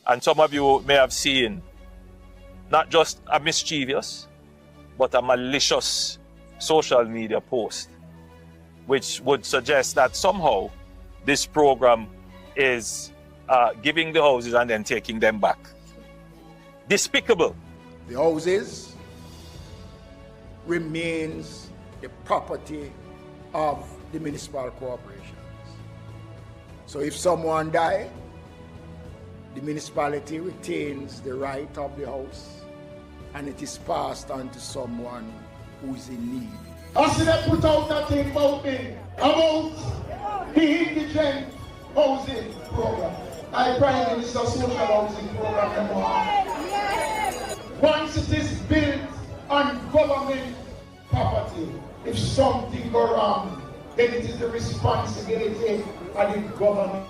And some of you may have seen not just a mischievous, but a malicious social media post, which would suggest that somehow this program is giving the houses and then taking them back. Despicable. The houses remains the property of the municipal corporations. So if someone dies, the municipality retains the right of the house and it is passed on to someone who is in need. I see them put out that thing about me, about the Indigent housing program. I Prime Minister social housing program. Once it is built on government property, if something goes wrong, then it is the responsibility of the government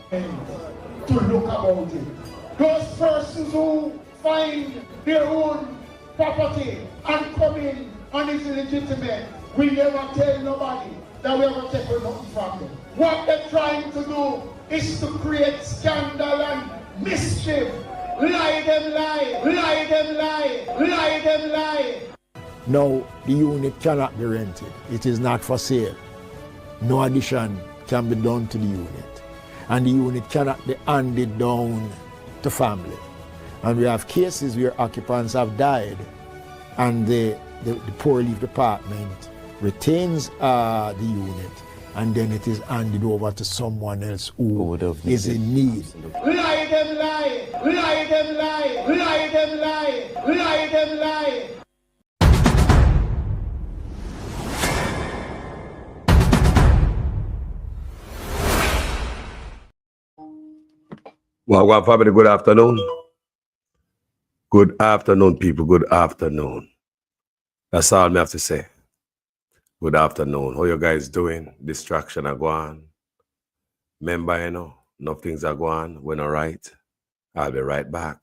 to look about it. Those persons who find their own property and come in and is illegitimate, we never tell nobody that we ever take nothing from them. What they're trying to do is to create scandal and mischief. Lie them lie, lie them lie, lie them lie. Now, the unit cannot be rented. It is not for sale. No addition can be done to the unit. And the unit cannot be handed down to family. And we have cases where occupants have died and the poor relief department retains the unit and then it is handed over to someone else who is in need. Lie them lie, lie them lie, lie them lie, lie them lie. Well, family, good afternoon. Good afternoon, people. Good afternoon. That's all I have to say. Good afternoon. How you guys doing? Distraction are gone. Remember, you know, enough things are gone. When all right, I'll be right back.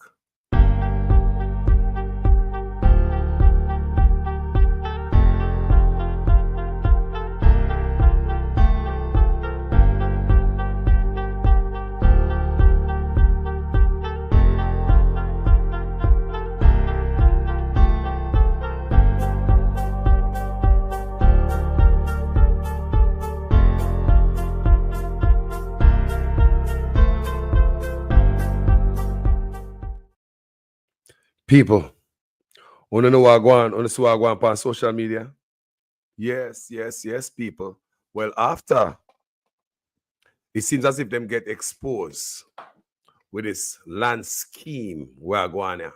People, want to know what I want to see what I want on social media? Yes, people. Well, after it seems as if them get exposed with this land scheme where I go on here.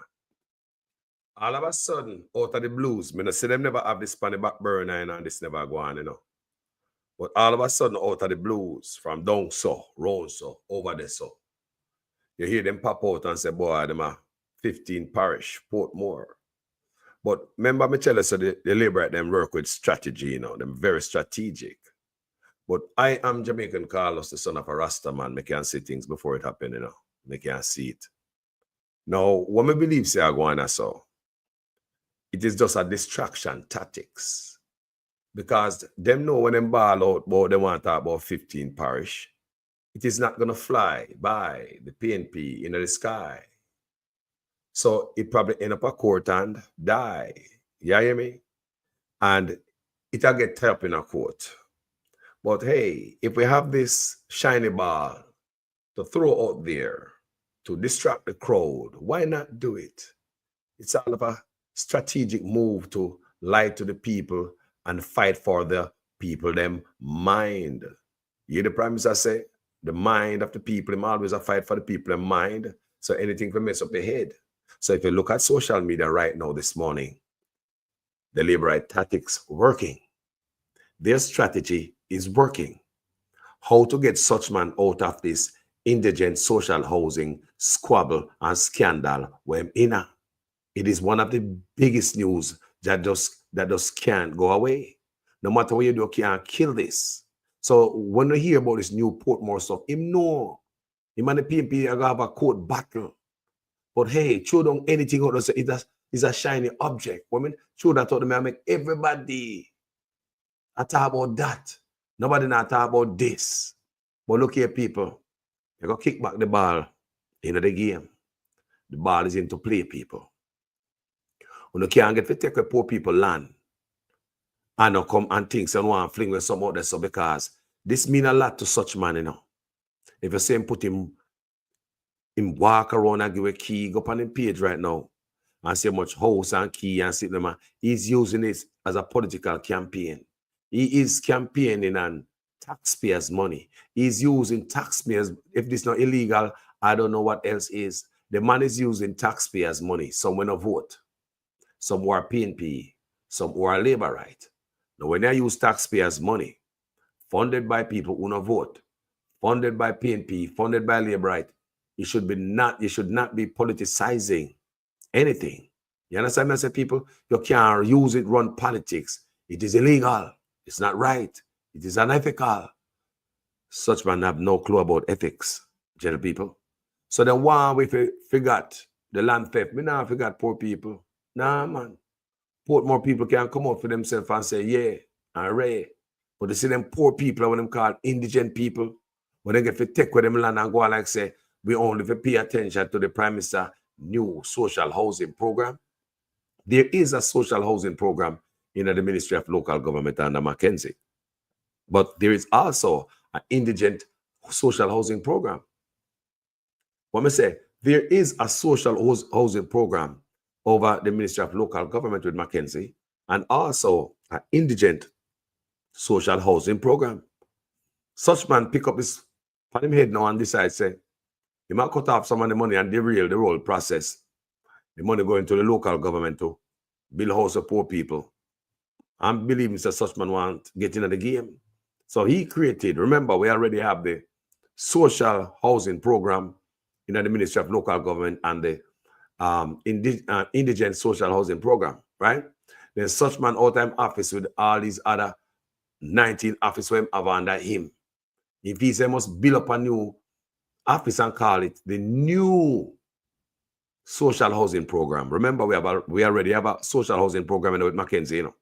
All of a sudden, out of the blues, I don't see them never have this on the back burner and this never go on, you know. But all of a sudden, out of the blues, from down so, round so, over there so, you hear them pop out and say, boy, them are 15 parish, Portmore. But remember me tell you, so the labor them work with strategy, you know, them very strategic. But I am Jamaican Carlos, the son of a Rasta man. I can see things before it happen, you know. I can see it. Now, what I believe say I go on so, it is just a distraction tactics. Because them know when them ball out about they want to talk about 15 parish, it is not gonna fly by the PNP in the sky. So it probably end up a court and die. You hear me? And it'll get tied up in a court. But hey, if we have this shiny ball to throw out there to distract the crowd, why not do it? It's all of a strategic move to lie to the people and fight for the people, them mind. You hear the Prime Minister say? The mind of the people, them always a fight for the people, them mind. So anything can mess up the head. So if you look at social media right now this morning, the Labor tactics working. Their strategy is working. How to get such man out of this indigent social housing squabble and scandal when in. It is one of the biggest news that just can't go away. No matter what you do, you can't kill this. So when you hear about this new Portmore stuff, him know. Him and the PNP are going to have a court battle. But hey, throw down anything out there, it's a shiny object. Women, throw that out there, make everybody talk about that. Nobody not talk about this. But look here, people. You got to kick back the ball into the game. The ball is into play, people. When you can't get to take away poor people land and not come and think and want to fling with some out there, so because this mean a lot to such man, you know. If you say him put him walk around and give a key, go up on his page right now and say much house and key and sit them, he's using it as a political campaign. He is campaigning on taxpayers' money. He's using taxpayers. If this is not illegal, I don't know what else is. The man is using taxpayers' money. Some will not vote. Some who are PNP. Some who are labor right. Now, when they use taxpayers' money, funded by people who not vote, funded by PNP, funded by labor right, you should not be politicizing anything. You understand me? I say, people, you can't use it, run politics. It is illegal. It's not right. It is unethical. Such men have no clue about ethics, general people. So then why we forgot the land theft? We now forgot poor people. Nah, man. Portmore people can come out for themselves and say, yeah, and ray. But they see them poor people, when them called indigent people, when they get to take with them land and go on like say, we only pay attention to the Prime Minister's new social housing program. There is a social housing program in the Ministry of Local Government under Mackenzie. But there is also an indigent social housing program. What I say, there is a social housing program over the Ministry of Local Government with Mackenzie, and also an indigent social housing program. Such man pick up his on him head now and decide, say, he might cut off some of the money and derail the whole process. The money going to the local government to build house of poor people. And believe Mr. Suchman want to get into the game. So he created, remember, we already have the social housing program in the Ministry of Local Government and the indigent social housing program, right? Then Suchman all-time office with all these other 19 officers have under him. If he say must build up a new office and call it the new social housing program. Remember, we already have a social housing program with Mackenzie, you know.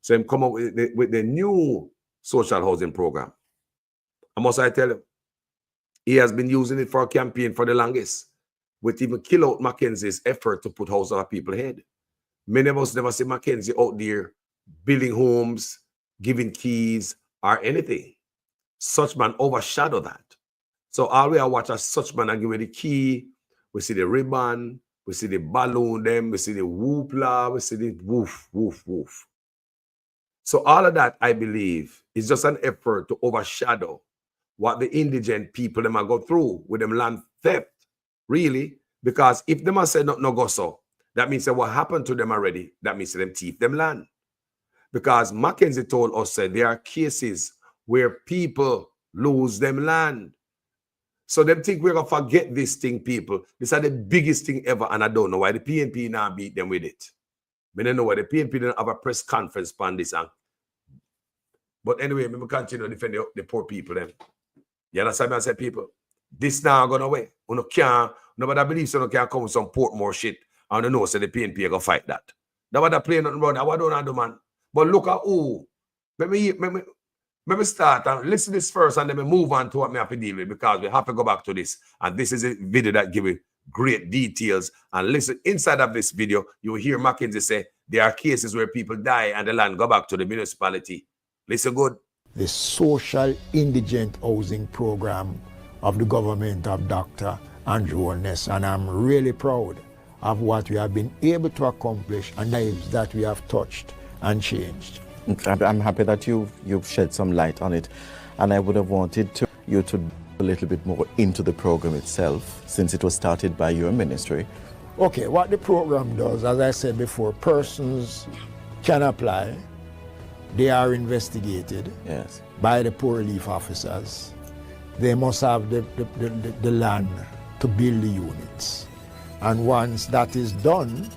So him come up with the new social housing program. And must I tell you, he has been using it for a campaign for the longest, with even kill out Mackenzie's effort to put house on people's head. Many of us never see Mackenzie out there building homes, giving keys, or anything. Such man overshadow that. So all we are watching such man and give you the key. We see the ribbon, we see the balloon, them, we see the whoopla, we see the woof, woof, woof. So all of that, I believe, is just an effort to overshadow what the indigent people them are go through with them land theft, really. Because if them are say no go so, that means that what happened to them already, that means them thief them land. Because Mackenzie told us that there are cases where people lose them land. So them think we're going to forget this thing, people. This is the biggest thing ever, and I don't know why the PNP now beat them with it. I don't know why the PNP didn't have a press conference on this. But anyway, we continue to defend the poor people. Then. You understand me? I said, people, this now going away. Nobody believes you can't come with some Portmore shit. I don't know, so the PNP are going to fight that. Nobody play nothing about that. What don't I do, man? But look at who. Let me start and listen to this first and then we move on to what we have to deal with, because we have to go back to this. And this is a video that gives you great details. And listen, inside of this video, you will hear Mackenzie say there are cases where people die and the land go back to the municipality. Listen good. The social indigent housing program of the government of Dr. Andrew Holness, and I'm really proud of what we have been able to accomplish and lives that we have touched and changed. I'm happy that you've shed some light on it, and I would have wanted you to a little bit more into the program itself, since it was started by your ministry. Okay, what the program does, as I said before, persons can apply. They are investigated by the poor relief officers. They must have the land to build the units. And once that is done,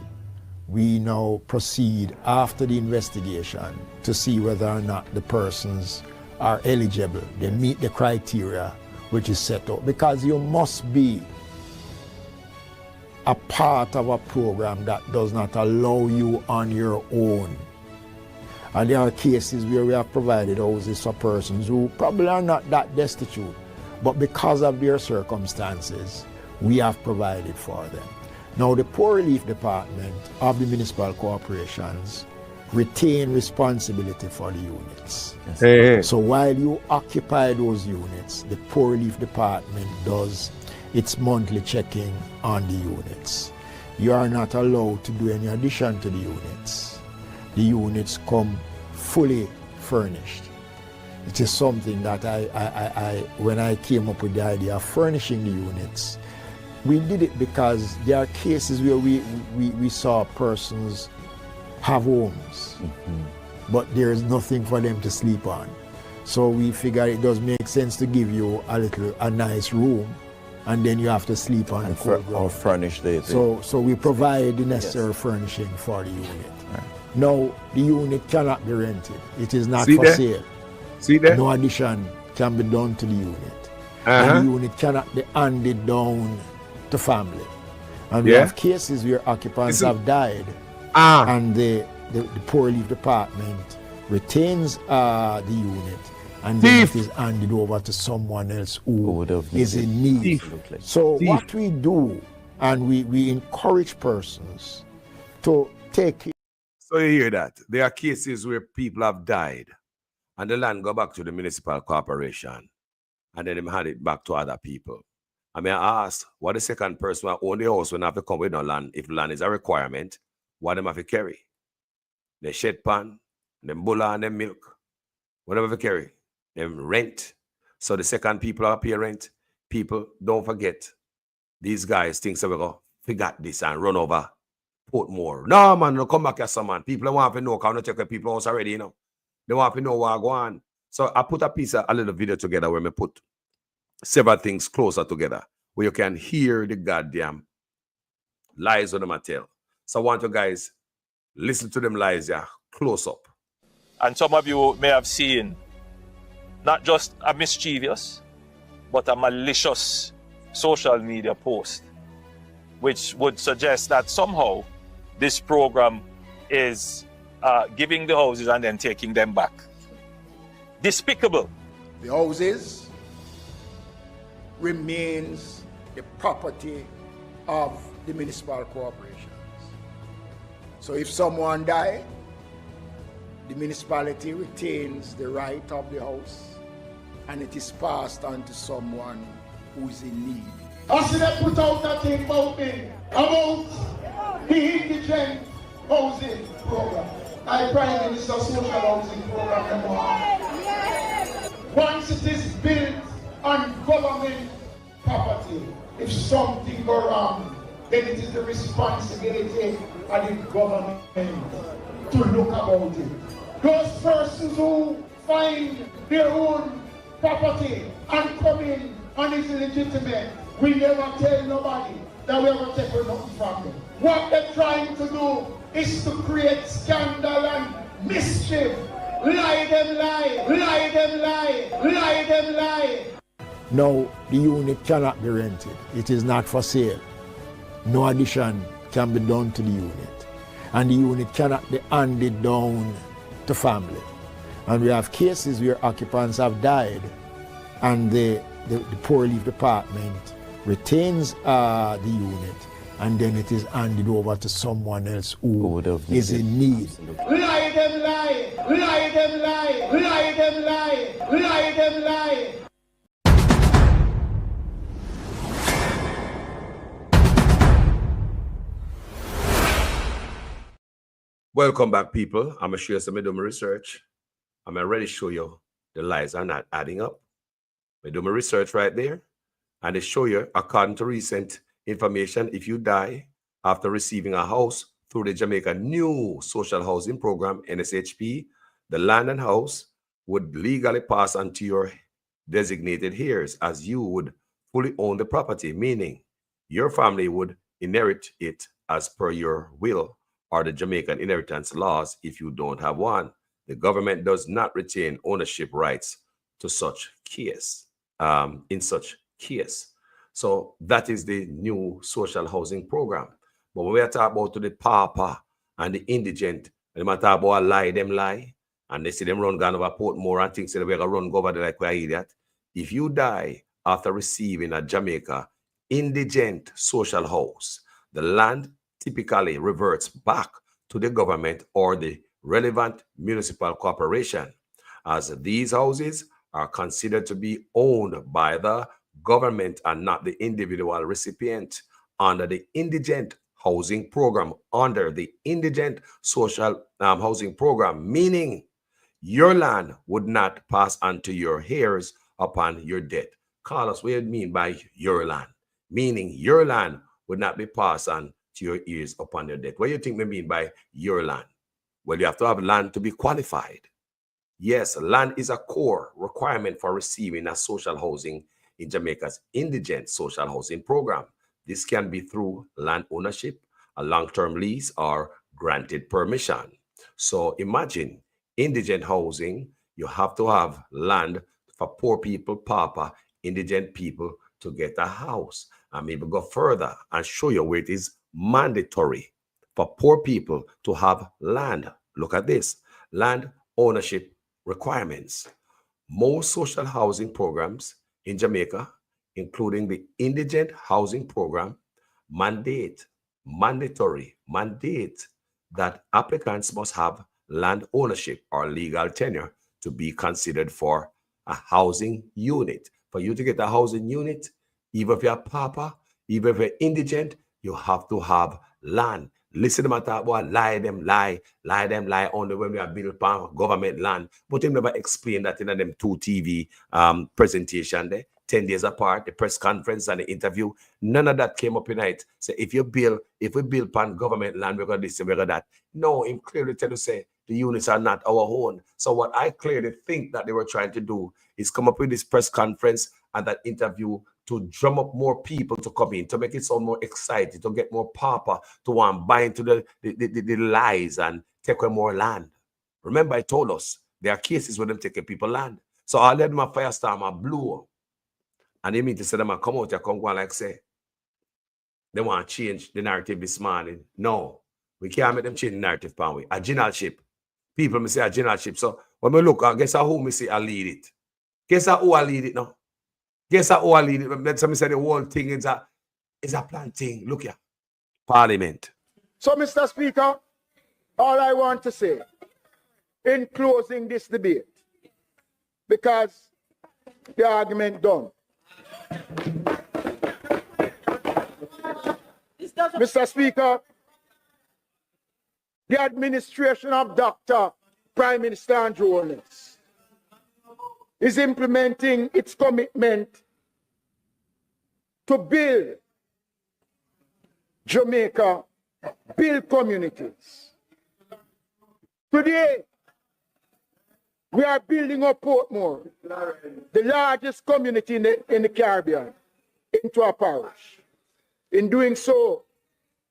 we now proceed after the investigation to see whether or not the persons are eligible. They meet the criteria which is set up, because you must be a part of a program that does not allow you on your own. And there are cases where we have provided houses for persons who probably are not that destitute, but because of their circumstances, we have provided for them. Now, the poor relief department of the municipal corporations retain responsibility for the units. Yes. Hey. So while you occupy those units, the poor relief department does its monthly checking on the units. You are not allowed to do any addition to the units. The units come fully furnished. It is something that when I came up with the idea of furnishing the units, we did it because there are cases where we saw persons have homes, but there is nothing for them to sleep on. So we figured it does make sense to give you a nice room, and then you have to sleep on the cold ground. Or furnish the So we provide the necessary furnishing for the unit. Right. Now, the unit cannot be rented. It is not See for there? sale. See that? No addition can be done to the unit. Uh-huh. And the unit cannot be handed down to family. And we Yeah. have cases where occupants Listen. have died, and the poor relief department retains the unit, and then Thief. it is handed over to someone else Who who would have is needed. in need. Thief. Absolutely. So Thief. what we do, and we encourage persons to take. So you hear that? There are cases where people have died and the land go back to the municipal corporation and then them hand it back to other people. I mean, I ask, what the second person who own the house when have to come with no land, if land is a requirement, what them have to carry? The shed pan, them bulla and them milk, whatever they carry, them rent. So the second people are pay rent. People, don't forget, these guys think so we go forget this and run over Portmore. No, man, no come back here, some man. People want to know, can't check the people house already, you know. They want to know what go on. So I put a little video together where I put several things closer together where you can hear the goddamn lies on them tell. So I want you guys listen to them lies, yeah, close up. And some of you may have seen not just a mischievous, but a malicious social media post, which would suggest that somehow this program is giving the houses and then taking them back. Despicable. The houses remains the property of the municipal corporations. So if someone dies, the municipality retains the right of the house and it is passed on to someone who is in need. I see them put out that thing about me, about the Indigent housing program. I Prime Minister social housing program. Once it is built on government property, if something goes wrong, then it is the responsibility of the government to look about it. Those persons who find their own property and come in and is illegitimate, we never tell nobody that we ever take nothing from them. What they're trying to do is to create scandal and mischief. Lie them lie, lie them lie, lie them lie. Now, the unit cannot be rented. It is not for sale. No addition can be done to the unit. And the unit cannot be handed down to family. And we have cases where occupants have died and the poor relief department retains the unit, and then it is handed over to someone else who would have is needed. in need. Lie them lie, lie them lie, lie them lie, lie them lie. Welcome back, people. I'm going to show you some of my research. I'm already show you the lies are not adding up. I do my research right there, and they show you, according to recent information, if you die after receiving a house through the Jamaica New Social Housing Program, NSHP, the land and house would legally pass on to your designated heirs, as you would fully own the property, meaning your family would inherit it as per your will or the Jamaican inheritance laws if you don't have one. The government does not retain ownership rights to such case, in such case. So that is the new social housing program. But when we are talking about to the pauper and the indigent, and they talk about lie, them lie, and they see them run gone over Portmore and things, so they're going to run go over there like we're idiot. If you die after receiving a Jamaica indigent social house, the land typically reverts back to the government or the relevant municipal corporation, as these houses are considered to be owned by the government and not the individual recipient. Under the Indigent housing program, under the Indigent social housing program, meaning your land would not pass on to your heirs upon your death. Carlos, what do you mean by your land? Meaning your land would not be passed on to your heirs upon your death. What do you think we mean by your land? Well, you have to have land to be qualified. Yes, land is a core requirement for receiving a social housing in Jamaica's Indigent social housing program. This can be through land ownership, a long-term lease, or granted permission. So imagine indigent housing, you have to have land for poor people, pauper, indigent people to get a house. And maybe go further and show you where it is mandatory for poor people to have land. Look at this, land ownership requirements. Most social housing programs in Jamaica, including the Indigent Housing Program, mandate that applicants must have land ownership or legal tenure to be considered for a housing unit. For you to get a housing unit, even if you're a pauper, even if you're indigent, you have to have land. Listen to my talk about lie only when we are built upon government land. But they never explain that in them 2 TV presentation there, 10 days apart, the press conference and the interview. None of that came up in it. So if we build upon government land, we're going to this and we're going to that. No, him clearly tell you say the units are not our own. So what I clearly think that they were trying to do is come up with this press conference and that interview to drum up more people to come in, to make it sound more exciting, to get more pauper, to want to buy into the lies and take away more land. Remember, I told us there are cases where them taking people land. So I let my firestorm and blew. And they mean to say them come out here, come go and like say, they want to change the narrative this morning. No, we can't make them change the narrative, pan we. A generalship. People may say a generalship. So when we look, guess who me say I lead it? Guess who I lead it now? Guess who I lead it? Let somebody say the whole thing is a plan thing. Look here. Parliament. So, Mr. Speaker, all I want to say in closing this debate, because the argument done. Mr. Speaker, the administration of Dr. Prime Minister Andrew Holness is implementing its commitment to build Jamaica, build communities. Today, we are building up Portmore, the largest community in the Caribbean, into a parish. In doing so,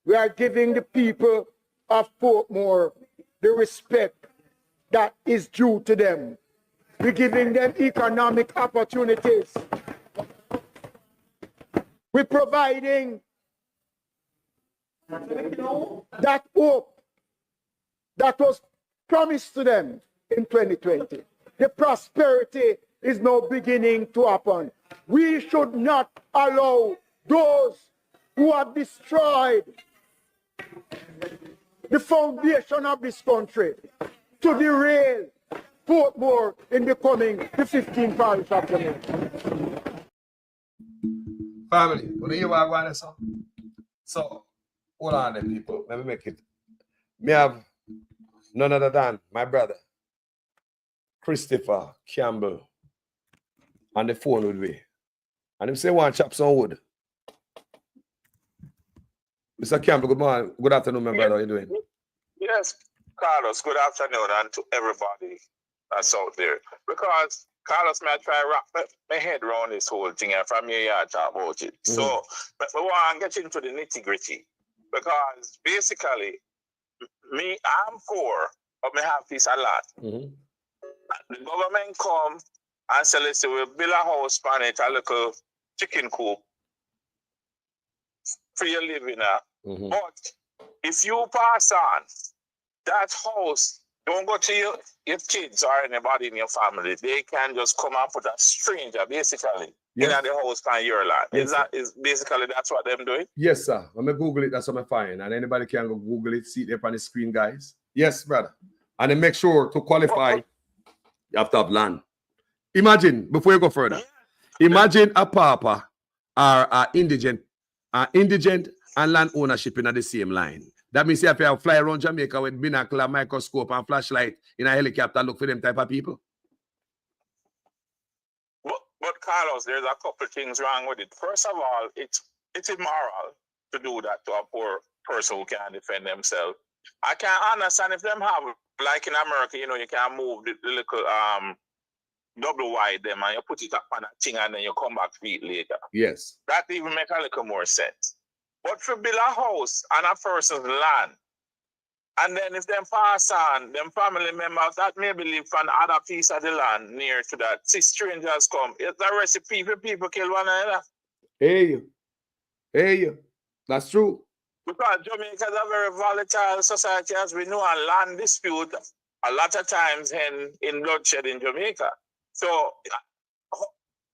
we are giving the people of Portmore the respect that is due to them. We're giving them economic opportunities. We're providing that hope that was promised to them in 2020. The prosperity is now beginning to happen. We should not allow those who have destroyed the foundation of this country to derail Portmore in becoming the 15th parish of Jamaica. Family, what do you want to say? So, hold on then, people. Let me make it. Me have none other than my brother, Christopher Campbell, on the phone with me. And him say, one chop some wood. Mr. Campbell, good morning. Good afternoon, my brother. How are you doing? Yes, Carlos, good afternoon, and to everybody that's out there. Because, Carlos, may I try to wrap my head around this whole thing, and from here, I talk about it. So, but we want to get into the nitty-gritty. Because, basically, I'm poor, but I have this a lot. The government come and say, listen, we'll build a house on it, a little chicken coop, for your living now. But if you pass on, that house don't go to your kids or anybody in your family. They can just come and put a stranger, basically, in the house on your land. Yes, Is basically that's what them doing? Yes, sir. When I Google it, that's what I find. And anybody can go Google it, see it up on the screen, guys. Yes, brother. And then make sure to qualify, you have to have land. Imagine, before you go further, imagine a papa or indigent and land ownership in the same line. That means if you fly around Jamaica with binocular, microscope, and flashlight in a helicopter, look for them type of people. But Carlos, there's a couple things wrong with it. First of all, it's immoral to do that to a poor person who can't defend themselves. I can't understand if them have, like in America, you know, you can move the little double wide them and you put it up on a thing and then you come back to it later. Yes. That even make a little more sense. But for build a house on a person's land, and then if them pass on, them family members that maybe live on other piece of the land near to that, see strangers come, it's a recipe for people kill one another. Hey, that's true. Because Jamaica is a very volatile society, as we know, and land dispute a lot of times in bloodshed in Jamaica. So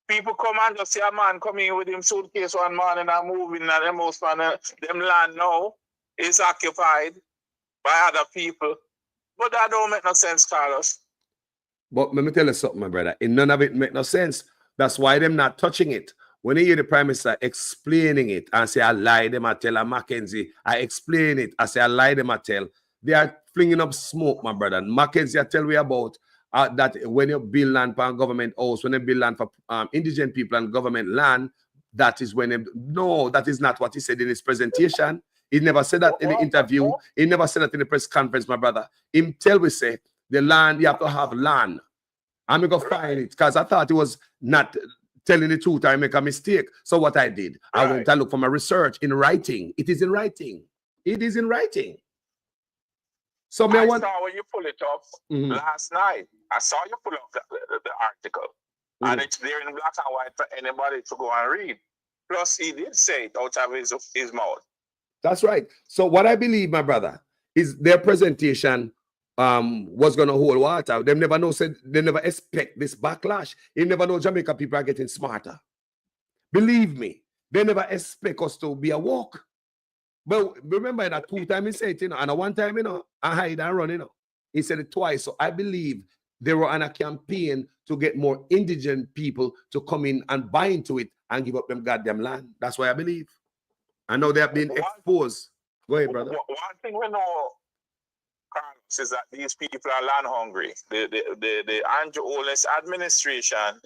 people come and just see a man coming with him suitcase one morning and moving, and them house from them land now is occupied by other people. But that don't make no sense, Carlos. But let me tell you something, my brother. None of it make no sense. That's why them not touching it. When you hear the Prime Minister explaining it and say, I lie, them I tell, Mackenzie, I explain it, I say, I lie, them I tell, they are flinging up smoke, my brother. Mackenzie, I tell you about that when you build land for government house, when you build land for indigent people and government land, that is when they, no, that is not what he said in his presentation. He never said that in the interview. He never said that in the press conference, my brother. Him tell we say, the land, you have to have land. I'm going to find it because I thought he was not telling the truth. I make a mistake. So what I did, I went and look for my research in writing. It is in writing. It is in writing. So I saw when you pull it up last night. I saw you pull up the article. And it's there in black and white for anybody to go and read. Plus, he did say it out of his mouth. That's right. So what I believe, my brother, is their presentation was going to hold water. They never know, said they never expect this backlash. You never know Jamaica people are getting smarter. Believe me, they never expect us to be a walk. But remember that 2 times he said it, you know, and a 1 time, you know, I hide and run, you know. He said it twice. So I believe they were on a campaign to get more indigent people to come in and buy into it and give up them goddamn land. That's why I believe. I know they have been exposed. Go ahead, brother. One thing we know, Carlos, is that these people are land hungry. The Andrew Holness administration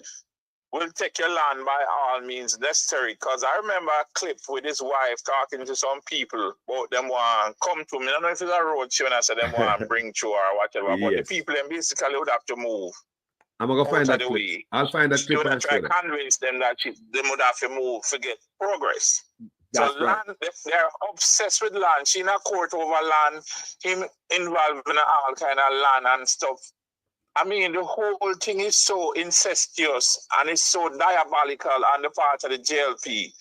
will take your land by all means necessary. Because I remember a clip with his wife talking to some people about them want to come to me. I don't know if it's a road show and I said them want to bring to or whatever. But the people then basically would have to move. I'm going to find that clip. I'll find that clip. You try to convince them that they would have to move, forget progress. That's so land, they're obsessed with land. She in a court over land, him involved in all kind of land and stuff. I mean, the whole thing is so incestuous and it's so diabolical on the part of the JLP.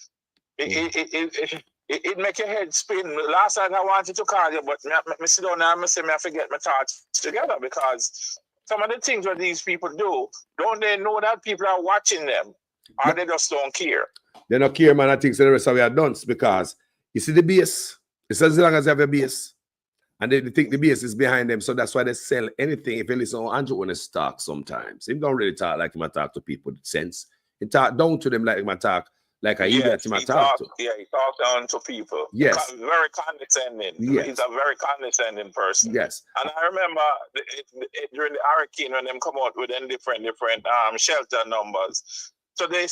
It make your head spin. Last night I wanted to call you, but me sit down and I say I forget my thoughts together because some of the things that these people do, don't they know that people are watching them? Or they just don't care? They don't care, man. I think so the rest of we are done because you see the base. It's as long as they have a base. And they think the base is behind them. So that's why they sell anything. If you listen to Andrew when he talk sometimes, he don't really talk like him talk to people with sense. He talk down to them like him talk like a idiot him talk to. Yeah, he talks down to people. Yes. Very condescending. Yes. He's a very condescending person. Yes. And I remember during the hurricane when them come out with them different shelter numbers. So they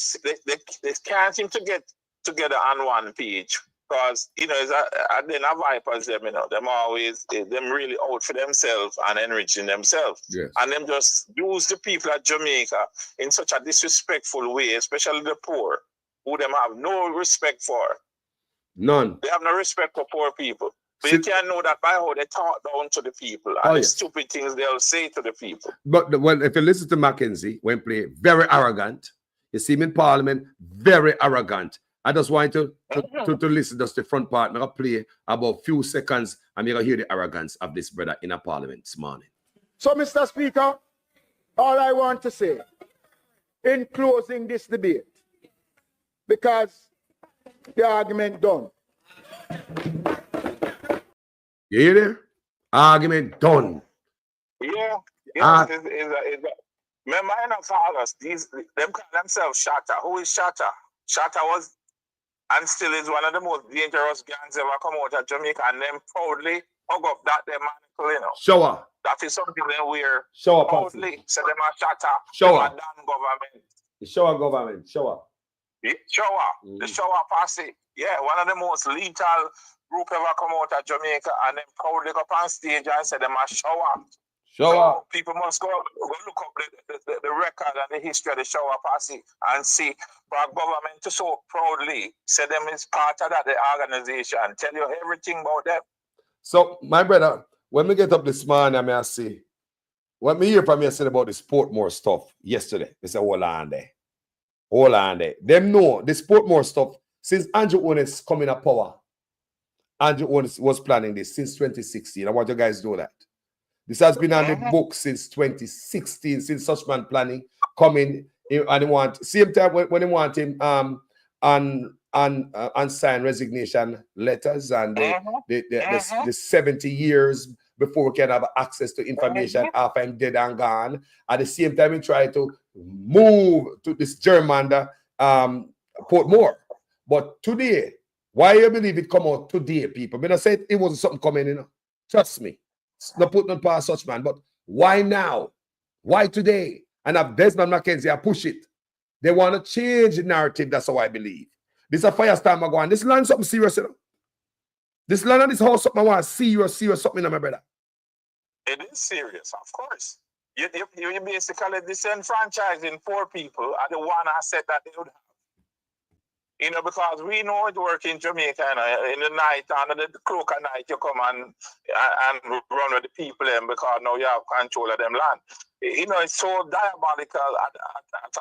can't seem to get together on one page because, you know, then a vipers them, you know, them always, them really out for themselves and enriching themselves. Yes. And them just use the people at Jamaica in such a disrespectful way, especially the poor, who them have no respect for. None. They have no respect for poor people. But you can't know that by how they talk down to the people and the stupid things they'll say to the people. But if you listen to Mackenzie, when play very arrogant, you see him in Parliament, very arrogant. I just want to listen to the front part. I'm going to play about a few seconds and you're going to hear the arrogance of this brother in a Parliament this morning. So, Mr. Speaker, all I want to say in closing this debate because the argument done. You hear there? Argument done. Yeah. Ah. Remember, I know call us. Them call themselves Shatta. Who is Shatta? Shatta was and still is one of the most dangerous gangs ever come out of Jamaica, and them proudly hug up that them mantle, you know. Shower. That is something they wear Shower proudly. So them are Shatta. Shower. Them are damn government. The shower government. Shower. Yeah, Shower. The Shower posse. Yeah, one of the most lethal group ever come out of Jamaica, and them proudly go up on stage and say them are Shower. Shower. So people must go look up the record and the history of the Shower posse and see for our government to so proudly say them is part of that the organization and tell you everything about them. So, my brother, when we get up this morning, I may see what me hear from you said about this Portmore stuff yesterday. It's a whole on there. Whole on there. Them know this Portmore stuff since Andrew Onis coming up power. Andrew Onis was planning this since 2016. I want you guys to know that. This has been on the book since 2016, since such man planning coming, and they want same time when they want him unsigned resignation letters and the 70 years before we can have access to information after I'm dead and gone. At the same time, we try to move to this Germander Portmore. But today, why you believe it come out today, people? When I said it wasn't something coming, you know, trust me. Not put no past such man, but why now? Why today? And if Desmond McKenzie, I push it. They want to change the narrative. That's how I believe. This is a firestorm I go on. This land something serious, you know. This land and this house something I want to serious something, my brother. It is serious, of course. You basically disenfranchising poor people are the one asset that they would have. You know, because we know it works in Jamaica, in the night, under the cloak of night, you come and run with the people because now you have control of them land. You know, it's so diabolical at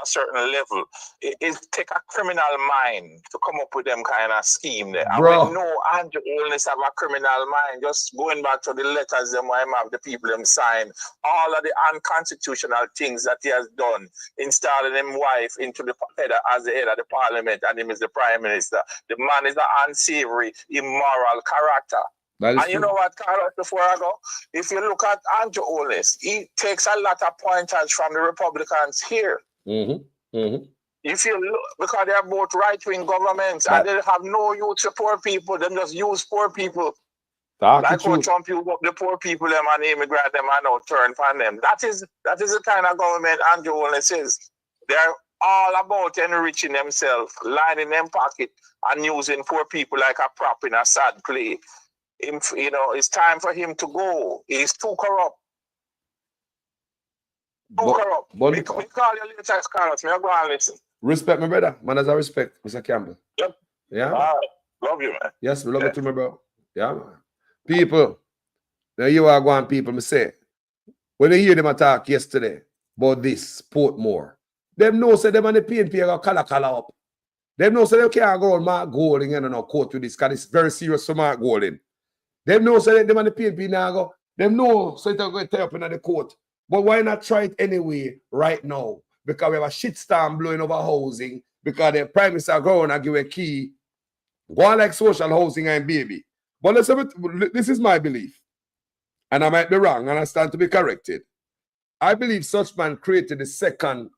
a certain level. It take a criminal mind to come up with them kind of scheme there. Bro. And we know Andrew Onis have a criminal mind. Just going back to the letters them why him have the people them sign, all of the unconstitutional things that he has done, installing him wife into the head as the head of the parliament, and him is the prime minister. The man is an unsavory, immoral character. And you know what, Carlos, before I go, if you look at Andrew Onis, he takes a lot of pointers from the Republicans here. If you look, because they are both right-wing governments, and they have no use for poor people, they just use poor people. Like how Trump used up the poor people them and immigrant them and now turn from them. That is the kind of government Andrew Onis is. They're all about enriching themselves, lining them pocket, and using poor people like a prop in a sad play. You know, it's time for him to go. He's too corrupt. Corrupt. We call you later, Carlos. Me go and listen. Respect, my brother. Man, as I respect, Mr. Campbell. Yep. Yeah. Love you, man. Yes, we love you too, my bro. Yeah, man. People, now you are going, people, me say, when you hear them attack yesterday about this, Portmore, them know say them and the PNP are color up. Them know say they can't go on Mark Golding and no court with this, because it's very serious for Mark Golding. Them know say them and the PNP now go. Them know so they're going to tear up in the court. But why not try it anyway right now? Because we have a shitstorm blowing over housing, because the prime minister going to give a key. Go on like social housing and baby. But this is my belief. And I might be wrong, and I stand to be corrected. I believe such man created the second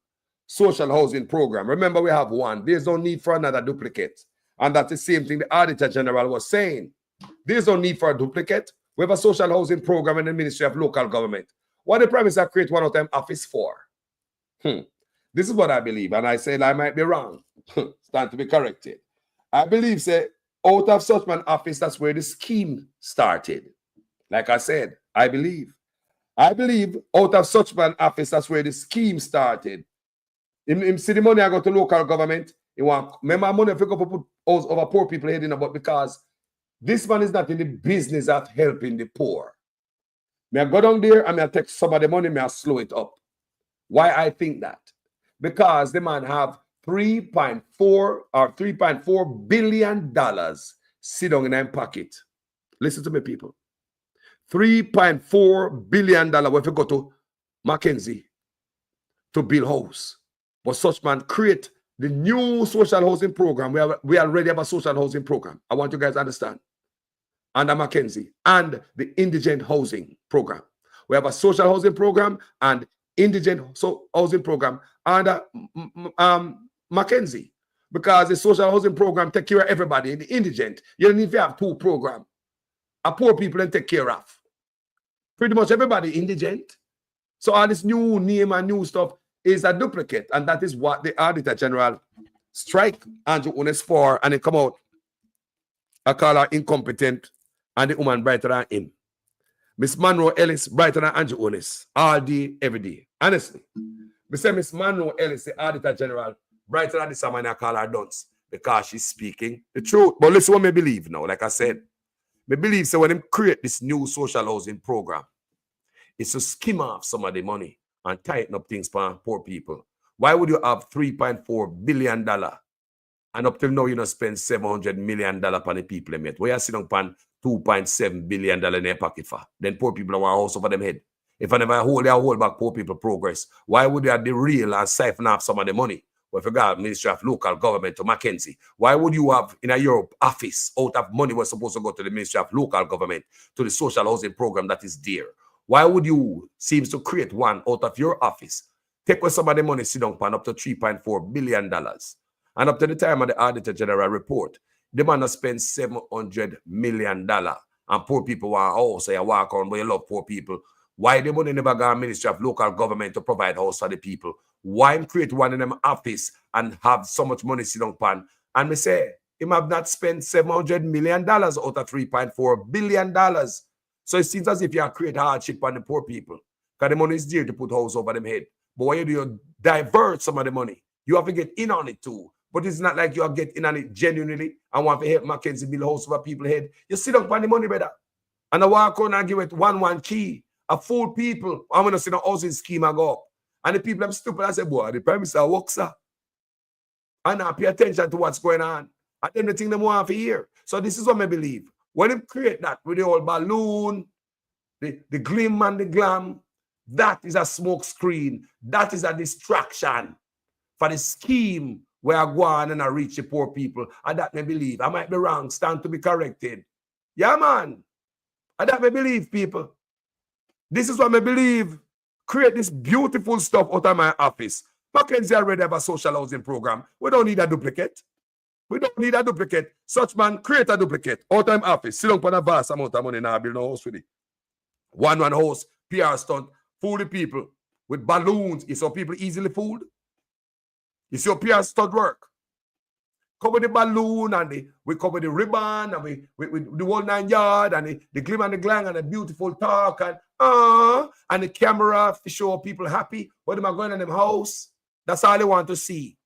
social housing program. Remember, we have one. There's no need for another duplicate. And that's the same thing the Auditor General was saying. There's no need for a duplicate. We have a social housing program in the Ministry of Local Government. What the Prime Minister create one of them office for? This is what I believe. And I said I might be wrong. Stand to be corrected. I believe, say, out of such an office, that's where the scheme started. Like I said, I believe out of such an office, that's where the scheme started. Him see the money I go to local government. He want remember money if you go put over poor people heading about, because this man is not in the business of helping the poor. May I go down there and I take some of the money, may I slow it up. Why I think that? Because the man have $3.4 billion sit down in his pocket. Listen to me, people. $3.4 billion if you go to Mackenzie to build house. But such man create the new social housing program, we already have a social housing program. I want you guys to understand. Under Mackenzie, and the indigent housing program. We have a social housing program and indigent housing program under Mackenzie. Because the social housing program take care of everybody. The indigent, you don't need to have two programs. A poor people and take care of. Pretty much everybody indigent. So all this new name and new stuff is a duplicate. And that is what the Auditor General strike Andrew Unes for. And it come out, I call her incompetent and the woman brighter than him. Miss Monroe Ellis brighter than Andrew Unes. All day, every day. Honestly. I say Miss Monroe Ellis, the Auditor General, brighter than the someone I call her dunce. Because she's speaking the truth. But listen what I believe now. Like I said, I believe so when they create this new social housing program, it's to skim off some of the money and tighten up things for poor people. Why would you have $3.4 billion and up till now you don't spend $700 million on the people met? Where you sit on $2.7 billion in their pocket for? Then poor people want a house over them head. If I never hold back poor people progress, why would they derail and siphon off some of the money? Well, if you got Ministry of Local Government to Mackenzie, why would you have in a Europe office out of money was supposed to go to the Ministry of Local Government to the social housing program that is there? Why would you seems to create one out of your office? Take away some of the money, sit down pan up to $3.4 billion. And up to the time of the Auditor General report, the man has spent $700 million. And poor people want a house, so you walk on, but you love poor people. Why the money never got Ministry of Local Government to provide house for the people? Why create one in them office and have so much money sit down pan? And me say, him have not spent $700 million out of $3.4 billion. So it seems as if you create hardship on the poor people. Because the money is there to put house over them head. But what you do, you divert some of the money. You have to get in on it too. But it's not like you have to get in on it genuinely and want to help Mackenzie build house over people's head. You sit up on the money, brother. And I walk on and give it one key. I fool people. I'm going to see the housing scheme I go up. And the people I'm stupid. I say, boy, the Prime Minister works, sir. And I pay attention to what's going on. And then the thing they want to hear. So this is what I believe. When they create that with the old balloon, the glim and the glam, that is a smoke screen. That is a distraction for the scheme where I go on and I reach the poor people. And that may believe. I might be wrong. Stand to be corrected. Yeah, man. And that may believe, people. This is what I believe. Create this beautiful stuff out of my office. Mackenzie already have a social housing program. We don't need a duplicate. We don't need a duplicate. Such man, create a duplicate. Out of my office. Sit down for a vast amount of money now. Build no house with it. One house, PR stunt, fool the people with balloons. You saw people easily fooled. You see how PR stunt work. Cover the balloon and we cover the ribbon and we the whole 9 yards and the glim and the glang and the beautiful talk and the camera to show people happy. What am I going in them house? That's all they want to see.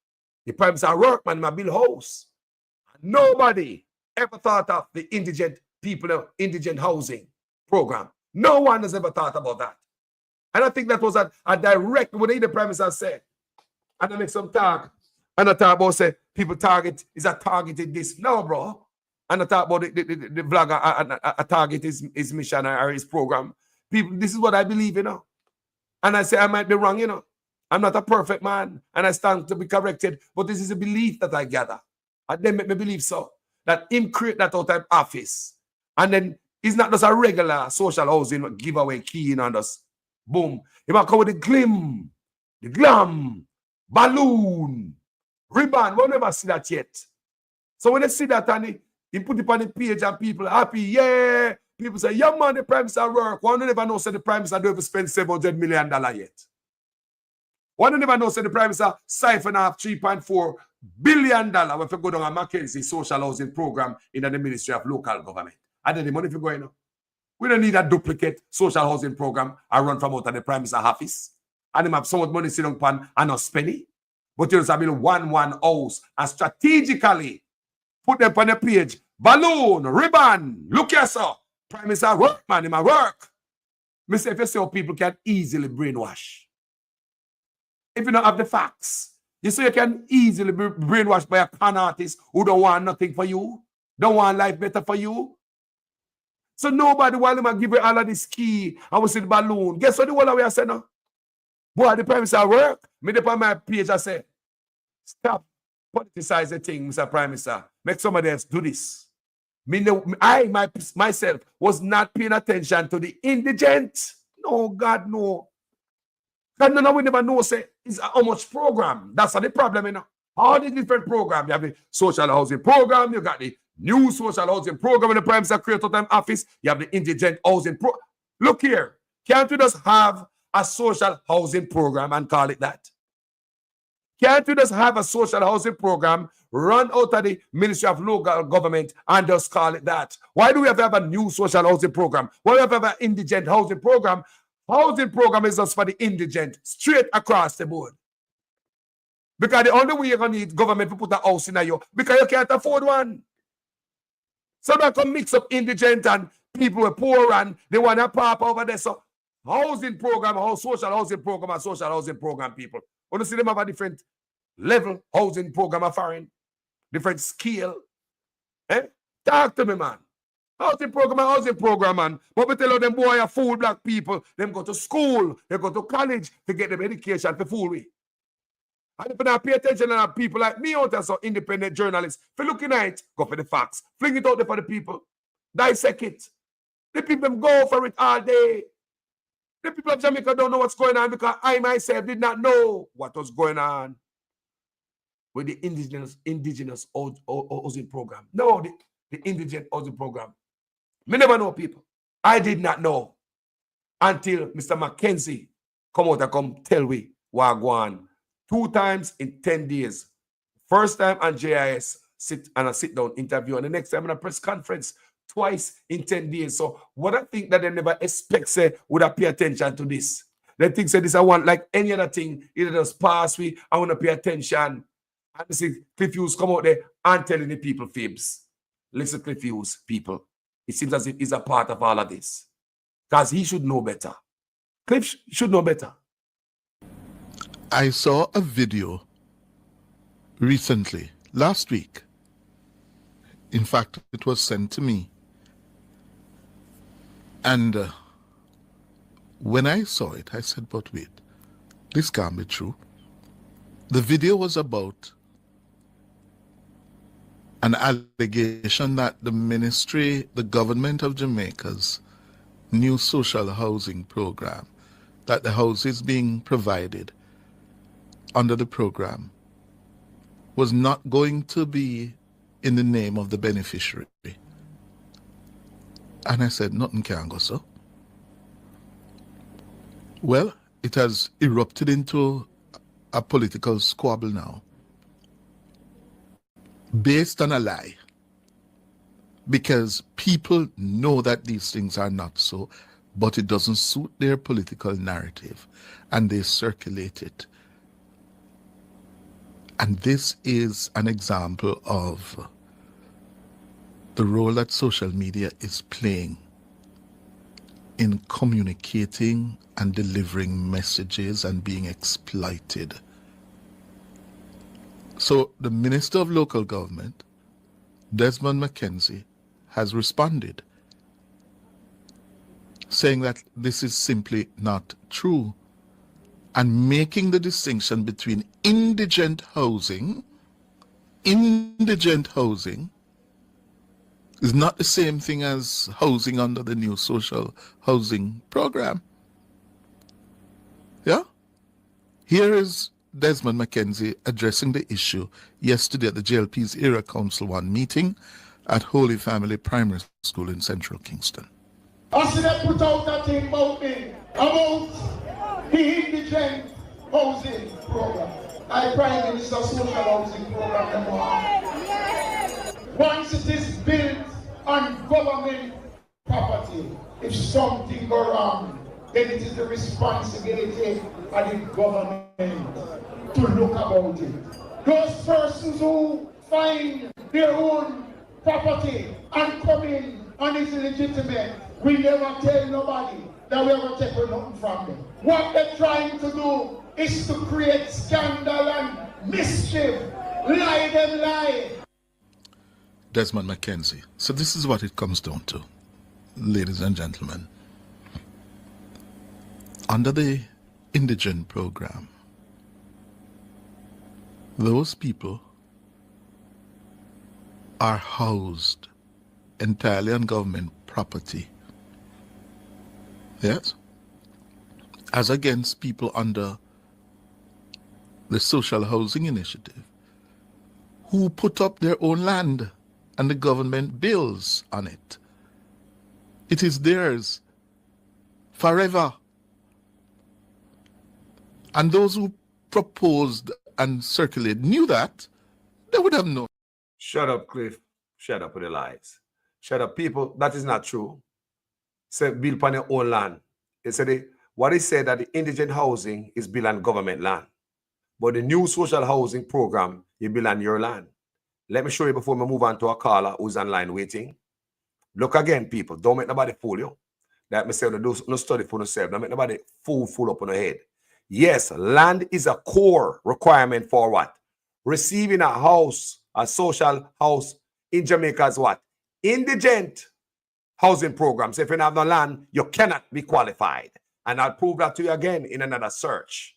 The Prime Minister work, man, my build house. Nobody ever thought of the indigent people, indigent housing program. No one has ever thought about that. And I think that was a direct, what the Prime Minister said. And I make some talk. And I talk about, say, people target, is a targeted this. No, bro. And I talk about the vlogger, I target his mission or his program. People, this is what I believe, you know. And I say, I might be wrong, you know. I'm not a perfect man. And I stand to be corrected. But this is a belief that I gather. And then make me believe so. That him create that out of office. And then it's not just a regular social housing giveaway key in on us. Boom. He might come with the glim, the glam, balloon, ribbon. We'll never see that yet. So when they see that and he put it on the page and people are happy, yeah. People say, yeah, man, the Prime Minister work. One never know say the Prime Minister don't even spend $700 million yet. One never know say the Prime Minister siphon off $3.4 billion if you go down a Mackenzie social housing program in the Ministry of Local Government. And then the money if you go in. We don't need a duplicate social housing program I run from out of the Prime Minister office. And them have so much money sitting upon and not spending. But you just have one house and strategically put them on the page. Balloon, ribbon, look here, sir. Prime Minister work, man, in my work. Me say, if you see how people can easily brainwash. If you don't have the facts, you say you can easily be brainwashed by a con artist who don't want nothing for you, don't want life better for you. So nobody while them give you all of this key and we see the balloon. Guess what the whole way I say now? Boy, the Prime Minister work. Me up on my page I say, stop politicize the thing, Mr. Prime Minister. Make somebody else do this. Myself was not paying attention to the indigent. No, God, no. God, no, we never know, say, it's how much program. That's the problem, you know. All the different programs. You have the social housing program, you got the new social housing program in the Prime Minister Creator Time Office, you have the indigent housing program. Look here, can't we just have a social housing program and call it that? Can't we just have a social housing program run out of the Ministry of Local Government and just call it that? Why do we have to have a new social housing program? Why do we have to have an indigent housing program? Housing program is just for the indigent, straight across the board. Because the only way you're going to need government to put a house in you, because you can't afford one. So that can mix up indigent and people who are poor and they want to pop over there. So housing program, social housing program, and social housing program people. Want to see them have a different level housing program of foreign, different scale. Eh? Talk to me, man. Housing program, man. But we tell them boy are fool black people. Them go to school, they go to college to get them education for fool we. And if you not pay attention to people like me out there, so independent journalists, for looking at it, go for the facts. Fling it out there for the people. Dissect it. The people go for it all day. The people of Jamaica don't know what's going on because I myself did not know what was going on with the indigenous housing program. No, the indigent housing program. Me never know people. I did not know until Mr. Mackenzie come out and come tell me what go on. 2 times in 10 days. First time on JIS, sit down interview, and the next time in a press conference, twice in 10 days. So what I think that they never expect say would I pay attention to this. They think say this I want like any other thing, either just pass me, I want to pay attention. And you see Cliff Hughes come out there and telling the people fibs. Listen, Cliff Hughes, people. It seems as if he's a part of all of this. Because he should know better. Cliff should know better. I saw a video recently, last week. In fact, it was sent to me. And when I saw it, I said, but wait, this can't be true. The video was about an allegation that the government of Jamaica's new social housing program, that the houses being provided under the program was not going to be in the name of the beneficiary. And I said, nothing can go so. Well, it has erupted into a political squabble now, based on a lie, because people know that these things are not so, but it doesn't suit their political narrative, and they circulate it. And this is an example of the role that social media is playing in communicating and delivering messages and being exploited. So the Minister of Local Government, Desmond Mackenzie, has responded, saying that this is simply not true, and making the distinction between indigent housing is not the same thing as housing under the new social housing program. Yeah? Here is Desmond Mackenzie addressing the issue yesterday at the JLP's Area Council 1 meeting at Holy Family Primary School in Central Kingston. I see they put out that thing about me, about the indigent housing program. I Prime Minister social housing program. Once it is built on government property, if something goes wrong, then it is the responsibility of the government to look about it. Those persons who find their own property and come in and it's illegitimate, we never tell nobody that we're going to take nothing from them. What they're trying to do is to create scandal and mischief. Lie them lie. Desmond Mackenzie. So this is what it comes down to, ladies and gentlemen. Under the Indigent program, those people are housed entirely on government property. Yes? As against people under the Social Housing Initiative who put up their own land and the government builds on it. It is theirs forever. And those who proposed and circulated knew that, they would have known. Shut up, Cliff. Shut up with the lies. Shut up, people. That is not true. Say build upon your own land. They said what he said that the indigent housing is built on government land. But the new social housing program, you build on your land. Let me show you before we move on to a caller who's online waiting. Look again, people. Don't make nobody fool you. That me say, no study for yourself. Don't make nobody fool up on your head. Yes, land is a core requirement for what? Receiving a house, a social house in Jamaica's what? Indigent housing program. So if you don't have no land, you cannot be qualified. And I'll prove that to you again in another search.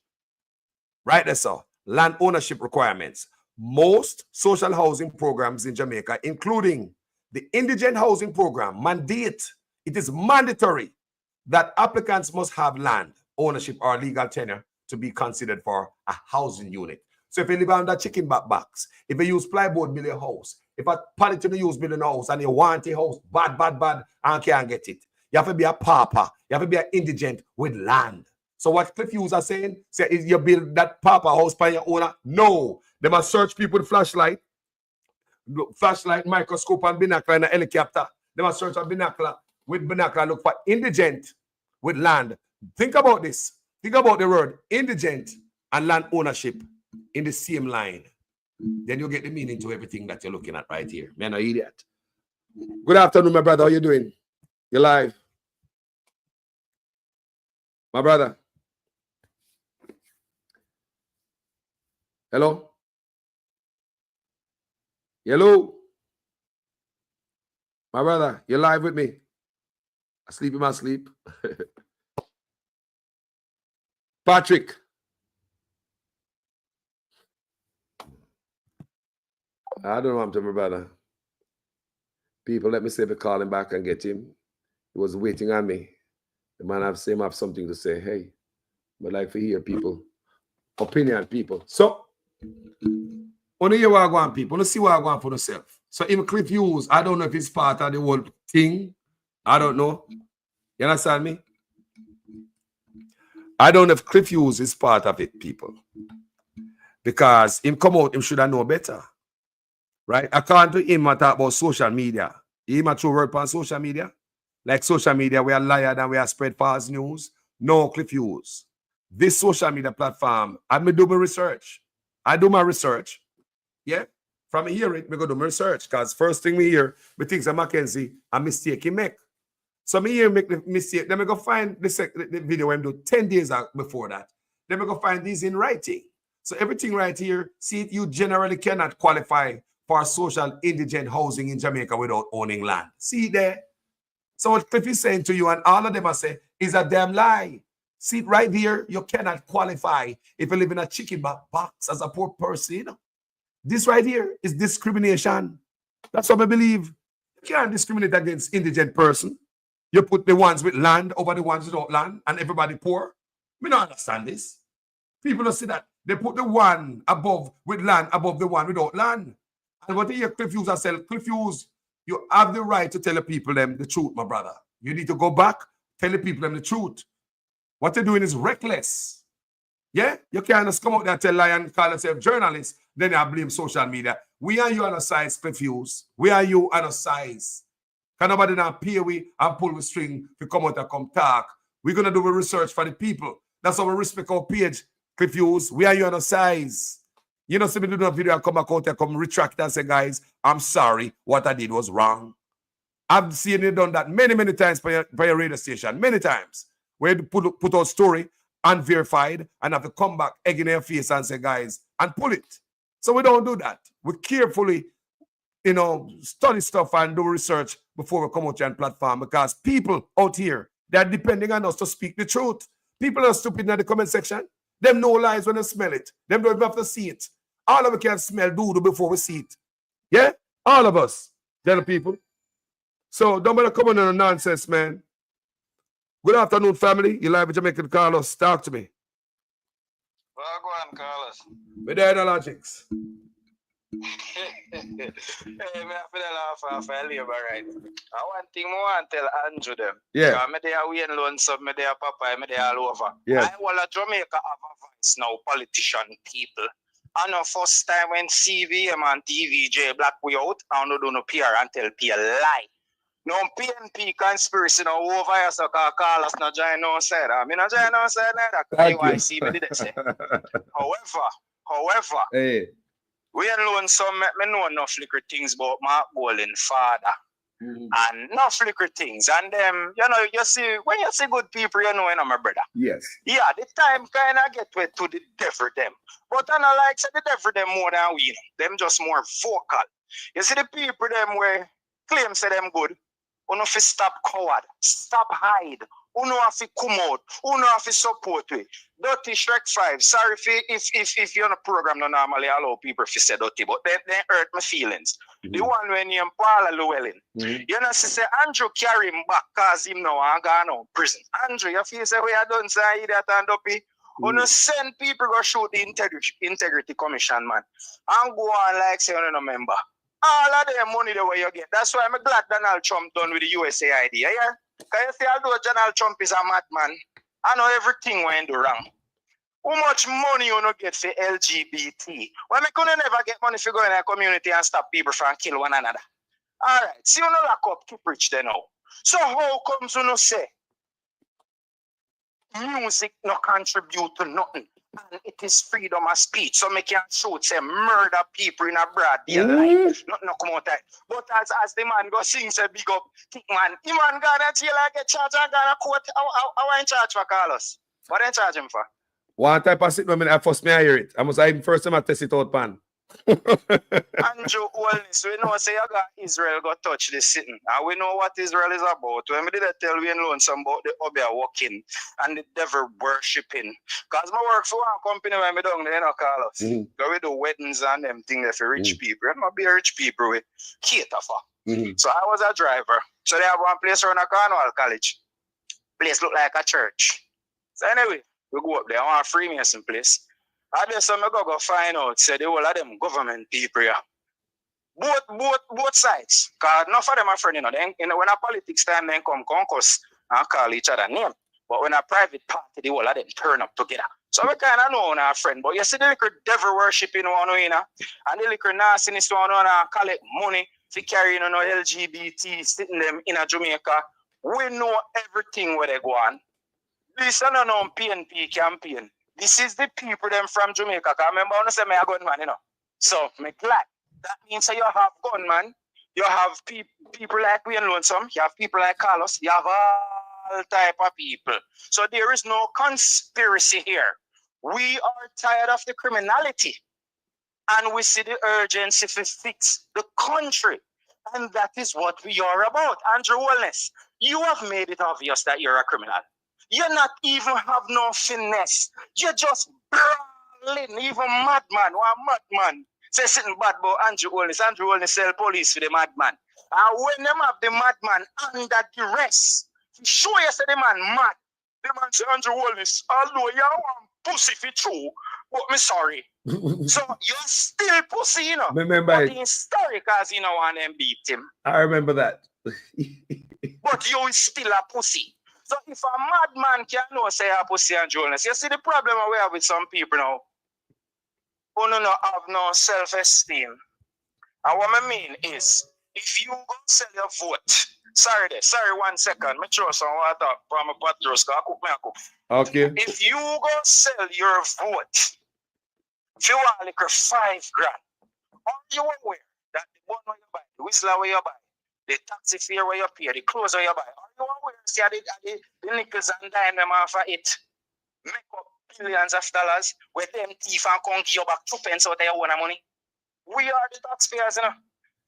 Right there, sir. Land ownership requirements. Most social housing programs in Jamaica, including the indigent housing program, mandate, it is mandatory that applicants must have land ownership or legal tenure to be considered for a housing unit. So if you live under chicken back box, if you use plywood build a house, if a politician use building a house and you want a house bad and can't get it, you have to be a pauper, you have to be an indigent with land. So what Cliff Hughes are saying, say is you build that pauper house by your owner? No. They must search people with flashlight, microscope and binocular in a helicopter. They must search a binocular with binocular, look for indigent with land. Think about this. Think about the word indigent and land ownership in the same line. Then you get the meaning to everything that you're looking at right here. Man, an idiot. Good afternoon, my brother. How you doing? You're live. My brother. Hello? Hello? My brother, you're live with me. I sleep in my sleep. Patrick. I don't know what I'm telling my brother. People, let me see if I call him back and get him. He was waiting on me. The man have something to say. Hey, but like to hear people, opinion people. So, only hear what I want, people. Only see what I want for yourself. So, even Cliff Hughes, I don't know if it's part of the whole thing. I don't know. You understand me? I don't know if Cliff Hughes is part of it, people. Because him come out, him should have known better. Right? According to him, I talk about social media. He might throw word on social media. Like social media, we are liar and we are spread false news. No, Cliff Hughes. This social media platform, I do my research. I do my research. Yeah? From hear it, we go do my research. Because first thing we hear, we think that Mackenzie a mistake he make. So me here make the mistake. Then we go find the video I do 10 days before that. Then we go find these in writing. So everything right here, see, you generally cannot qualify for social indigent housing in Jamaica without owning land. See there? So what Cliff is saying to you, and all of them are saying, is a damn lie. See it right here, you cannot qualify if you live in a chicken box as a poor person. You know? This right here is discrimination. That's what I believe. You can't discriminate against indigent person. You put the ones with land over the ones without land and everybody poor. We don't understand this. People don't see that. They put the one above with land above the one without land. And what you hear Cliff Hughes say, Cliff Hughes, you have the right to tell the people them the truth, my brother. You need to go back, tell the people them the truth. What you're doing is reckless. Yeah? You can't just come out there and tell lie and call yourself journalist, then you blame social media. We are you on a size, Cliff Hughes. We are you on a size. Can nobody now pay we and pull the string to come out and come talk? We're going to do the research for the people. That's how we respect our page, Cliff Hughes. We are you on a size. You know, somebody do a video and come back out and come retract and say, guys, I'm sorry, what I did was wrong. I've seen you done that many, many times by your radio station, many times, where you put out story unverified and have to come back, egg in their face and say, guys, and pull it. So we don't do that. We carefully, you know, study stuff and do research before we come out here on platform, because people out here, they're depending on us to speak the truth. People are stupid in the comment section. Them no lies when they smell it. Them don't even have to see it. All of us can smell doo-doo before we see it. Yeah? All of us, gentle people. So don't bother coming on nonsense, man. Good afternoon, family. You live with Jamaican Carlos. Talk to me. Well, go on, Carlos. With the logics. Hey, me I feel laugh I labor, right? One thing I want to tell Andrew them. Yeah. Because me there we in Lonesome, me there Papa, me there all over. Yeah. I want Jamaica have a voice now, politician people. I know first time when CVM and TVJ black we out, I don't do no PR and tell people lie. No PNP conspiracy no over here, so call us no join no side. I mean no join no side neither. KYC me did it say. However, hey. We alone some me know enough liquor things about Mark Bolin father. And enough liquor things. And you know, you see, when you see good people, you know, my brother. Yes. Yeah, the time kind of get to the devil them. But I don't like say the devil them more than we. Them just more vocal. You see the people them where claim say them good. You know, if stop coward, stop hide. You know, if come out, you know, if support we. Dirty Shrek 5. Sorry if you're on a program, no normally allow people to say dirty, but they hurt my feelings. The one when you Paula Llewellyn. You know, say Andrew carry him back because him now and gone out prison. Andrew, you feel say we are done say that and up. You know, send people go shoot the integrity commission, man. And go on like say you don't remember. All of them money the way you get. That's why I'm glad Donald Trump done with the USAID. Yeah? Because you see, although Donald Trump is a madman, I know everything when do wrong. How much money you not get for LGBT? Why me couldn't never get money for going in a community and stop people from kill one another? All right, see you no lock up, keep rich then now. So how comes you no say music no contribute to nothing? And it is freedom of speech. So me can shoot say murder people in a broad daylight. Nothing no come out there. But as the man go sing say big up, thick man, he man gonna jail and get charged and gonna court. How in charge for Carlos? What they charge him for? One type of sit I first me I hear it. I must even first time I test it out, pan. Andrew Wellness, we know say you got Israel got touch this sitting. And we know what Israel is about. When we did tell we in Lonesome about the Obia walking and the devil worshipping. Because I work for one company when we don't, you know, Carlos. So we do weddings and them things for rich people. And not be rich people we cater for. So I was a driver. So they have one place around a Cornwall College. Place look like a church. So anyway, we go up there, I want a Freemason place. I just some go find out, say the whole of them government people here. Both sides. Because none of them are friends, you know, when a politics time then come concourse and call each other name. But when a private party, the whole of them turn up together. So we kind of know our friend. But you see the little devil worshipping one, you know, and the little nastiness one, collect money to carry, you know, LGBT, sitting them in a Jamaica. We know everything where they go on. This is not no PNP campaign. This is the people them from Jamaica. Because remember, I say me a gunman, you know. So, me glad. That means that you have gunman, you have people like we in Lonesome, you have people like Carlos, you have all type of people. So there is no conspiracy here. We are tired of the criminality. And we see the urgency to fix the country. And that is what we are about. Andrew Wellness, you have made it obvious that you're a criminal. You not even have no finesse. You just brawling, even madman, one madman. Say something bad about Andrew Wellness. Andrew Wellness sell police for the madman. And when them have the madman under duress, sure you say the man mad. The man say Andrew Wellness, although you want pussy for true, but me sorry. So you're still pussy, you know. Remember but it. he's sorry because you know want them beat him. I remember that. But you is still a pussy. So if a madman can know say a pussy and Jonas, you see the problem we have with some people now, who don't have no self-esteem. And what I mean is, if you go sell your vote, sorry 1 second, me throw some water from my patros, because I cook me a cook. Okay. If you go sell your vote, if you want like $5,000, are you aware that the one where you buy, the whistler where you buy, the taxi fare where you pay, the clothes where you buy, are you aware see the nickels and dime them off of it make up billions of dollars where them thief and come give you back 2 pence out of your own money? We are the taxpayers, you know.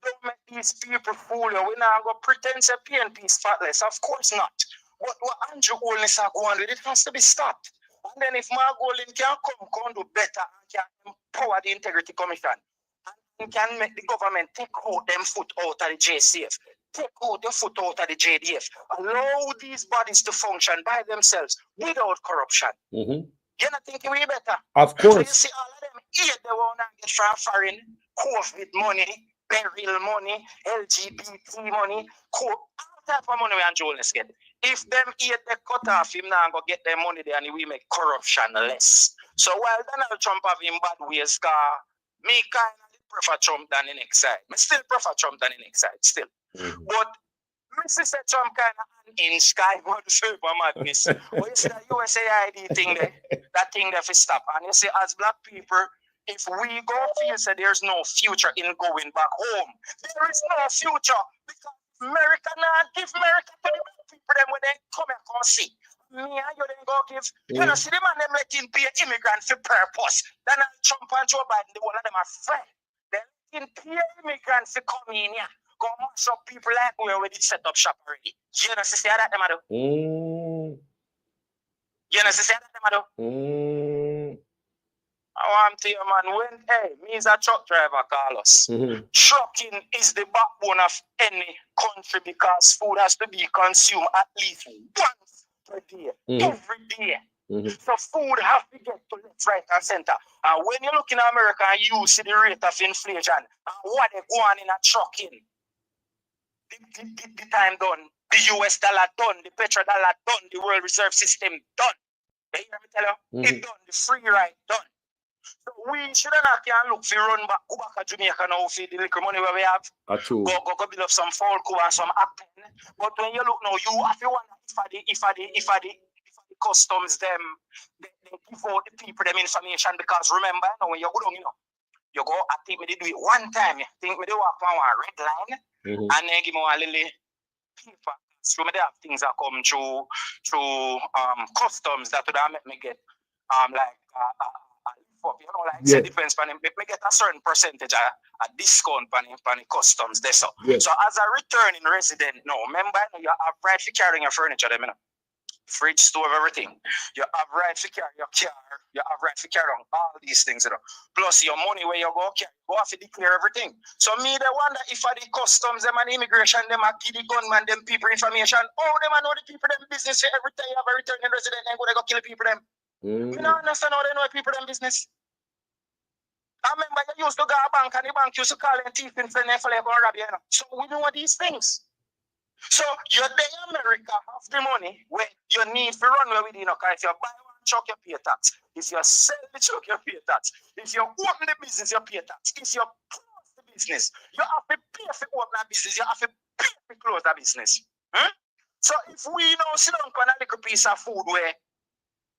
Don't make these people fool you. We're not going to pretend to PNP spotless. Of course not. But what Andrew Holness are going with, it has to be stopped. And then if Mark Golden can come do better and can empower the Integrity Commission, and can make the government take out them foot out of the JCF, take out the foot out of the JDF, allow these bodies to function by themselves without corruption. Mm-hmm. You not think we better? Of So you course. see all of them here they want to get from foreign, COVID money, burial money, LGBT money, all type of money we and Jones get. If them here they cut off him now and go get their money there and we make corruption less. So while Donald Trump have him bad ways, me kind of prefer Trump than the next side. I still prefer Trump than the next side, still. Mm-hmm. But Mrs. said Trump kind of in sky mode super madness. But you see that USAID thing there, that thing there for stop. And you see as black people, if we go feel say there's no future in going back home, there is no future because America not give America to the black people them when they come and come see. Me and you then go give. You know, see the man them letting be an immigrant for purpose. Then Trump and Joe Biden, the one of them are friends. They letting be immigrants to come in here. Go mash up people like we already set up shop already. You know, see that them do. Mm. You know, see that them do. Mm. I want to you, man. When me is a truck driver, Carlos. Mm-hmm. Trucking is the backbone of any country because food has to be consumed at least once per day, every day. Mm-hmm. So food have to get to left, right, and center. And when you look in America and you see the rate of inflation and what they go on in a trucking, the time done, the US dollar done, the petrodollar done, the world reserve system done. You hear me tell you? It done, the free ride done. So we shouldn't have to look for run back, go back to Jamaica now for the little money where we have. Go build up some Falco and some acting. But when you look now, you have to wonder if the customs them they give out the people them information because remember now when you go down, you go, I think me they do it one time. I think me they walk on one red line and then give me a little paper. So me they have things that come through customs that would make me get you know, like it depends on him. Me get a certain percentage a discount on the customs there. So as a returning resident, no, remember you have right to carrying your furniture them, you know. Fridge, stove, everything. You have right to carry your car, you have right to carry on all these things, you know. Plus your money where you go carry, you have to declare everything. So me they wonder if the customs them and immigration them are give the gunman them people information. Oh, them know the people them business every time you have a returning resident and go kill the people them. Me don't understand how they know people them business. I remember you used to go to a bank and the bank used to call them thief and friend and rob you, you know. So we know these things. So you're there in America have the money where you need to run away with, you know, because if you buy one truck, you pay tax. If you sell the truck, you pay tax. If you open the business, you pay tax. If you close the business, you have to pay for open that business. You have to pay for close that business. So if we now sit down on a little piece of food where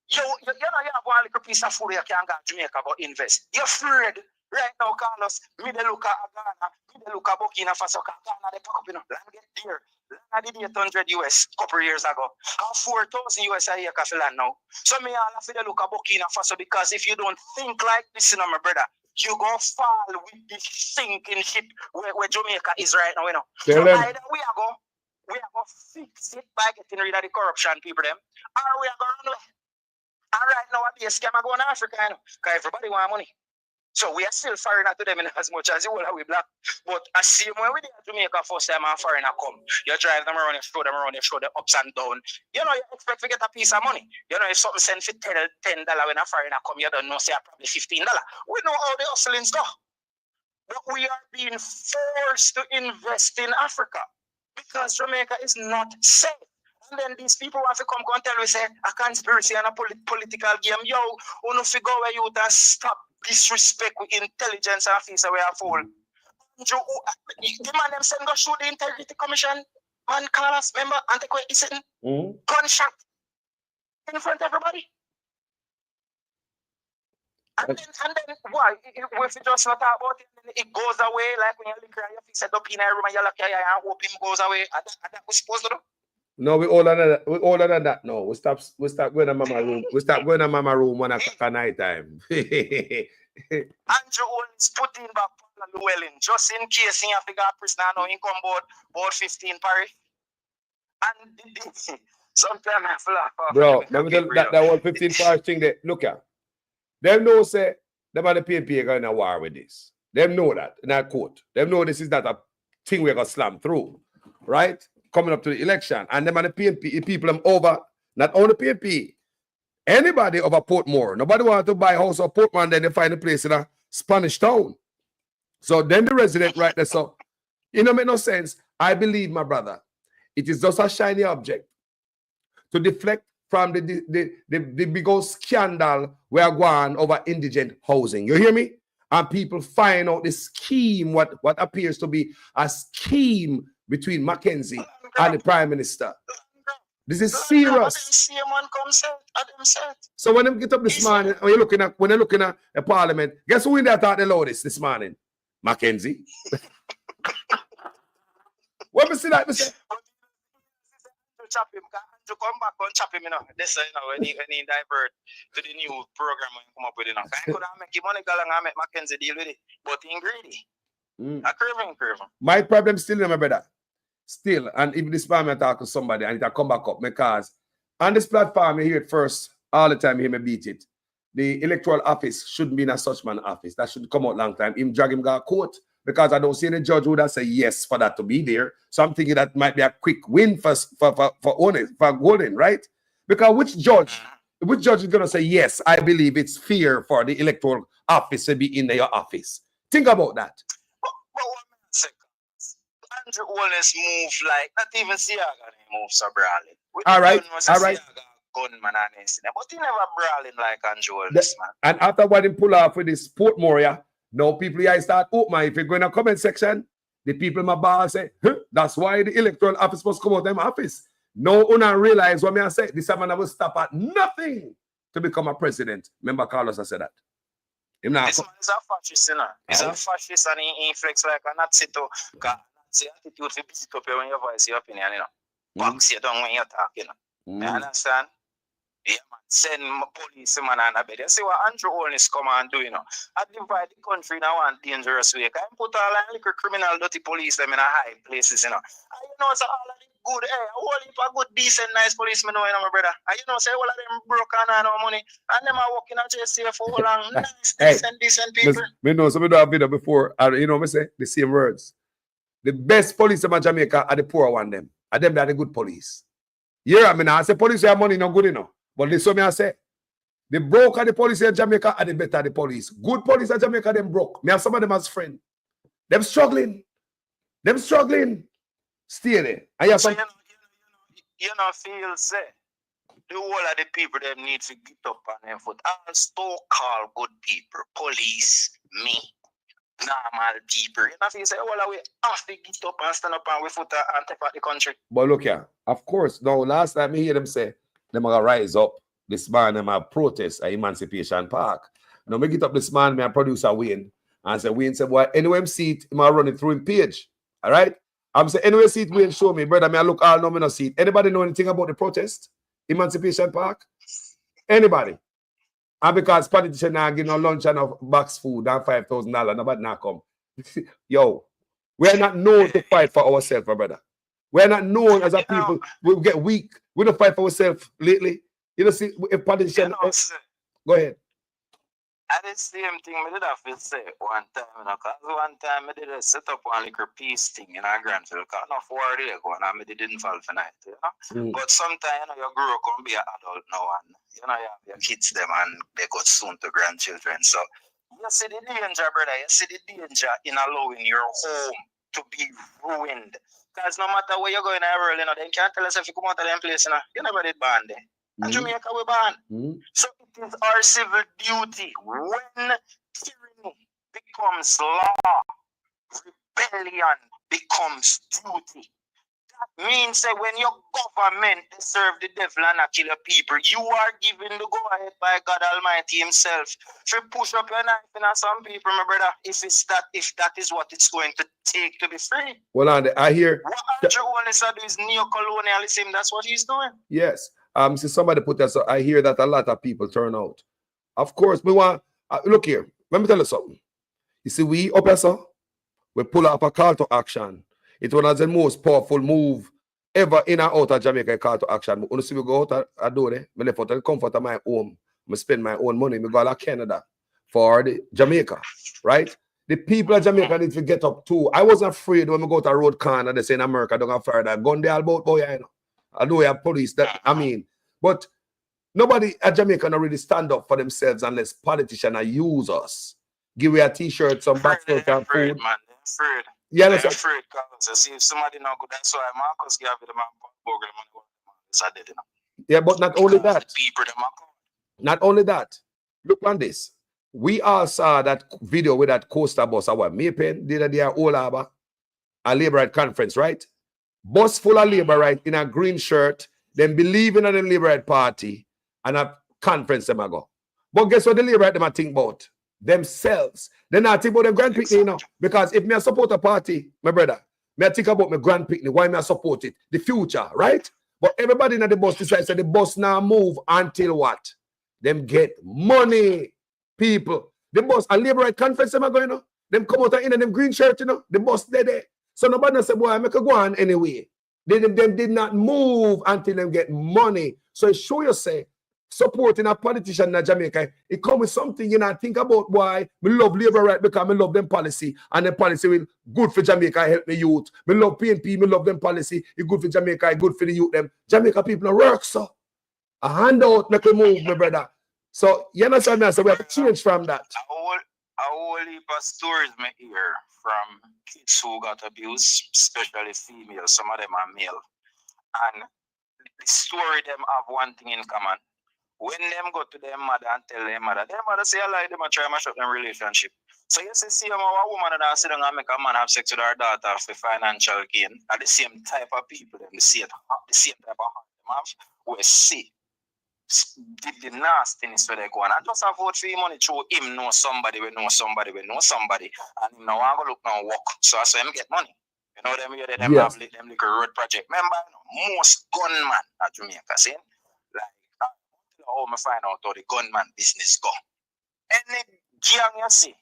you have one little piece of food you can go to Jamaica go invest. You're afraid right now, Carlos. Me they look at Ghana, me they look at Burkina Faso, Ghana they pack up, you know, land get dear. Land did 800 US a couple of years ago. And 4,000 US a year for land now. So me all have to look at Burkina Faso because if you don't think like this, you know, my brother, you go fall with this sinking ship where Jamaica is right now, you know. So either we are going fix it by getting rid of the corruption people them, or we are going to run away. And right now, a scam going to Africa, you know, because everybody want money. So we are still foreigner to them in as much as you will we black. But I see when we did Jamaica first time a foreigner come, you drive them around, you show them ups and down. You know, you expect to get a piece of money. You know, if something sent for $10 when a foreigner come, you don't know, say probably $15. We know how the hustlings go. But we are being forced to invest in Africa because Jamaica is not safe. And then these people want to come and tell me, say, a conspiracy and a political game. Yo, we don't figure where you and stop disrespect with intelligence officer where I fall. The man them send go shoot the integrity commission. Man, Carlos, remember, Antiquate is sitting gunshot in front of everybody. And then why? If you just not talk about it, it goes away like when you look around your face set up in a room and you look at and hope him goes away. And that we're supposed to do. No, we older than that. No, we stop going to mama room. We stop going to mama room 1 o'clock at night time. Andrew Owens put in back Llewellyn just in case he have to go prisoner now in come board 15 parish. And sometimes I laugh. Bro, let me tell that whole 15 parish thing there. Look at them know say them are the PNP going to war with this. Them know that in that court. Them know this is not a thing we're gonna slam through, right? Coming up to the election, and them and the PNP people them over. Not only PNP, anybody over Portmore. Nobody want to buy a house of Portmore, and then they find a place in a Spanish town. So then the resident right there. So it don't make no sense. I believe, my brother, it is just a shiny object to deflect from the big old scandal we are going over indigent housing. You hear me? And people find out the scheme, what appears to be a scheme between Mackenzie and the Prime Minister. This is serious. So when them get up this morning, when you're looking at the Parliament, guess who in there thought the loudest this morning? Mackenzie. What we see that? Chop him, to come back and chop him, you know. This, when he divert to the new program when he come up with it. I could have make him money, and make Mackenzie deal with it, but he's greedy. A curving. My problem still, my brother. Still, and if this time I talk to somebody and it come back up, because on this platform, you hear it first all the time, you hear me beat it. The electoral office shouldn't be in a such man office. That should come out long time. Him drag him go to court, because I don't see any judge who would say yes for that to be there. So I'm thinking that might be a quick win for Golden, right? Because which judge is gonna say yes? I believe it's fair for the electoral office to be in your office. Think about that. But 1 second. Andrew always move like not even Siaga move so brawling. All right. Gunman and incident, but he never brawling like Andrew always, man. And after what he pull off with this Portmore, yeah, now people here start open. If you go in the comment section, the people in my bar say, huh, that's why the electoral office must come out of them office. No one realize what I say. This man will stop at nothing to become a president. Remember Carlos, I said that. This man is a fascist, you know. He's a fascist and he flex like a Nazi too. Because Nazi attitude to beat up when you voice your opinion, you know. Box you down when you talk, you know. You understand? Yeah, man. Send police man on a bed. You see what Andrew Holness come and do, you know. I divide the country in a one dangerous way. I put all the little criminal dirty police them in a high places, you know. And you know, so all of the good, all of a good, decent, nice policemen, you know, my brother. And you know, say all of them broke and no money. And them are working at JCF for all long, nice, decent people. Me know, so we don't have video before. You know, me say the same words. The best police in Jamaica are the poor one them. And them are the good police. Yeah, I mean, I say police have money not good enough. But listen, I say, the broke of the police in Jamaica are the better the police. Good police in Jamaica, them broke. Me have some of them as friends. Them struggling. Stay there. And you so you know, feel say, the whole of the people them need to get up on their foot. All so-called good people, police, me, normal people. You know, feel say, all of we have to get up and stand up and we foot and take out the country. But look here, of course, now last time I hear them say, them are gonna rise up this man, them a protest at Emancipation Park. Now me get up this man, me a producer Wayne, and say Wayne said, boy, anyway I'm see it, I run it through him page. All right? I'm saying anyway see it, Wayne show me, brother. Me I look all no me no see it. Anybody know anything about the protest? Emancipation Park? Anybody? And because politicians now give no lunch and no box food and $5,000, nobody now come. Yo, we're not known to fight for ourselves, my brother. We're not known as a people. We get weak. We don't fight for ourselves lately. You know, see, if politicians... Go ahead. I did the same thing I did have to say one time, you know, because one time I did a set up one little peace thing in our Granville, because not 4 days ago, and I didn't fall for night, you know. But sometimes, you know, you grow up and be an adult now, and, you know, you have your kids them, and they go soon to grandchildren. So, you see the danger, brother, you see the danger in allowing your home to be ruined. Because no matter where you're going in the world, you know, they can't tell us if you come out of them place, you know, you never did ban there. And Jamaica we ban. So it is our civil duty when tyranny becomes law, rebellion becomes duty. That means that when your government serve the devil and not kill your people, you are given the go-ahead by God Almighty himself to push up your knife in some people, my brother, if that is what it's going to take to be free. Well, I hear... What Andrew Holness is neo-colonialism, that's what he's doing. Yes. So somebody put that, so I hear that a lot of people turn out. Of course, we want... look here, let me tell you something. You see, we up here, so we pull up a call to action. It was the most powerful move ever in and out of Jamaica, call to action. When see we go out a door there, I left out the comfort of my home. I spend my own money. I go to Canada for the Jamaica, right? The people of Jamaica need to get up too. I wasn't afraid when we go to a road corner, they say in America, don't have fire that gun there about boy, you know. I know we have police that but nobody at Jamaica not really stand up for themselves unless politicians use us. Give me a t-shirt, some backpack and food. Man, they're afraid. Yeah, They're afraid because see if somebody not good, that's why Marcus gave the man program and yeah, but not only that. People them not only that. Look on this. We all saw that video with that coaster bus. Our Maypen did a whole harbor, a labor right conference, right? Bus full of labor right in a green shirt, them believing in the labor right party and a conference them ago. But guess what the labor right them I think about? Themselves. They not think about them grand picnic, you know. Because if me I support a party, my brother, me I think about my grand picnic, why me I support it? The future, right? But everybody in the bus decides that the bus now move until what? Them get money. People, the bus, a labor right conference, them are going, you know? Them come out in them green shirt, you know? The bus there. So nobody say, boy, I make a go on anyway. Them did not move until them get money. So it show you say, supporting a politician in Jamaica, it come with something, you know, think about why me love labor right because me love them policy, and the policy will good for Jamaica, help the youth. Me love PNP, me love them policy, it good for Jamaica, it good for the youth, them. Jamaica people no work, so. A handout make a move, my brother. So, you understand me? So we have to change from that. A whole heap of stories me hear from kids who got abused, especially females. Some of them are male. And the story them have one thing in common. When them go to their mother and tell their mother say I like them and try to mash up their relationship. So you see a woman that sit down and make a man have sex with her daughter for financial gain. Are the same type of people, them the same type of heart them have. We see did the nastiness where they go on and just have vote for him money through him know somebody, and him now I go look now work. So I say him get money. You know them here them have them little road project. Remember most gunman at Jamaica saying like how I find out how the gunman business go. Any gang you see,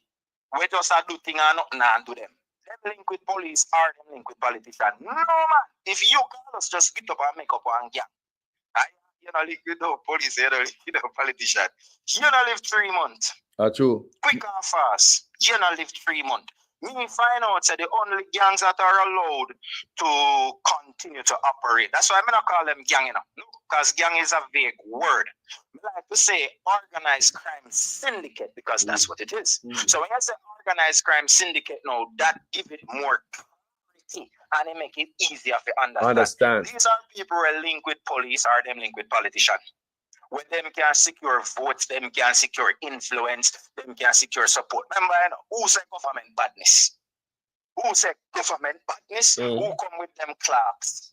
we just do thing and nothing and do them. Them link with police or them link with politicians. No man, if you call us just get up and make up one gang. You know, live with the police, you know, politician. You don't live 3 months. True. Quick and fast. You don't live 3 months. Me find out that the only gangs that are allowed to continue to operate. That's why I'm not call them gang, you know. No, because gang is a vague word. I like to say organized crime syndicate because that's what it is. So when I say organized crime syndicate now, that give it more clarity and it make it easier to understand. These are people who are linked with police or them linked with politicians. When them can secure votes, them can secure influence, them can secure support. Remember, you know, who say government badness? Who say government badness? Who come with them clerks?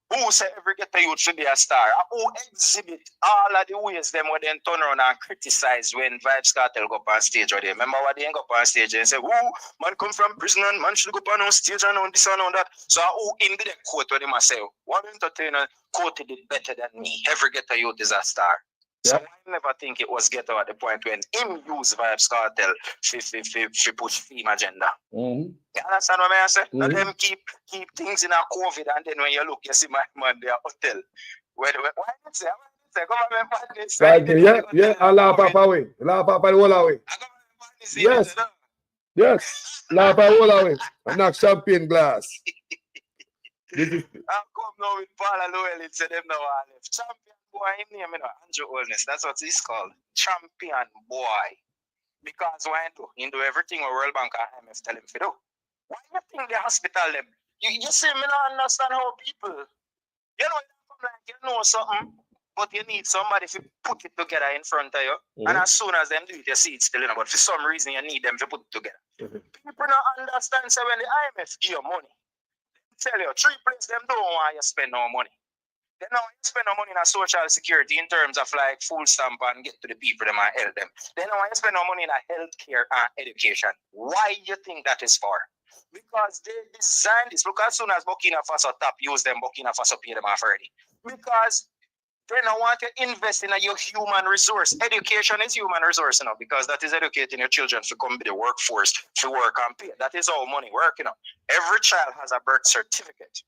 Who say every ghetto youth should be a star? Who exhibit all of the ways them when they turn around and criticize when Vibes Cartel go up on stage or they remember what they go up on stage and say, man come from prison and man should go up on stage and on this and on that. So who in the quote what they must say, one entertainer quoted it better than me. Every ghetto youth is a star. So I never think it was ghetto at the point when him use Vibes Cartel to push theme agenda. You understand what I say? Let them keep things in a COVID and then when you look, you see my man there hotel. Why did you say? Government badness. Allah Papa away. Allah Papa all away. Yes. Allah Papa all away. I'm not champagne glass. I come now with Paul Lowell and say them now are left. Champion boy, him name, you know, Andrew Holness. That's what he's called. Champion boy. Because why he do everything what World Bank and IMF tell him to do. Why you think the hospital them? You see, me not understand how people, you know, like you know something, but you need somebody to put it together in front of you. And as soon as them do it, you see it still in. But for some reason, you need them to put it together. People don't understand. So when the IMF give you money, they tell you 3 places them don't want you spend no money. They don't want you spend no money in a social security in terms of like full stamp and get to the people them and help them. They don't want you spend no money in a healthcare and education. Why you think that is for? Because they designed this. Look, as soon as Burkina Faso tap use them, Burkina Faso pay them off already. Because they don't want to invest in your human resource. Education is human resource, you know, because that is educating your children to come to the workforce, to work and pay. That is how money works, you know. Every child has a birth certificate.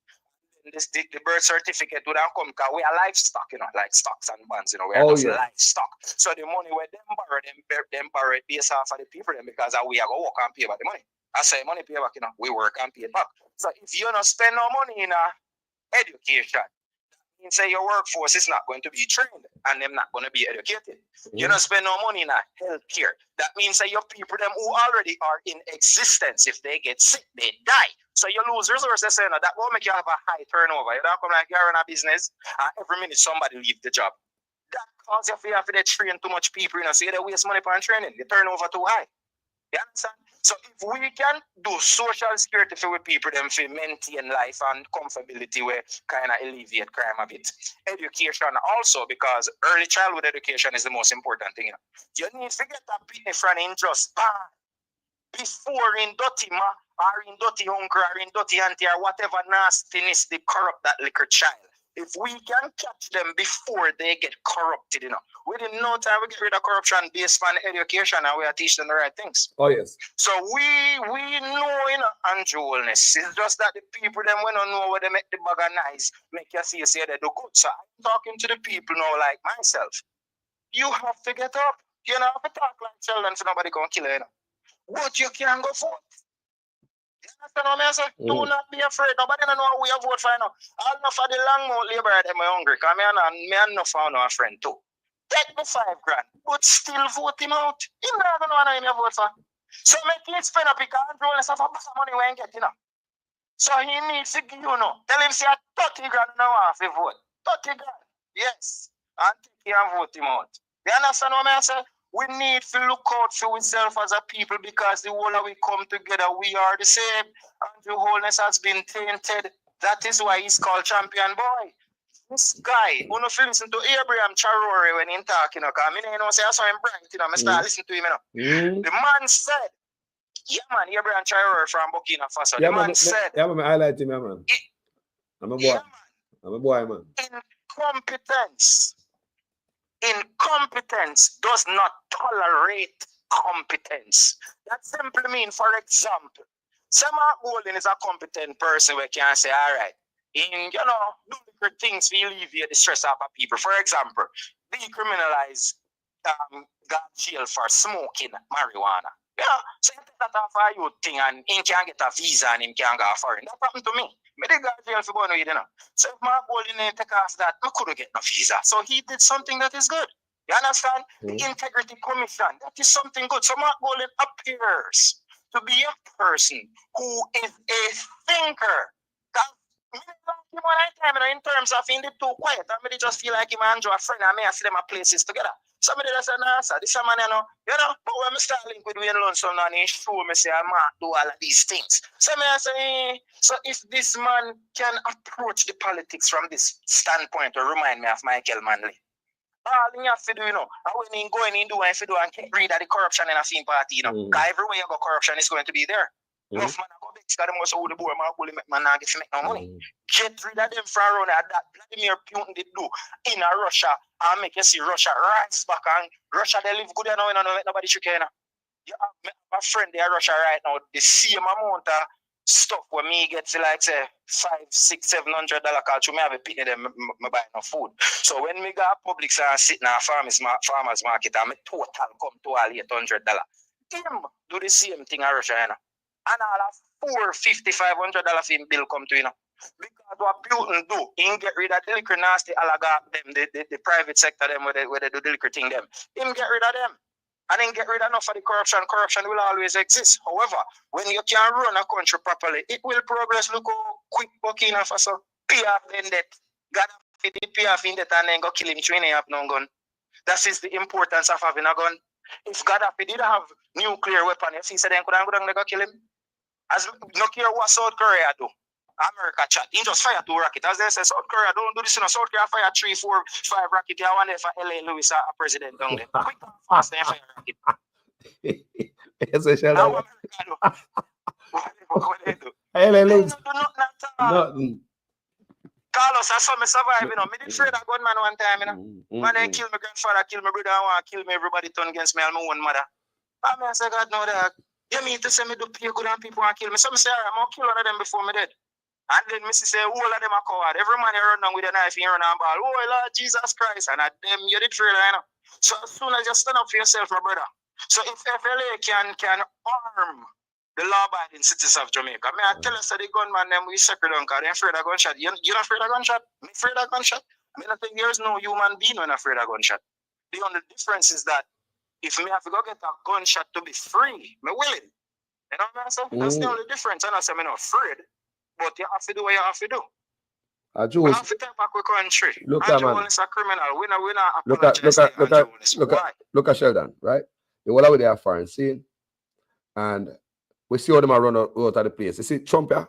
the birth certificate would have come because we are livestock, like stocks and bonds, we are just livestock. So the money where them borrow it based off of the people then because we are going to work and pay back the money. I say money pay back, we work and pay it back. So if you don't spend no money in education, means say your workforce is not going to be trained and them not going to be educated. You don't spend no money in healthcare. That means that your people them who already are in existence, if they get sick, they die. So you lose resources. That will make you have a high turnover. You don't come like you're in a business and every minute somebody leave the job. That causes you have to train too much people. So you waste money on training. The turnover too high. You understand? So if we can do social security for people, them for maintain life and comfortability, where kind of alleviate crime a bit. Education also, because early childhood education is the most important thing. You need to get a pitney from in just before in dirty ma or in dirty uncle or in dirty auntie or whatever nastiness they corrupt that little child. If we can catch them before they get corrupted, within no time we get rid of corruption based on education and we are teaching them the right things. Oh yes. So we know unusualness. It's just that the people them when don't know where they make the bag nice, make you see they do good. So I'm talking to the people now like myself. You have to get up. You don't have to talk like children so nobody gonna kill you. But you can go forth. You understand what I say? Do not be afraid. Nobody don't know who you vote for now. All enough of the long mouth labor them are hungry. Because me and no found a friend too. Take the $5 grand, but still vote him out. He not gonna know him you vote for. So make him spend up because control and stuff of money we ain't getting. So he needs to give tell him say 30 grand now off the vote. 30 grand. Yes. And take him and vote him out. You understand what I say? We need to look out for ourselves as a people because the whole of we come together, we are the same. And the wholeness has been tainted. That is why he's called Champion Boy. This guy, who no listen to Abraham Charori when he's talking, because I say I saw him bright, I start listening to him. The man said, yeah man, Abraham Charori from Burkina Faso. Yeah, the man said, yeah, man, I highlight him, man. I'm a boy. Yeah, I'm a boy, man. Incompetence does not tolerate competence. That simply means, for example, Mark Golding is a competent person where can say, all right, do different things to alleviate the stress of people. For example, decriminalize got jail for smoking marijuana. Yeah, so you take that off a youth thing and he can get a visa and he can go foreign. That happened to me. I got jail for going with So if Mark Golding didn't take off that, I couldn't get no visa. So he did something that is good. You understand? The Integrity Commission, that is something good. So Mark Golding appears to be a person who is a thinker. In terms of in the too quiet, I really just feel like him and Andrew a friend and me I see them at places together. Somebody that said, no, sir, this is a man, but when I start link with Wayne Lunson and he show me say I might do all of these things. So I say, so if this man can approach the politics from this standpoint to remind me of Michael Manley. All you have to do, and when he going in do and get rid of the corruption in a theme party, because everywhere you go corruption is going to be there. Enough man go big because them also the boy man not get to make no money. Get rid of them from around that Vladimir Putin did do in Russia and make you see Russia rise back and Russia they live good now and nobody should care. You have my friend there in Russia right now, the same amount of stuff where me get to like say $500, $600, $700 culture, me have a penny them me buy no food. So when me go to Publix and sit in a farmers market and me total come to all $800. Him do the same thing in Russia, and all of $450, $500 in bill come to Because what Putin do, he get rid of the liquor nasty oligarch them, the private sector them where they do the liquor thing them. Him get rid of them. And then get rid of enough of the corruption. Corruption will always exist. However, when you can run a country properly, it will progress. Look how quick Burkina Faso pay off in debt. Gaddafi did pay off in debt and then go kill him when he have no gun. That is the importance of having a gun. If Gaddafi did have nuclear weapon, if he said then could go kill him. As no care what South Korea do. America chat. He just fire 2 rockets. As they say, South Korea don't do this. South Korea fire 3, 4, 5 rockets. I wonder if LA Lewis a president down there. Quick and fast, they fire rocket. Yes, I shall. Now America do. What they do? LA Lewis. They do nothing at all. Nothing. Carlos, I saw me survive, Me did afraid of gunman one time, Man, they kill my grandfather, kill my brother, and kill me. Everybody turn against me and my own mother. I say, God, no, that. You mean to say me do pay good and people want to kill me? So I say, all right, I'm going to kill one of them before me dead. And then Missy say, all of them are coward. Every man you run down with a knife, you run and ball, oh Lord Jesus Christ. And at them, you did feel like, So as soon as you stand up for yourself, my brother. So if FLA can arm the law-abiding citizens of Jamaica, I tell us that the gunman them we separate on because they're afraid of gunshot. You're not afraid of gunshot? I'm afraid of gunshot. I think there's no human being when afraid of gunshot. The only difference is that if me have to go get a gunshot to be free, me willing. You know what I'm saying? That's the only difference. I'm not saying I'm not afraid, but you have to do what you have to do. We have to take back our country. Andrew Willis is a criminal. We're not apologizing to Andrew Willis. Why? Look at Sheldon, right? The whole of they are foreign scene, and we see how them are run out of the place. You see, Trump, yeah?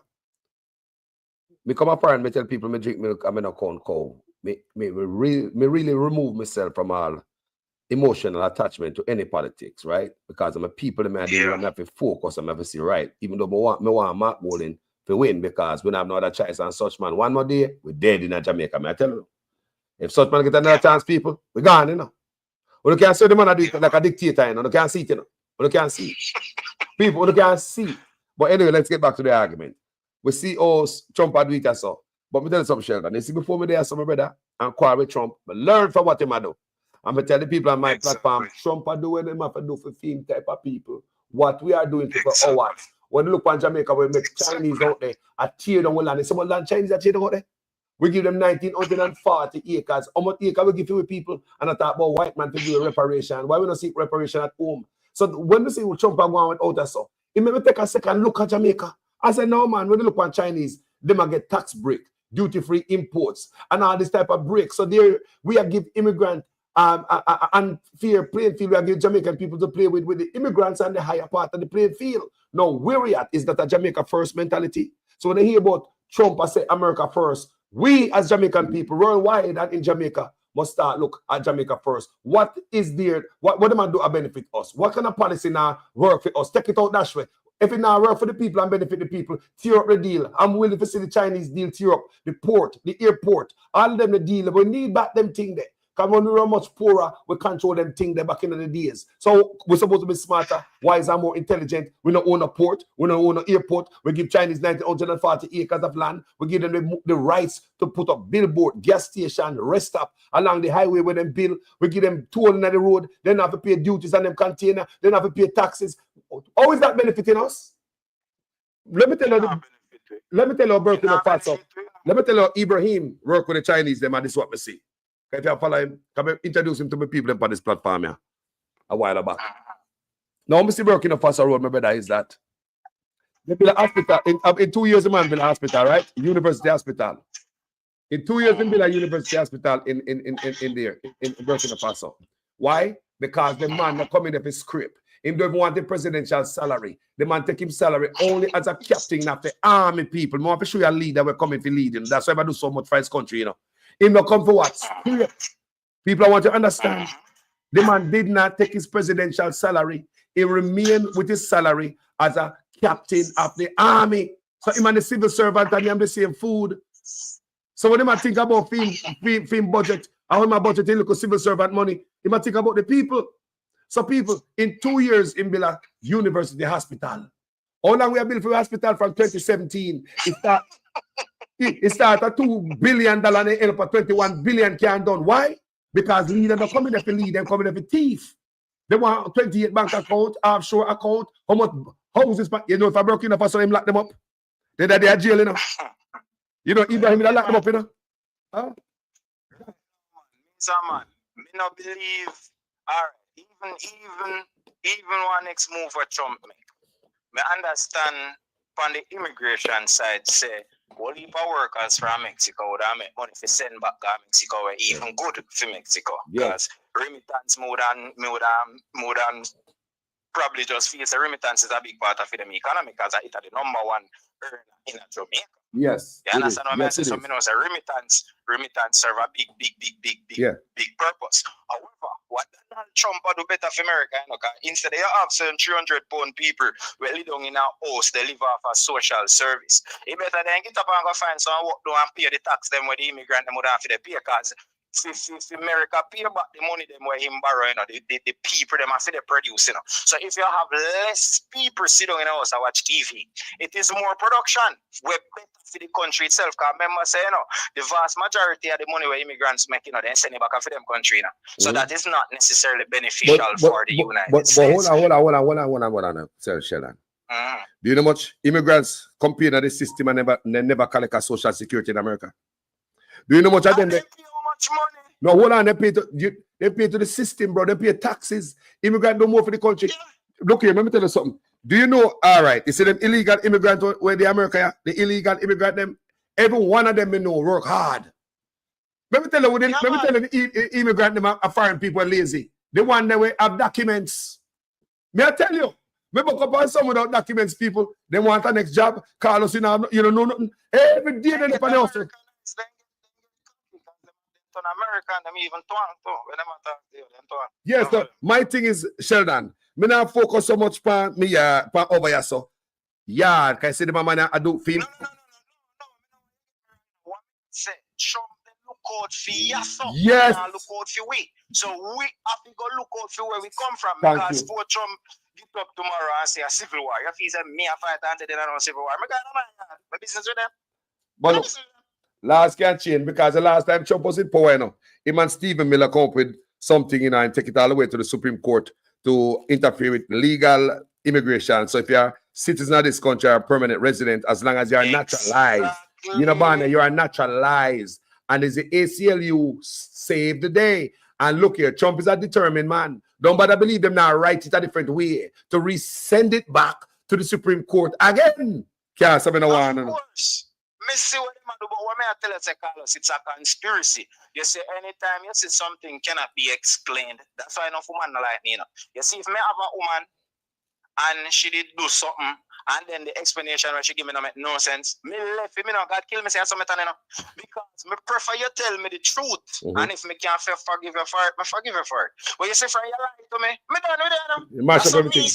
Me come up and me tell people me drink milk and me not count cow. Me really remove myself from all emotional attachment to any politics, right? Because I'm a people that I have to focus and I have to see right. Even though me want Mark Bowling to win because we don't have no other choice and such man. One more day, we're dead in Jamaica, I tell you. If such man get another chance, people, we're gone, you know. We can't see the man do it like a dictator, you know. We can't see it, you know. We can't see it. People, we can't see. But anyway, let's get back to the argument. We see Trump do it as so. But me tell you something, Sheldon. You see, before me there, some brother, and quarrel with Trump, but learn from what him do. I'm going to tell the people on my platform, Trump do what them have to do for film type of people. What we are doing for hours. When you look on Jamaica, we make Chinese out there, I tear down one land. Some land Chinese are tear down out there. We give them 1,940 acres. How much acres we give to people? And I talk about white man to do a reparation. Why we not seek reparation at home? So when we see what Trump are going with out so, it made me take a second look at Jamaica. I said, no man, when you look on Chinese, they might get tax break, duty-free imports, and all this type of break. So there we are give immigrant unfair playing field. We are give Jamaican people to play with the immigrants and the higher part of the playing field. Now, where we at is that a Jamaica first mentality. So when they hear about Trump, I say America first. We as Jamaican people worldwide and in Jamaica must start look at Jamaica first. What is there? What am I do to benefit us? What kind of policy now work for us? Take it out that way. If it now work for the people and benefit the people, tear up the deal. I'm willing to see the Chinese deal tear up the port, the airport, all of them the deal. We need back them thing there. Because when we were much poorer, we control them thing there back in the days. So we're supposed to be smarter, wiser, more intelligent. We don't own a port, we don't own an airport. We give Chinese 1,940 acres of land. We give them the rights to put up billboard, gas station, rest stop along the highway where them build. We give them tolling on the road. They don't have to pay duties on them container. They don't have to pay taxes. How is that benefiting us? Let me tell you, Burkina Faso. Let me tell you, Ibrahim work with the Chinese, them, and this is what we see. If you follow him, come introduce him to my people on this platform here a while back. Now, Mr. Burkina Faso road, my brother, is that they build a hospital. In 2 years, the man built a hospital, right? University hospital. In 2 years, they built a university hospital in Burkina Faso. Why? Because the man not coming up his script. He don't want the presidential salary. The man take him salary only as a captain of the army people. More to show you a leader we're coming for leading. That's why I do so much for his country, you know. He not come for what? People, I want to understand. The man did not take his presidential salary. He remained with his salary as a captain of the army. So him and the civil servant and him the same food. So when he might think about film budget, and when my budget he look at civil servant money, he might think about the people. So people, in 2 years, in Bila University Hospital. How long we have built for hospital from 2017? It started at $2 billion and it ended up at 21 billion can done. Why? Because leaders are coming there for lead, they're coming there for thief. They want 28 bank account, offshore account, how much houses, you know, if I broke in up, so them lock them up. They are jail, you know. You know, Ibrahim, they lock them up, you know. Huh? So man, me not believe, all right, even one next move for Trump make. Me understand on the immigration side, say, all heap of workers from Mexico would make money for send back to Mexico, were even good for Mexico. Because remittance more than probably just face the remittance is a big part of the economy because it's the number one earner in Jamaica. Yes. You understand what I'm saying? So I say remittance serve a big purpose. However, what Donald Trump do better for America, you know, instead of have some 300-pound people who live down in a house, they live off a social service. It better than get up and go find some work down and pay the tax them where the immigrant them would have to pay because if America pay back the money them where him borrow, you know, the people them have to produce, you know. So if you have less people sit down in the house and watch TV, it is more production. We're better for the country itself. Because remember say, you know, the vast majority of the money where immigrants make, you know, they send it back for them country, you know. So that is not necessarily beneficial for the United States. Hold on, Sir Sheldon. Do you know much immigrants compete in the system and never collect a social security in America? Do you know much of them? They pay how much money? No, hold on. They pay to the system, bro. They pay taxes. Immigrants do more for the country. Yeah. Look here, let me tell you something. Do you know? All right, you see them illegal immigrants where the America, the illegal immigrant them. Every one of them, you know, work hard. Let me tell you, the immigrant them are foreign people are lazy. The one that have documents. May I tell you? Maybe go up some without documents, people. They want a next job. Call us, you know nothing. Every day they live on the house. America and them even yes, so my thing is, Sheldon, me not focus so much on me over here, so. Yeah, can I say the man I do feel? No. Say, Trump, they look out for yourself. Yes. Look out for we. So we have to go look out for where we come from. Thank because you. for Trump get up tomorrow and say a civil war. If he said me a fight and they don't know civil war, my business with them. But look, last can't change because the last time Trump was in power, you know, him and Stephen Miller come up with something, you know, and take it all the way to the Supreme Court to interfere with legal immigration. So if you're a citizen of this country or a permanent resident, as long as you're naturalized, you know, Barney, you are naturalized. And as the ACLU saved the day. And look here, Trump is a determined man. Don't bother believe them now, write it a different way to resend it back to the Supreme Court again. Can't say no one. Of course. Me see what they do, but what I tell you, Carlos, it's a conspiracy. You see, anytime you see something cannot be explained, that's why enough woman like me, you know. You see, if me have a woman and she did do something, and then the explanation where she give me no make no sense, me left me no God kill me say something, you know. Because me prefer you tell me the truth. And if me can't forgive you for it, me forgive you for it. But you say for you lie to me done with it, you know. Mash up everything.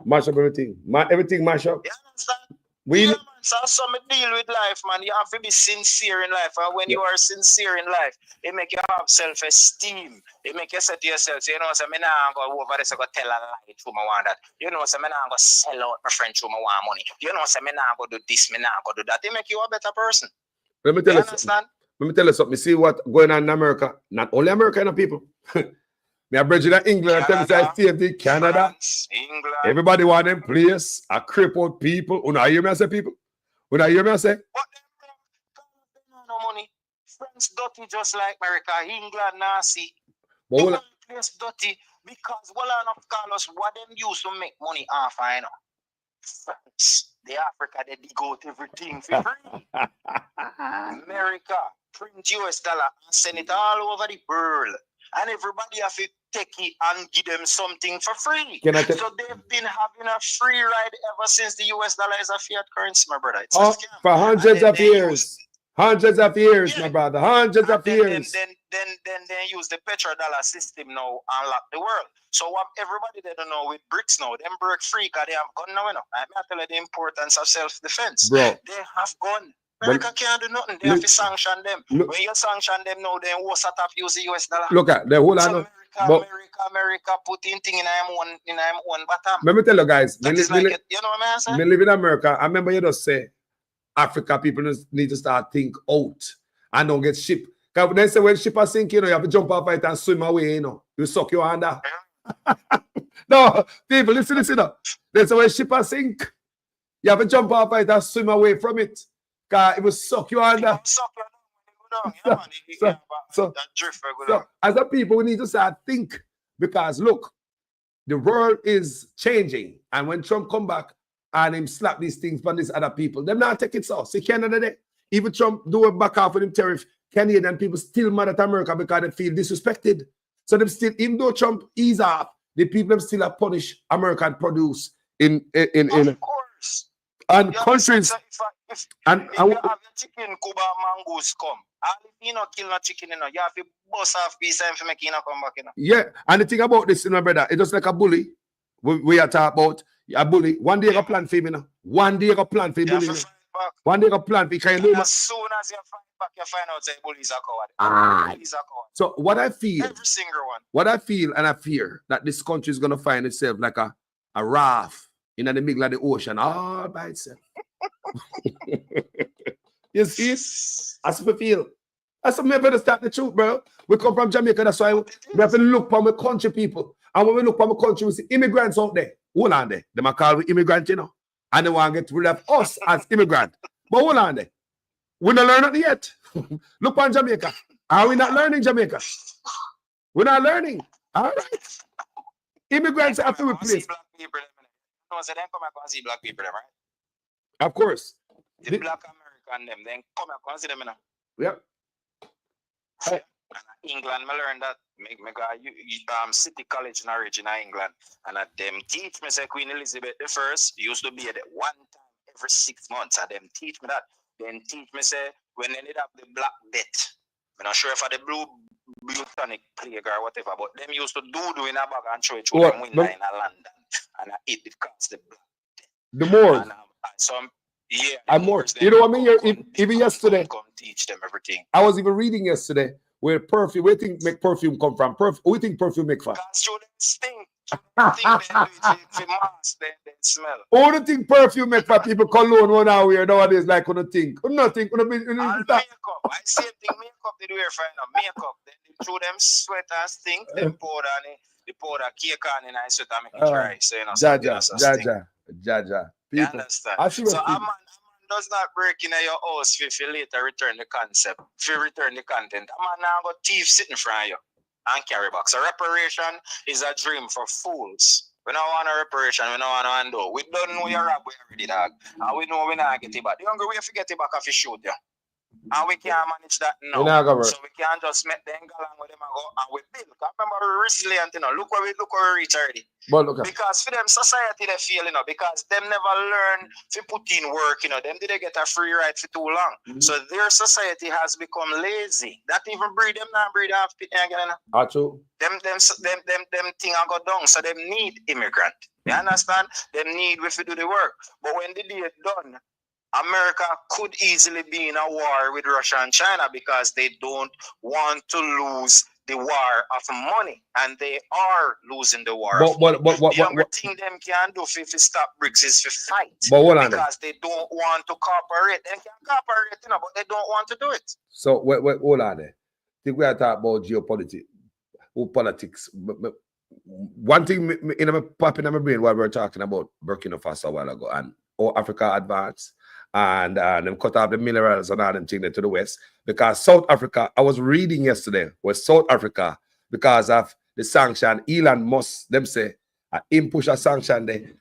Mash up everything. Everything mash up. You understand? So some deal with life, man. You have to be sincere in life. And when you are sincere in life, it make you have self-esteem. It make you say to yourself, you know, so me nah go over this and go tell a lie through my want that. You know, so me nah go sell out my friend through my want money. You know, so me nah go do this, me nah go do that. It make you a better person. Let me tell you something. Let me tell you something. See what going on in America. Not only America, you know, people. Me a bridge in England, Canada, France, England. Everybody want them place, a crippled people. When I hear me, I say people. When I hear me, I say. But them no money. France dirty just like America. England nasty. But place dirty because enough Carlos, what them used to make money off, I know. France, the Africa, they dig out everything for free. America, print US dollar and send it all over the world. And everybody have to take it and give them something for free. So they've been having a free ride ever since the US dollar is a fiat currency, my brother. It's for hundreds of years. Hundreds of years, my brother. Hundreds of years. Then they use the petrodollar system now and unlock the world. So what everybody they don't know with BRICS now, them break free because they have gun now. I tell you the importance of self-defense. Bro. They have gun. America can't do nothing. They have to sanction them. When you sanction them now, then what's that have use the US dollar? Look at the whole so America put in thing in one bottom. Let me tell you guys, you know what I'm saying? Me live in America. I remember you just say Africa people need to start think out and don't get ship. Because they say when ship are sinking, you know, you have to jump off it and swim away, you know. You suck your under. No, people, listen up. They say when ship are sink, you have to jump off it and swim away from it. Because it will suck you under. So, as a people, we need to start think. Because look, the world is changing. And when Trump come back and him slap these things from these other people, them not take it so. See, Canada, day, even Trump do a back off with him tariff, Canadian people still mad at America because they feel disrespected. So them still, even though Trump ease off, the people them still have punish American produce in of course. And countries. If you have your chicken, Cuba mangoes come. And if you not kill no chicken, you know, you have to bust off piece and make it come back, you know. Yeah, and the thing about this, you know, brother, it's just like a bully. We are talking about a bully. One day you plan for him, you know. One day you plan for bully. back. One day go plan because you know. As soon as you fight back, you find out that bullies are coward. Ah. Bullies are coward. So what I feel, Every single one. what I feel and I fear that this country is gonna find itself like a raft in the middle of the ocean all by itself. You see? That's what I feel. That's what we have to start the truth, bro. We come from Jamaica, that's why we have to look for my country people. And when we look for my country, we see immigrants out there. Hold on there. They might call we immigrants, you know. And they want to get rid of us as immigrants. But hold on there. We're not learning yet. Look on Jamaica. Are we not learning Jamaica? We're not learning. All right. Immigrants have to replace. Black people, no, so then come and see black people, right? Of course. The black American them, then come and see them, you know. Yep. And England, I learned that. Me go City College in origin in England. And at them teach me, say Queen Elizabeth I used to be there one time every 6 months. And them teach me that. Then teach me, say, when they did have the Black Death. I'm not sure if I the bubonic plague or whatever, but them used to do in a bag and throw it through the window in London. And it caused the Black Death. The Moors. And some, yeah. And more. You know what I mean? Even yesterday. Come teach them everything. I was even reading yesterday where perfume, where do you think make perfume come from? Who do you think perfume make from? Because through them stink. They smell. Who do you think perfume make for people cologne one hour here nowadays like on a think? Nothing. All makeup. I same thing makeup they do here for makeup. Then through them sweat and stink, they pour the cake on and I sweat and make it dry. So you know, Jaja. You understand? So a man does not break in your house if you later return the concept, if you return the content. A man now got thief sitting in front of you and carry back. So reparation is a dream for fools. We don't want a reparation, we don't want to undo. We don't know you're rob, we already dog. And we know we not get it back. The younger we have to get it back if you shoot you. And we can't manage that now. So we can't just make them go along with them and go and we build. Because remember we're resilient, you know. Look where we reach already. Because for them society they feel, you know, because them never learn to put in work, you know, them didn't get a free ride for too long. So their society has become lazy. That even breed them now breed half pit again. True. Them thing I go down. So them need immigrant. You understand? Them need we to do the work. But when the day is done, America could easily be in a war with Russia and China because they don't want to lose the war of money, and they are losing the war. The only thing them can do if stop BRICS is to fight because they don't want to cooperate. They can cooperate, you know, but they don't want to do it. So, hold on there. I think we are talking about geopolitics or politics. One thing in my popping in my brain while we were talking about Burkina Faso a while ago and Africa advance. And them cut off the minerals and all them things to the west. Because South Africa, I was reading yesterday, was South Africa, because of the sanction, Elon Musk, them say, him push a sanction there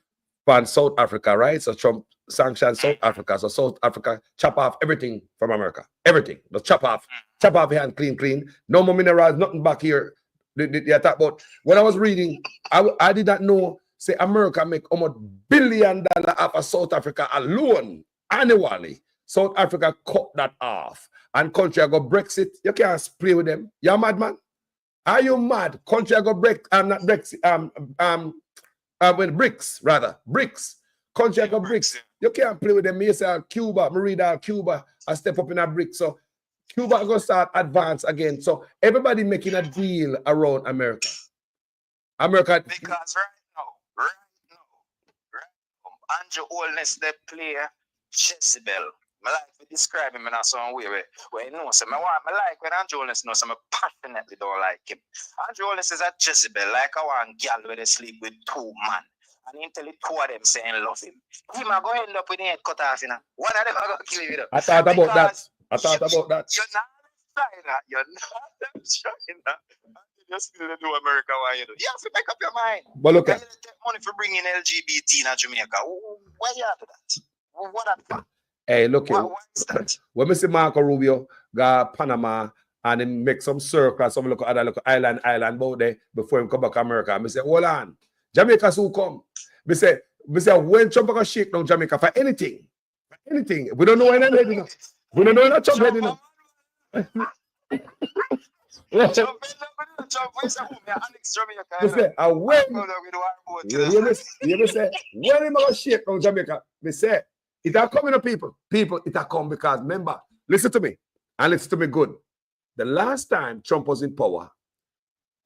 on South Africa, right? So Trump sanctioned South Africa. So South Africa chop off everything from America. Everything. Just chop off your hand clean. No more minerals, nothing back here. They talk about, when I was reading, I did not know, say America make almost $1 billion off of South Africa alone. Annually, South Africa cut that off, and country I go Brexit. You can't play with them. You're mad, man. Are you mad? Country I go not Brexit. With BRICS rather. BRICS. Country I go BRICS. You can't play with them. Me say Cuba. Me read out Cuba. I step up in a BRICS. So Cuba go start advance again. So everybody making a deal around America. Because right now, Andrew Holness, they play Jezebel. I like to describe him in a some way where he knows him. I like when Andrew Holness knows him, I passionately don't like him. Andrew Holness is a Jezebel, like I want girl where they sleep with 2 men. And he tell the 2 of them saying love him. He might go end up with the head cut off, you know. One of them are going to kill you. I thought about that. You're not China. You're not China. You still do America what you do. You have to make up your mind. But look at take money for bringing LGBT in Jamaica. Why you have that? What happened? Hey, look here. When we see Marco Rubio go Panama and then make some circle, some look other look island about there before him come back to America. I say, hold on. Jamaica soon come. We say when Trump gonna shake down Jamaica for anything. Anything. We don't know when they're heading. We don't know when Trump heading. When him gonna shake down Jamaica, we say It are coming to people. People, it are come because, remember, listen to me, and listen to me good. The last time Trump was in power,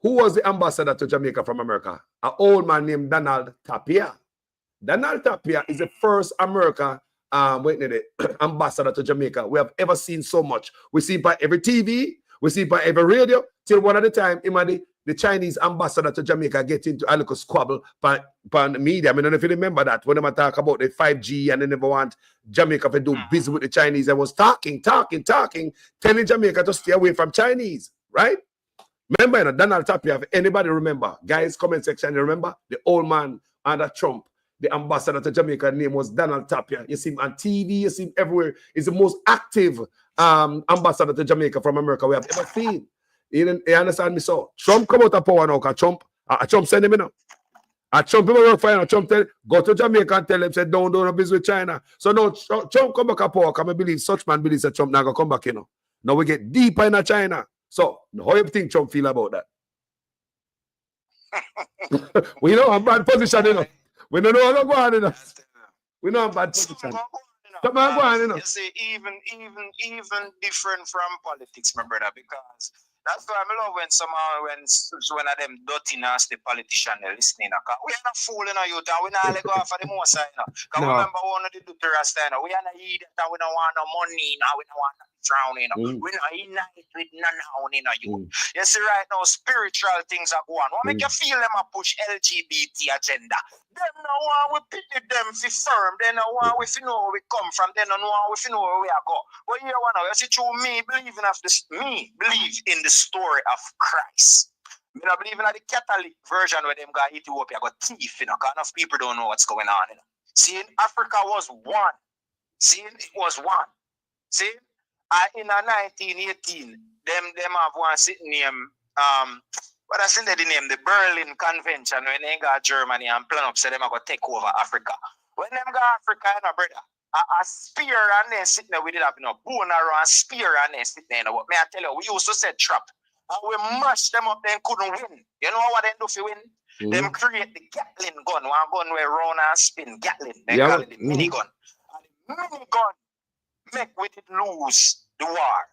who was the ambassador to Jamaica from America? An old man named Donald Tapia. Donald Tapia is the first American ambassador to Jamaica we have ever seen so much. We see it by every TV, we see it by every radio, till one at a time, the Chinese ambassador to Jamaica get into a little squabble by the media. I mean, I don't know if you remember that, when they talk about the 5G and they never want Jamaica to do business with the Chinese. I was talking, telling Jamaica to stay away from Chinese, right? Remember, you know, Donald Tapia, if anybody remember, guys, comment section, you remember? The old man under Trump, the ambassador to Jamaica, name was Donald Tapia. You see him on TV, you see him everywhere. He's the most active ambassador to Jamaica from America we have ever seen. You understand me? So Trump come out of power now, because Trump send him in. Trump people work for him. Trump tell, go to Jamaica and tell him, say, don't do no business with China. So now Trump come back to power, because I believe such man believes that Trump not going to come back, you know. Now we get deeper in China. So how you think Trump feel about that? We know I'm bad position, you know. We don't know how to go on, you know. We know I'm bad position. Come on, go on, you know. You see, even different from politics, my brother, because that's why I love when somehow when of them dirty nasty politician they listening. We are not fooling our youth, and we not let go off of the most side. Because remember one of the do to Rasta, we are not idiot, and we don't want no money, and we don't want no drowning. We not unite with none of you. You see, right now spiritual things are going. What make you feel them a push LGBT agenda? Them no one we pity them fi firm. They no one we fi know where we come from. They no one we fi know where we are go. But here one now, you see, through me believe in the story of Christ. Me not believe in the Catholic version where them got Ethiopia got thief, you know, because enough people don't know what's going on, you know. See, Africa was one. See, it was one. See, in 1918, them have one sitting name, what I said the name, the Berlin Convention, when they got Germany and plan up, so them are going to take over Africa. When them got Africa, you know, brother, a spear and then sitting there, we did have, you know, bone arrow and spear and then sitting there. But may I tell you, we used to set trap. And we mashed them up, then couldn't win. You know what they do for win? Them create the Gatling gun, one gun where round and spin, Gatling. They call it the minigun. And the minigun make we did lose the war.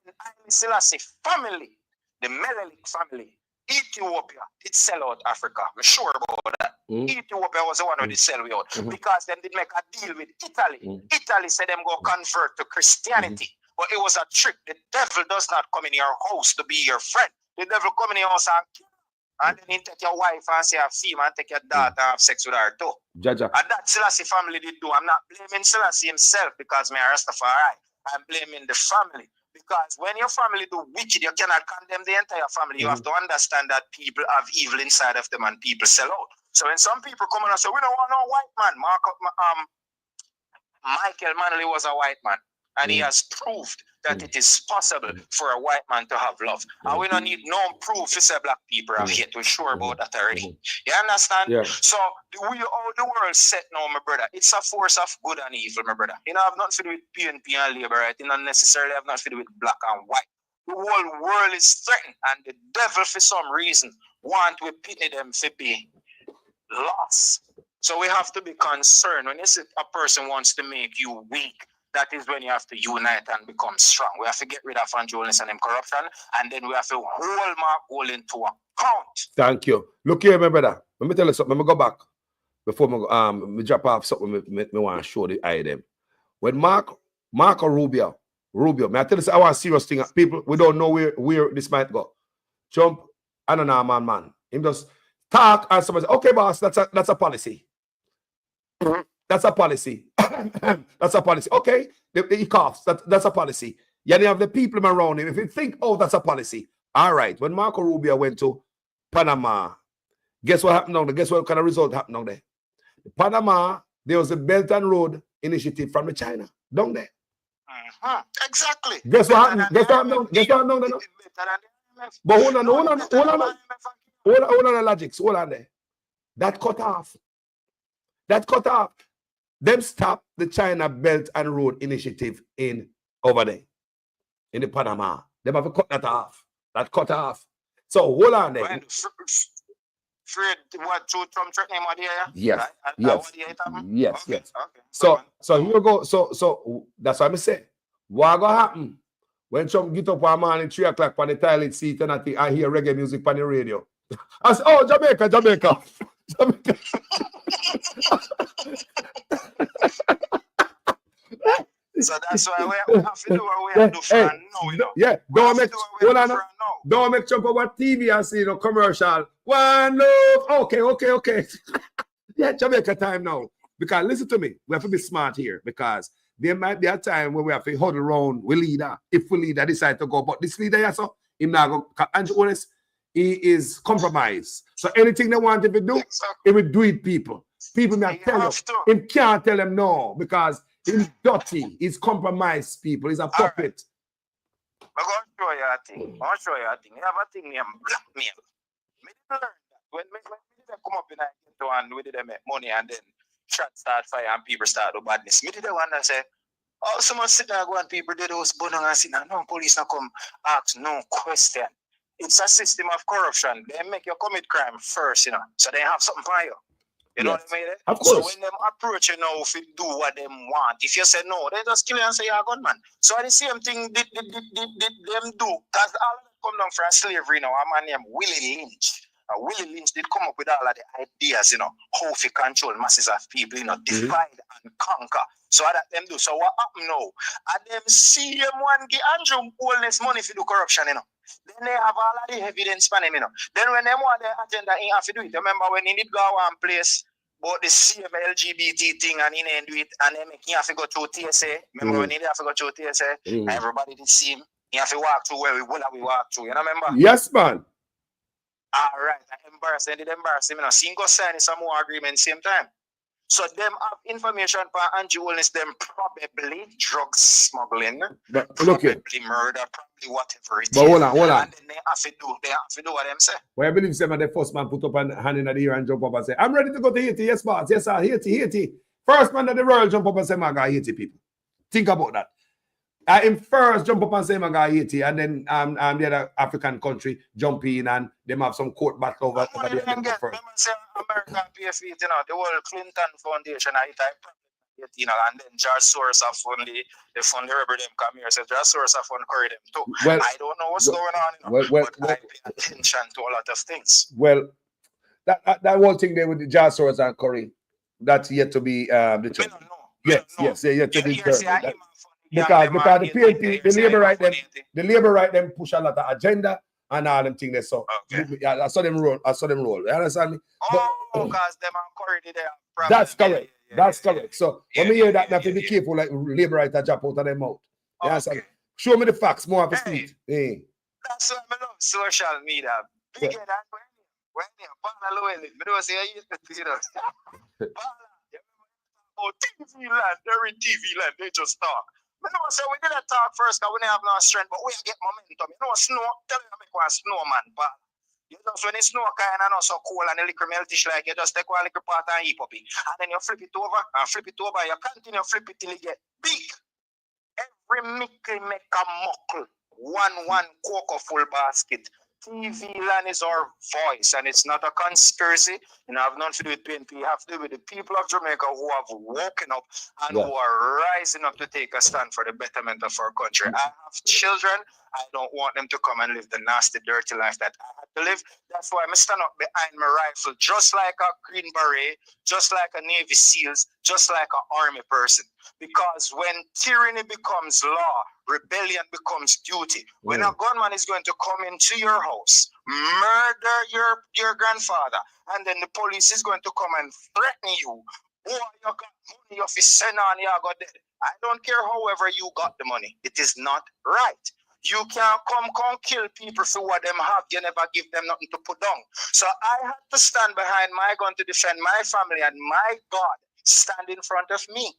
And Haile Selassie family, the Menelik family, Ethiopia did sell out Africa. I'm sure about that. Ethiopia was the one who did sell out because them did make a deal with Italy. Italy said them go convert to Christianity. But it was a trick. The devil does not come in your house to be your friend. The devil come in your house and kill you. And then he take your wife and say have female and take your daughter and have sex with her too. Jaja. And that Selassie family did do. I'm not blaming Selassie himself because me a Rastafari. I'm blaming the family. Because when your family do wicked, you cannot condemn the entire family. You have to understand that people have evil inside of them and people sell out. So when some people come and say, we don't want no white man. Michael Manley was a white man. And he has proved that it is possible for a white man to have love. And we don't need no proof to say black people have hate. We're sure about that already. You understand? Yeah. So the way how the world set now, my brother, it's a force of good and evil, my brother. You know, have nothing to do with PNP and Labour, right? It don't necessarily have nothing to do with black and white. The whole world is threatened, and the devil, for some reason, want to pity them to be lost. So we have to be concerned. When you see a person wants to make you weak, that is when you have to unite and become strong. We have to get rid of unduliness and corruption, and then we have to hold Mark Gold into account. Thank you. Look here, my brother. Let me tell you something. Let me go back before me drop off something. Me want to show the item. When Marco Rubio, may I tell you, I want a serious thing. People, we don't know where this might go. Trump, I don't know, man. Him just talk and somebody say, okay, boss, that's a policy. That's a policy. That's a policy. Okay, he coughs. That's a policy. You have the people around him. If you think, oh, that's a policy. All right. When Marco Rubio went to Panama, guess what happened down there? Guess what kind of result happened down there? Panama, there was a Belt and Road initiative from the China down there. Exactly. Guess what happened? Guess what happened down there? But hold on the logics. Hold on there. That cut off. Them stop the China Belt and Road Initiative in over there, in the Panama. Them have to cut that off. That cut off. So hold on there. Fred, what, through Trump threatening him, yeah? Yes, Right? yes, What year it happened? yes, Okay, yes. okay. So here we go. So that's what I say. What gonna happen when Trump get up one morning 3 o'clock on the toilet seat and I hear reggae music on the radio? I say, oh, Jamaica. Jamaica. So that's why we have to do what we have to do for now, you know. Yeah, don't make Trump over TV and see the commercial. One love. Okay. Yeah, Jamaica time now. Because listen to me, we have to be smart here because there might be a time where we have to huddle around we leader. If we leader decide to go, but this leader, yeah, so him not go. Andrew Honest, he is compromised. So anything they want him to do, he will do it, people. People may tell him. He can't tell them no because he's dirty. He's compromised, people. He's a puppet. I'm going to show you a thing. I'll show you a thing. You have a thing named blackmail. I didn't learn that. When they come up in a and we did make money and then shots start fire and people start do badness. Me did the one that say, oh, someone sit there and people did those bonang and sit down. No police not come ask no question. It's a system of corruption. They make you commit crime first, you know. So they have something for you. You know what I mean? Of course. So when them approach you now, if you do what them want, if you say no, they just kill you and say you're a gunman. So the same thing did them do. Because all of them come down from slavery now. A man named Willie Lynch. Willie Lynch did come up with all of the ideas, you know, how to control masses of people, you know, divide and conquer. So that them do. So what happen now? And them see them one give Andrew Holness money for do corruption, you know. Then they have all of the evidence for them, you know. Then when them want the agenda, he have to do it. Remember when he did go one place about the same LGBT thing and he didn't do it, and then he have to go through TSA. Remember when he did have to go through TSA? Everybody did see him. He have to walk through where we walk through. You know, remember? Yes, man. All right, they did embarrass him. You know, seeing go sign some more agreement same time. So them have information for Andrew Holness, them probably drug smuggling, probably murder, probably whatever it is. Hold on. And then they have to do what them say. Well, I believe some of the first man put up a hand in the ear and jump up and say, I'm ready to go to Haiti. Yes, boss. Yes, sir. Haiti. First man of the world jump up and say, I got Haiti people. Think about that. Him first jump up and say, I got Haiti, and then the other African country jump in and them have some court battle over there. Remember, say American PFE, you know, the whole Clinton Foundation, you know, and then George Soros have fund the fund the rebel them come here. So George Soros have fund curry them too. Well, I don't know what's going on, you know, but I pay attention to a lot of things. Well, that whole thing there with the George Soros and Curry, that's yet to be determined. Yet to be determined. Because the PNP, the labor right them push a lot of agenda and all them things there. So I saw them roll. You understand me? Because them are curry there. That's correct. That's correct. So when we hear that, we have to be careful, like labor right drop out of their mouth. You understand me? Show me the facts more of the street. That's why I love social media. Bigger than when you Bala Loyalty. I don't say you know. Oh, TV land, they're in TV land, they just talk. I know say we didn't talk first because we didn't have no strength, but we get momentum. You know, snow, tell you make one snowman, but you know, so when it's snow kind of not so cool and the liquor meltish like you just take one liquor part and heap up it. And then you flip it over and flip it over, you continue flip it till it get big. Every mickle make a muckle. One cocoa full basket. TV land is our voice, and it's not a conspiracy. You know, have nothing to do with PNP. You have to do with the people of Jamaica who have woken up and who are rising up to take a stand for the betterment of our country. I have children. I don't want them to come and live the nasty, dirty life that I had to live. That's why I stand up behind my rifle, just like a Green Beret, just like a Navy SEALs, just like an army person. Because when tyranny becomes law, rebellion becomes duty. When a gunman is going to come into your house, murder your grandfather, and then the police is going to come and threaten you, boy, you got money, you send on, you got dead. I don't care however you got the money. It is not right. You can't come kill people for what them have. You never give them nothing to put down. So I had to stand behind my gun to defend my family, and my God stand in front of me.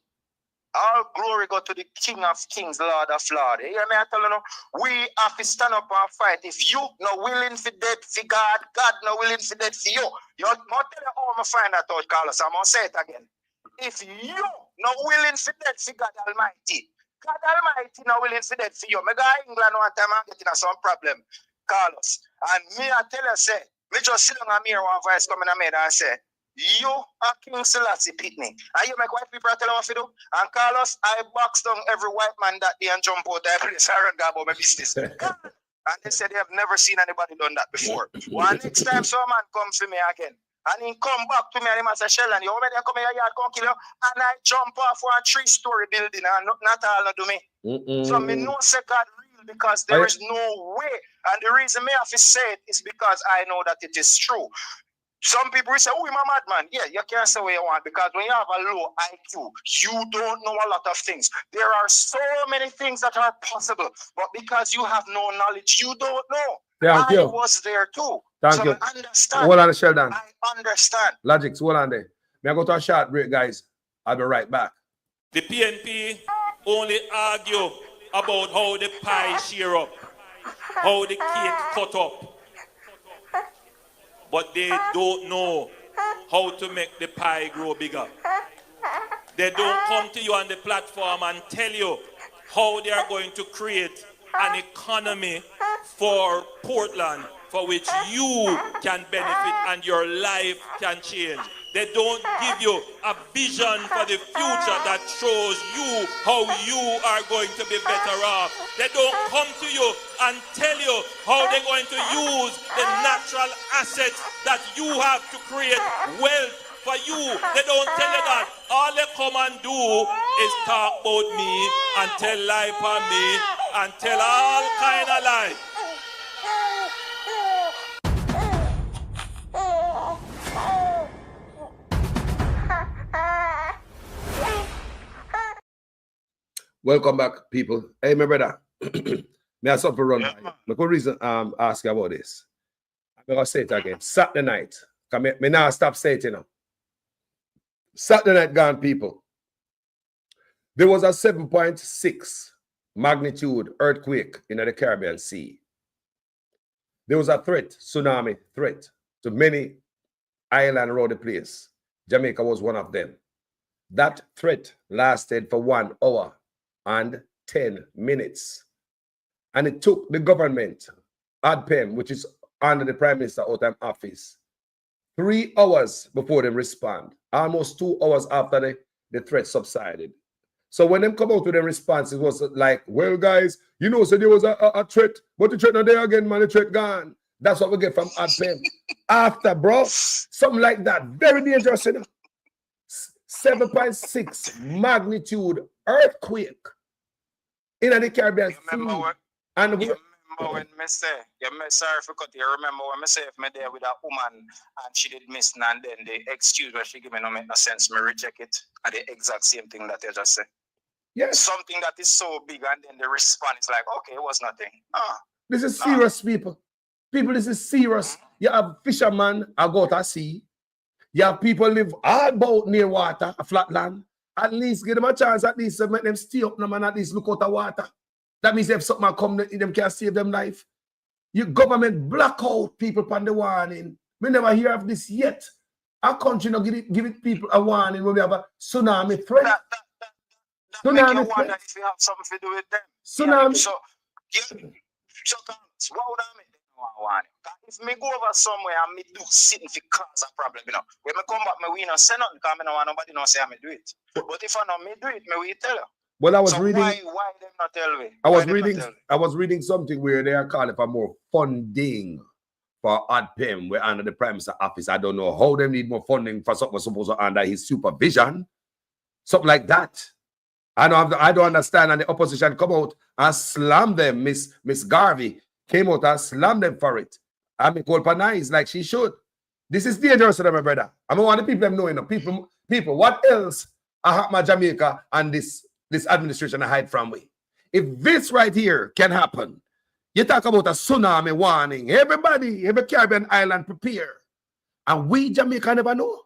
All glory go to the King of Kings, Lord of Lords. You hear me? I tell you, we have to stand up and fight. If you not willing for death for God, God not willing for death for you. You're not telling how I'm find that out, Carlos. I'm going to say it again. If you not willing for death for God Almighty, God Almighty not willing for death for you. Me go to England one time and get in some problem, Carlos. And me, I tell you, say, Me just sit down and hear one voice coming and and say, you are King Selassie Pitney. And you make white people tell them what to do. And Carlos, I box down every white man that day and jump out that place. I run about my business. And they said they have never seen anybody done that before. One next time some man comes to me again. And he come back to me and he must say, Sheldon, you want me to come in your yard, come kill you? And I jump off one 3-story building and not all do me. So me know say God real because there is no way. And the reason me have to say it is because I know that it is true. Some people will say, oh, I'm a madman. Yeah, you can't say what you want because when you have a low IQ, you don't know a lot of things. There are so many things that are possible, but because you have no knowledge, you don't know. I was there too. Thank you. I understand. Hold on, Sheldon. I understand. Logics, hold on there. May I go to a short break, guys? I'll be right back. The PNP only argue about how the pie share up, how the cake cut up. But they don't know how to make the pie grow bigger. They don't come to you on the platform and tell you how they are going to create an economy for Portland for which you can benefit and your life can change. They don't give you a vision for the future that shows you how you are going to be better off. They don't come to you and tell you how they're going to use the natural assets that you have to create wealth for you. They don't tell you that. All they come and do is talk about me and tell lie for me and tell all kind of lies. Welcome back, people. Hey, my brother. May I something run by? The good reason ask you about this. I'm going to say it again. Saturday night. Me now stop saying it, you know. Saturday night gone, people. There was a 7.6 magnitude earthquake in the Caribbean Sea. There was a threat, tsunami threat, to many islands around the place. Jamaica was one of them. That threat lasted for 1 hour and 10 minutes. And it took the government, ADPEM, which is under the Prime Minister out of office, 3 hours before they respond, almost 2 hours after the threat subsided. So when them come out with a response, it was like, well, guys, you know, so there was a threat, but the threat not there again, man, the threat gone. That's what we get from ADPEM. After, bro, something like that. Very dangerous, you know. 7.6 magnitude earthquake in the Caribbean Sea. And we remember when me say, sorry for cut you. Remember when me say if me there with a woman and she did miss and then the excuse where she give me no make no sense, me reject it. And the exact same thing that you just said. Yes. Something that is so big and then the response is like, okay, it was nothing. This is serious, people. People, this is serious. You have fishermen I go to sea. You have people live all about near water, a flat land. At least give them a chance, at least to make them stay up and at least look out the water. That means if something come, them can save them life. Your government block out people on the warning. We never hear of this yet. Our country not give it people a warning when we have a tsunami threat. That make you wonder if you have something to do with them. Tsunami. Yeah, so what would I make them warning? If me go over somewhere and me do sitting for cause a problem, you know. When me come back, me not say nothing because me no want nobody not say I me do it. But if I know me do it, me will tell you. Well, I was reading. Why them not tell me? I was reading something where they are calling for more funding for ADPEM. We're under the Prime Minister office. I don't know how they need more funding for something supposed to under his supervision, something like that. I don't understand. And the opposition come out and slam them. Miss Garvey came out and slammed them for it. I mean, call nice like she should. This is dangerous to them, my brother. I mean, want the people them knowing. People, what else my Jamaica and this administration hide from we? If this right here can happen, you talk about a tsunami warning. Everybody, every Caribbean island prepare. And we Jamaica never know.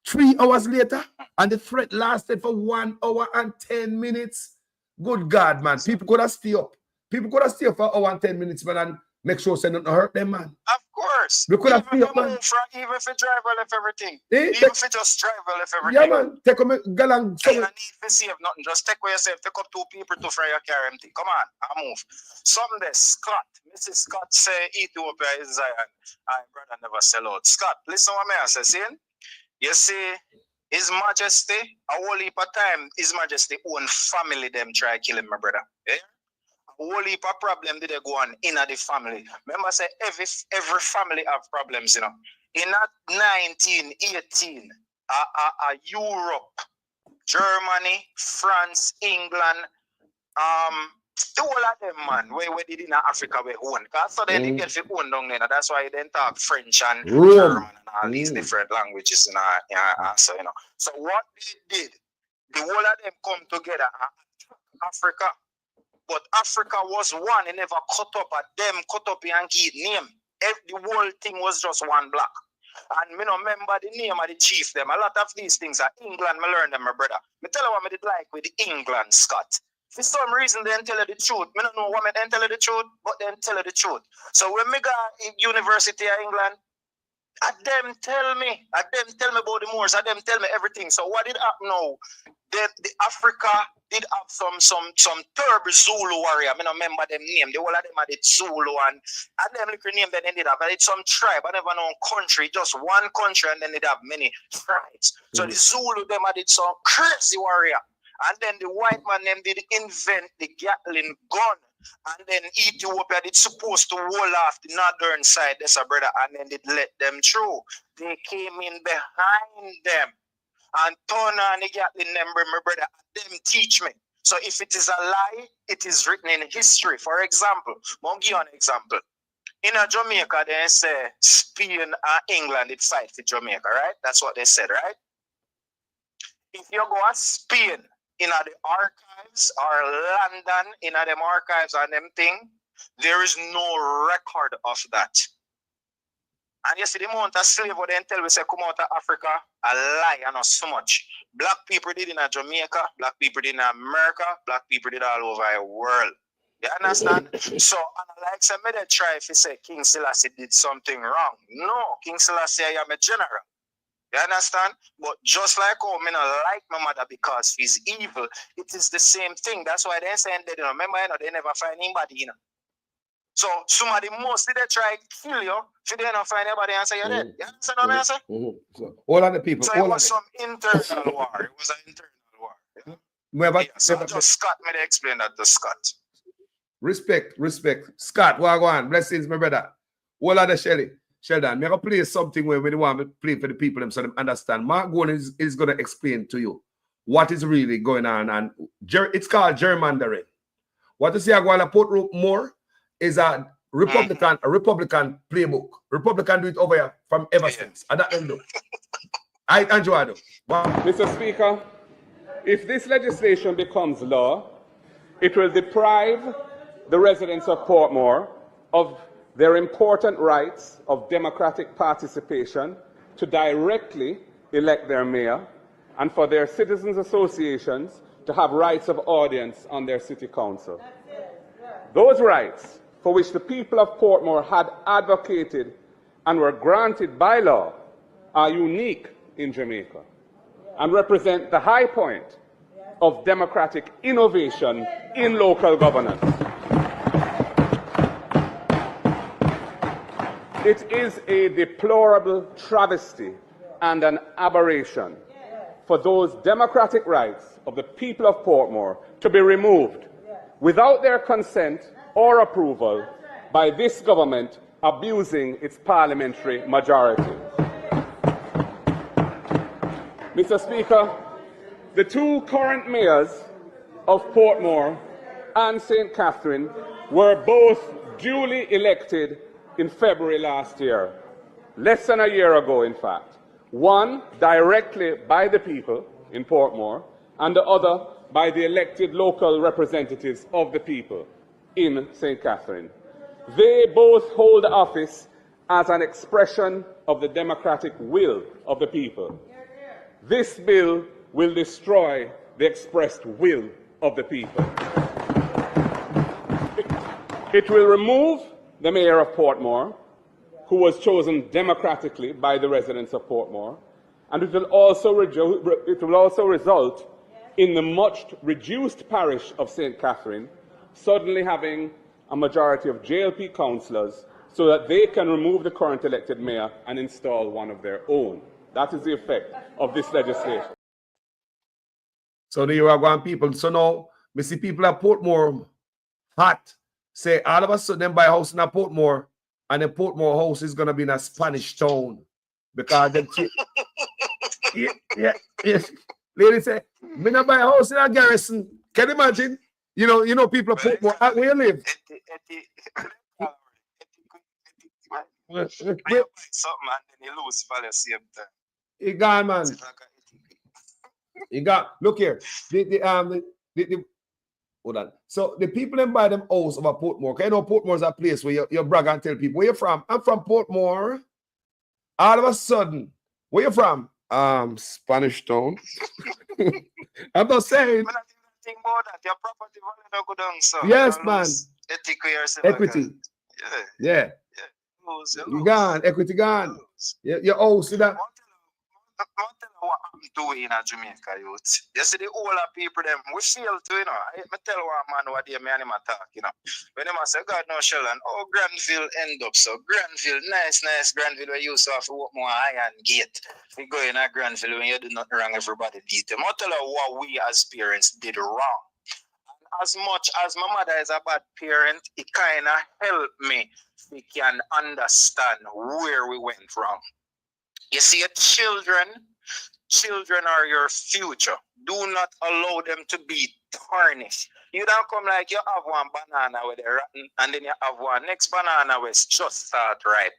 3 hours later, and the threat lasted for 1 hour and 10 minutes. Good God, man. People could have stayed up. People could have stayed up for 1 hour and 10 minutes, man, and make sure they don't hurt them, man. Of course. We could have Even if free up, you move from, even if you drive well left everything. Eh, Even if you just drive well left everything. yeah, man. Take a galang. You don't need to save nothing. Just take away yourself. Take up 2 people to fry your car empty. Come on, I move. Someday, Scott, Mrs. Scott say Ethiopia is Zion. I brother never sell out. Scott, listen what I say. See? You see, His Majesty, a whole heap of time, His Majesty own family them try kill him, my brother. Yeah? A whole heap of problem did they go on in the family. Remember, say every family have problems, you know. In 1918, Europe, Germany, France, England, the whole of them, man, where did in Africa we own. Because so they get to own down there. That's why they talk French and German and all these different languages. So, you know. So what they did, the whole of them come together and Africa. But Africa was one. It never cut up at them, cut up and give name. The whole thing was just one block. And me no remember the name of the chief them. A lot of these things are England, me learn them, my brother. Me tell you what I did like with the England, Scott. For some reason, they didn't tell you the truth. Me don't know what they didn't tell you the truth, but they didn't tell you the truth. So when me go in University of England, them tell me about the Moors, them tell me everything. So what did happen now? The Africa did have some terrible Zulu warrior. I don't remember them name. The whole of them had it Zulu and them little name that they did have. It's some tribe. I never know country, just one country, and then they'd have many tribes. So the Zulu them had it some crazy warrior. And then the white man them did invent the Gatling gun. And then Ethiopia did supposed to wall off the northern side, that's a brother, and then they let them through. They came in behind them and turn on the Gatling them, my brother, and them teach me. So if it is a lie, it is written in history. For example, I'll give you an example. In Jamaica, they say Spain and England did fight for Jamaica, right? That's what they said, right? If you go to Spain, in the archives or London, in them archives and them thing, there is no record of that. And you see the amount of slave what they tell we say come out of Africa, a lie, and not so much. Black people did in Jamaica, black people did in America, black people did all over the world. You understand? So, and like some they try if you say King Selassie did something wrong. No, King Selassie I am a general. You understand? But just like how me not like my mother because she's evil, it is the same thing. That's why they say they don't remember, you know, they never find anybody, you know. So somebody mostly they try to kill you if they don't find anybody and say you're dead. You understand what I say? So all of the people. So it was some internal war. It was an internal war. Yeah? So just Scott made explain that to Scott. Respect. Scott, what go on? Blessings, my brother. All of the Sheldon, I'm going to play something where we want to play for the people so they understand. Mark Gowan is going to explain to you what is really going on. And it's called gerrymandering. What you see at Portmore is a Republican playbook. Republican do it over here from ever since. And that end. Andrew. Mr. Speaker, if this legislation becomes law, it will deprive the residents of Portmore of their important rights of democratic participation to directly elect their mayor and for their citizens' associations to have rights of audience on their city council. Those rights for which the people of Portmore had advocated and were granted by law are unique in Jamaica and represent the high point of democratic innovation in local governance. It is a deplorable travesty and an aberration for those democratic rights of the people of Portmore to be removed without their consent or approval by this government abusing its parliamentary majority. Mr. Speaker, the two current mayors of Portmore and St. Catherine were both duly elected in February last year, less than a year ago, in fact. One directly by the people in Portmore, and the other by the elected local representatives of the people in St. Catherine. They both hold office as an expression of the democratic will of the people. This bill will destroy the expressed will of the people. It will remove the mayor of Portmore who was chosen democratically by the residents of Portmore, and it will also result in the much reduced parish of St. Catherine suddenly having a majority of JLP councillors so that they can remove the current elected mayor and install one of their own. That is the effect of this legislation. So there you are going people. So now, we see people at Portmore hot, say all of a sudden them buy a house in a Portmore, and the Portmore house is going to be in a Spanish town. Because them yeah. Lady say, me not buy a house in a garrison. Can you imagine? You know people at Portmore, where you live? Something and then you lose for the same time. He gone, man. He got. Look here. Hold on. So the people that buy them house over Portmore. Okay, you know Portmore is a place where you brag and tell people where you from. I'm from Portmore. All of a sudden, where you from? Spanish Town. I'm not saying. Think about that. Your property value no go down, so yes, man. Equity. Yeah. You gone. Equity gone. Your house, see that? What happened to in Jamaica, youth? You see the older people, them, we feel to, I tell one man what they man talk, When they say, God no Sheldon, Granville end up, so Granville, nice Granville, where you used to have to walk more iron gate. We go in a Granville when you do nothing wrong, everybody beat them. I tell you what we as parents did wrong. As much as my mother is a bad parent, it kind of helped me. We can understand where we went wrong. You see, children are your future. Do not allow them to be tarnished. You don't come like you have one banana with a rotten, and then you have one next banana with just start ripe.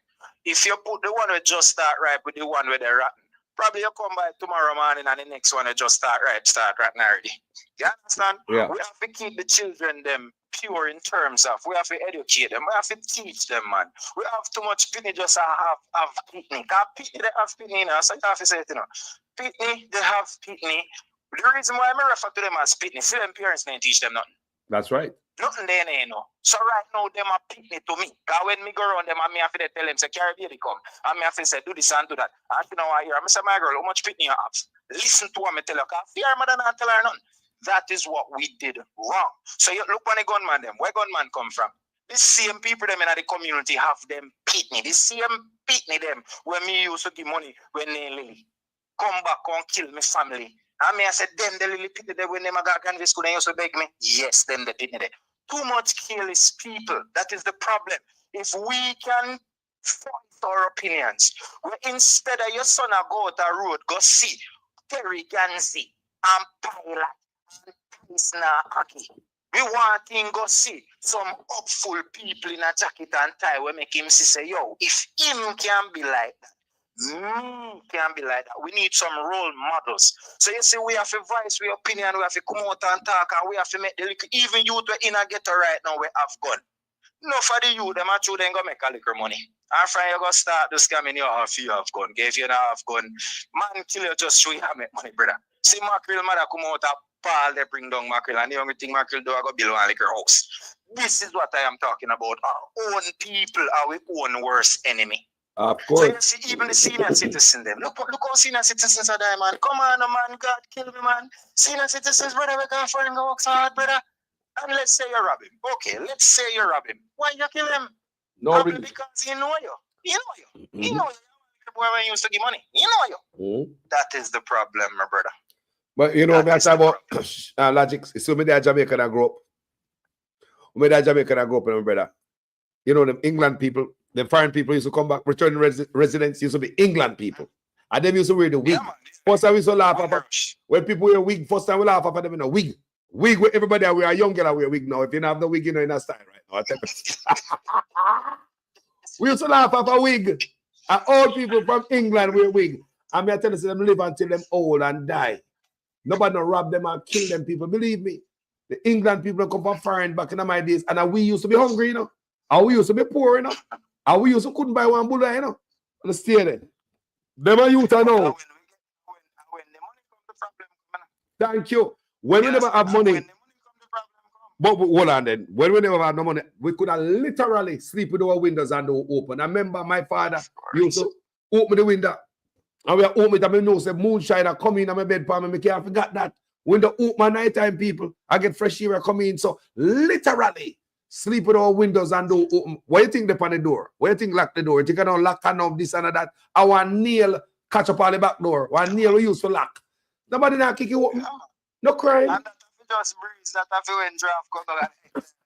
If you put the one with just start ripe with the one with the rotten, probably you come by tomorrow morning and the next one will just start ripe, start rotten already. You understand? Yeah. We have to keep the children them pure in terms of we have to educate them, we have to teach them, man. We have too much pitney just have pitney. Because pitney they have pitney, so you have to say it, Pitney, they have pitney. The reason why I refer to them as pitney, see them parents didn't teach them nothing. That's right. Nothing they know. So right now, them are pitney to me. Because when me go around them, I have to tell them, say, carry baby come. I have to say, do this and do that. And you know, I hear, I say, my girl, how much pitney you have? Listen to what I tell her. Because fear mother not tell her nothing. That is what we did wrong. So you look when the gunman them, where gunman come from? The same people them in the community have them pitney. The same pitney them when me used to give money when they lily. Come back and kill my family. And me I said, them the lily pitney them when they got canvas school, they used to beg me. Yes, them the pitney them. Too much careless people. That is the problem. If we can voice our opinions, instead of your son go to a road, go see Terry Gansey and Pilot. We want him go see some hopeful people in a jacket and tie we make him see say, yo, if him can be like that, me can be like that. We need some role models. So you see, we have to voice our opinion, we have to come out and talk, and we have to make the little, even youth we in a ghetto right now, we have gun. No for the youth, them actually then go make a little money. And from you go start the scamming you have you have gun. If you don't have gun, man kill you just so you have make money, brother. See mackerel mother come out of Paul, they bring down mackerel, and the only thing mackerel do I go build one liquor house. This is what I am talking about. Our own people are our own worst enemy. Of course. So you see, even the senior citizens, them. Look how senior citizens are there, man. Come on, man, God, kill me, man. Senior citizens, brother, we can find go work so hard, brother. And let's say you rob him. Okay, let's say you rob him. Why you kill him? No, probably really. because he know you. He know you. Mm-hmm. He know you. Boy, when you used to give money, he know you. Mm-hmm. That is the problem, my brother. But you know, that's about logic. So me there Jamaica that grew up. Me there Jamaica that grew up, my brother. You know, the England people, the foreign people used to come back, returning residents used to be England people. And them used to wear the wig. Yeah, first time we used to laugh at when people wear wig, first time we laugh at them in a wig. Wig with everybody wear a young girl wear wig now. If you don't have the wig, you know, in a style right now. We used to laugh at a wig. And old people from England wear wig. And I tell you, them live until them old and die. Nobody no rob them and kill them people. Believe me. The England people come from foreign back in my days. And we used to be hungry, you know. And we used to be poor, you know. And we used to couldn't buy one bullet, you know. And stay there. Them are youth I know. When the money comes, the problem. Thank you. When we never have money. But hold on then. When we never had no money, we could have literally sleep with our windows and door open. I remember my father used to open the window. And we open it and I know say moonshine come in on my bed for me. I can't forget that. Window open night time, people. I get fresh air come in. So literally sleep with our windows and door open. What you think on the door? What you think lock the door? You think I don't lock and of this and that? Our nail catch up on the back door. One nail we use to lock. Nobody now kick you open. No crime. And that just breeze that if you in draft come down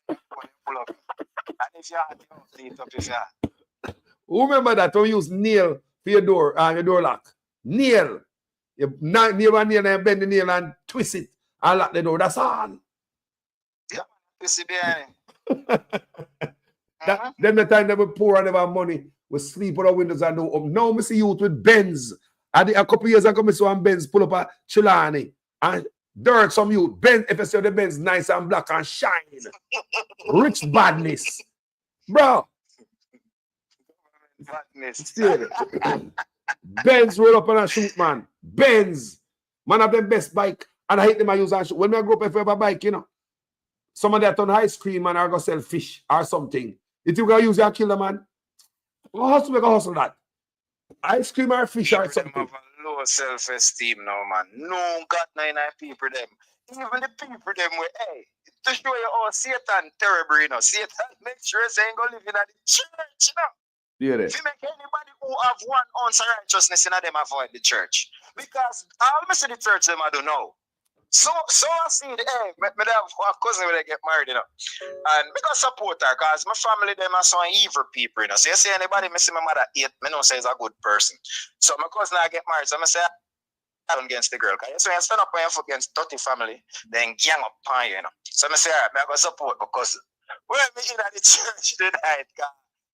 and pull up. And if you have to leave up if you have. Remember that we use nail for your door and your door lock. Nail. You nail one nail and bend the nail and twist it and lock the door. That's all. Yeah, twist it behind. Then the time that we poor and have money, we sleep with our windows and door up. Now we see youth with Benz. A couple years ago, I saw Benz pull up a Chilani and dirt some youth. Benz, if you see the Benz nice and black and shine. Rich badness. Bro. Badness. Benz roll up and a shoot, man. Benz. Man have the best bike. And I hate them I use and shoot. When I grow up, if I have a bike, you know, somebody that on ice cream and I go sell fish or something. If you go use your killer, man, make a hustle that. Ice cream or fish or something. Have a low self-esteem now, man. No got 99 people them. Even the people them with, hey, to show you how Satan terrible, you know. Satan make sure they ain't gonna live in the church, you know. Yeah, if you make anybody who have 1 ounce of righteousness in them avoid the church. Because I'll miss the church them I don't know. So I see the hey, me have a cousin when they get married, you know. And because support her, because my family them are some evil people, you know. So you see anybody me see my mother eat, me know say is a good person. So my cousin I get married, so I say I'm against the girl. Because when you stand up on your foot against 30 family, then gang up on you, you know. So I say, all right, I go support my cousin. When me in at the church tonight,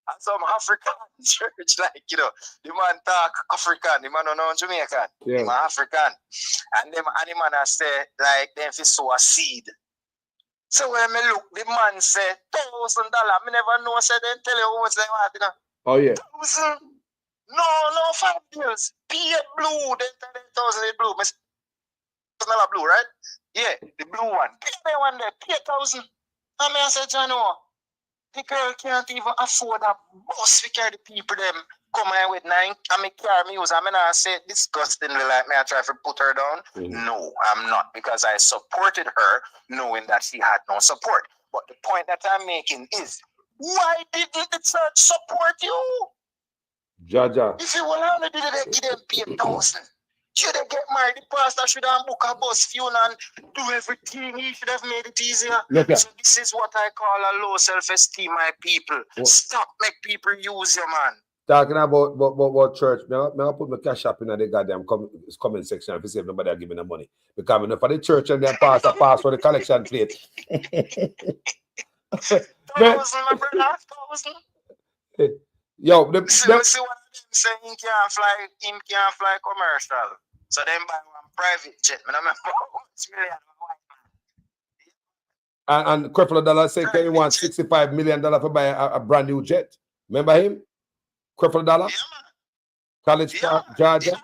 and some African church, like, you know, the man talk African, the man don't know Jamaican, the man African. And the man say, like, then if you sow a seed. So when me look, the man say, $1,000. Me never know, say, then tell you how much they want, you know. Oh, yeah. 1,000. No, 5 years. Pay blue, then tell them 1,000 is blue. Smell blue, right? Yeah, the blue one. Pay that one there, pay 1,000. And me I say, John, the girl can't even afford a bus to carry the people them come here with 9. I mean, carry me use. I mean, I say disgustingly like me. I try to put her down. No, I'm not, because I supported her knowing that she had no support. But the point that I'm making is, why didn't the church support you? Jaja. If you will only did it, give them pay 1,000. Should they get married? The pastor should have book a bus fuel and do everything. He should have made it easier. So this is what I call a low self-esteem, my people. Stop make people use you, man. Talking about church, I put my cash up in the goddamn comment section if you see if nobody are giving them money. Because I'm for the church and then pass for the collection plate. 1,000, my brother, 1,000. Yo, see one of them say him can't fly commercial. So then buy one private jet. I remember and Creflo Dollar said he wants $65 million to buy a brand new jet. Remember him? Creflo Dollar? Yeah, man. College Park, Georgia.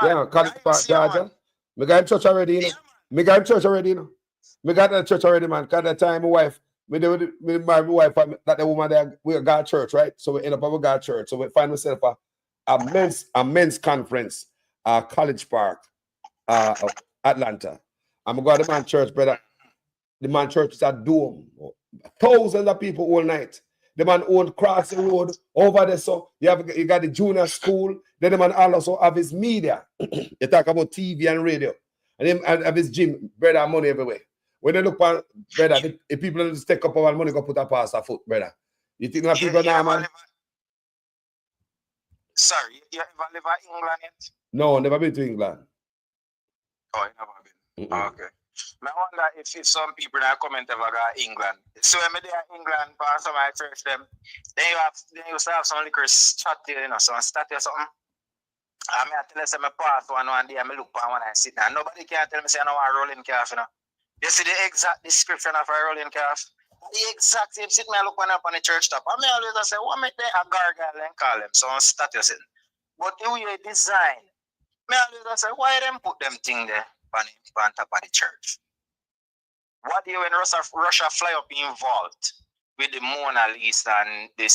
Yeah, College Park, Georgia. Me got in church already, you know. Me got in church already, you know. Me got in church already, man. Because that time my wife, my wife, that the woman there, we got church, right? So we end up at God church. So we find ourselves a men's conference, College Park, Atlanta. I'm going to the man church, brother. The man church is a dome. Thousands of people all night. The man owned Crossing Road over there. So you got the junior school. Then the man also have his media. You talk about TV and radio. And him have his gym, brother, money everywhere. When they look at brother, if people just take up our money, go put a pass a foot, brother. You think that people now, man? Sorry, you ever live in England yet? No, never been to England. Oh, you never been? Okay. I wonder if some people that comment ever got England. So when they are England, for some of my church them, then you used to have some liquor chat, you know, some statue or something. I mean, I tell you, say I pass one day, I look on when I sit down. Nobody can tell me say I know a rolling calf, you know. You see the exact description of a rolling calf? The exact same sit me I look one up on the church top. I mean, always I say, what make them a gargoyle and call them? So on statue sitting. But the way they design, me always I say, why them put them thing there on top of the church? What do you when Russia fly up involved with the Mona Lisa and the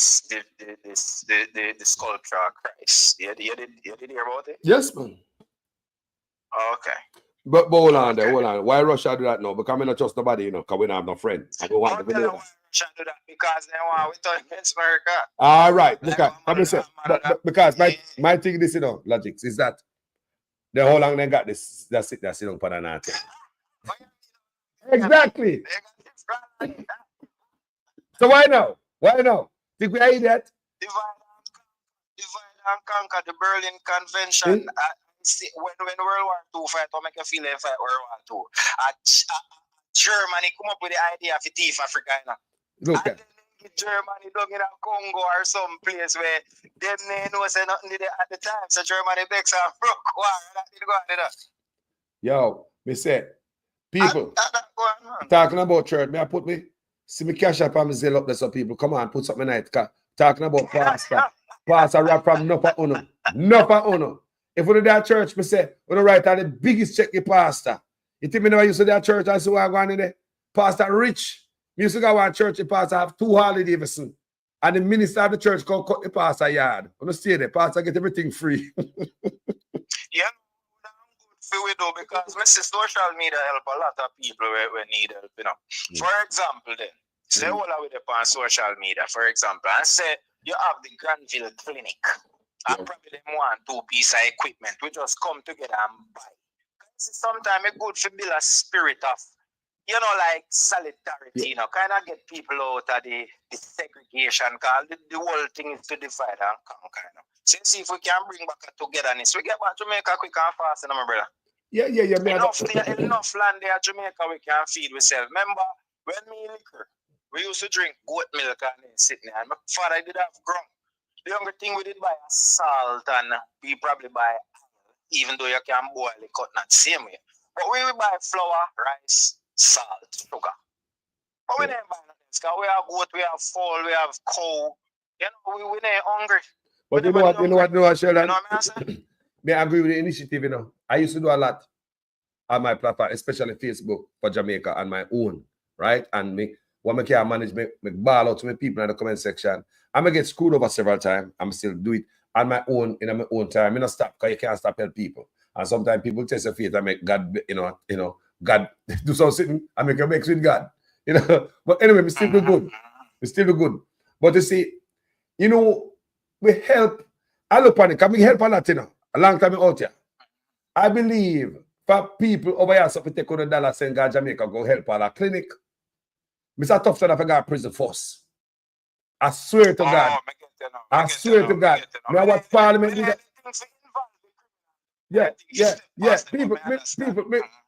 sculpture of Christ? You did hear about it? Yes, man. Okay. But hold on there, hold on. Why Russia do that now? Because we not trust nobody, you know, because we don't have no friend. I don't want to tell them why Russia do that because they want to turn against America. All right, because my thing this, you know, logics is that the whole long they got this, that's it, that's it on Padanate. Exactly. So why now? Why now? Think we are idiot? Divide and conquer the Berlin Convention. When World War II fight, or make you feel like fight World War II. Germany come up with the idea of the thief Africa, you know. Look at Germany down in Congo or some place where them know say nothing did at the time. So Germany begs and broke war. That did go on, you know. Yo, me say, people talking about church, may I put me, see me cash up and me zeal up there so people, come on, put something in it. Talking about pastor. Pastor rap from Napa Uno. Napa Uno. If we do that church, me say, we don't write out the biggest check the pastor. You think me never used to that church and see what I'm going in there? Pastor rich. Me used to go to church, the pastor have 2 Harley Davidson. And the minister of the church go cut the pastor yard. You don't stay there. Pastor get everything free. Yeah, we do because social media help a lot of people where need help, you know. For example, then, say all with the on social media, for example, and say you have the Granville Clinic. And probably them want 2 pieces of equipment. We just come together and buy. Sometimes it's good to build a spirit of, you know, like solidarity, you know, kind of get people out of the segregation, because the whole thing is to divide and conquer, you know. So see if we can bring back a togetherness. We get back to Jamaica quick and fast, you know, my brother. Yeah. Enough land there at Jamaica we can feed ourselves. Remember, when me liquor, we used to drink goat milk and then sit there. And my father did have grung. The only thing we did buy salt, and we probably buy, even though you can boil it, cut not the same way. But we buy flour, rice, salt, sugar. But we didn't buy nothing. Because we have goat, we have fowl, we have cow. You know, we ain't hungry. But you know what, Sheldon? You know what I'm saying? I agree with the initiative, you know. I used to do a lot on my platform, especially Facebook for Jamaica and my own, right? And me, when I can manage, me ball out to my people in the comment section. I'm going to get screwed over several times. I'm still do it on my own, in my own time. I don't stop, because you can't stop help people. And sometimes people test your faith and make God, you know, God do something and make a mix with God. You know. But anyway, we still do good. We still do good. But you see, you know, we help. I look on it, can we help a lot, you know? A long time out here. I believe for people over here, so if we take $100 send God Jamaica, go help all our clinic. Mr. Tough said I forgot prison force. I swear to God. I swear to God. Now what Parliament did that? Yeah.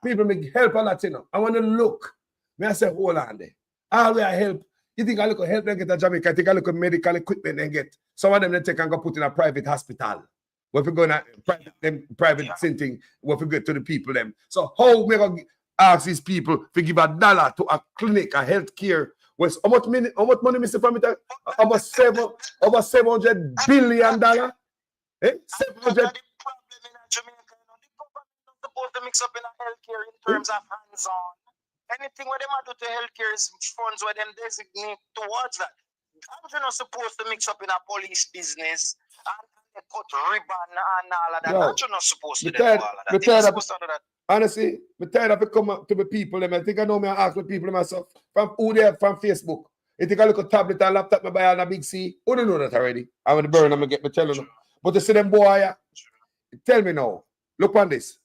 People make help a lot, you know. I want to look. May I say, hold on there. All we help. You think I look at help them get a Jamaica? I think I look at medical equipment and get. Some of them they take and go put in a private hospital. What if we go to private thing, what if we get to the people them. So how we gonna ask these people to give $1 to a clinic, a health care? How much money, Mr. Famita? Over $700 billion. Eh? 700. Supposed to mix up in a healthcare in terms of hands-on. Anything where they do to healthcare is funds where them designate towards that. I'm not supposed to mix up in a police business and they put ribbon and all of that. I'm not supposed to do all of that. Honestly, I'm tired of it come up to the people. I think I know me, I ask the people myself. From who they have from Facebook. You think I look at tablet and laptop, I buy on a big C. Who don't know that already? I'm going to burn them and get me telling them. But to see them boy, tell me now, look on this.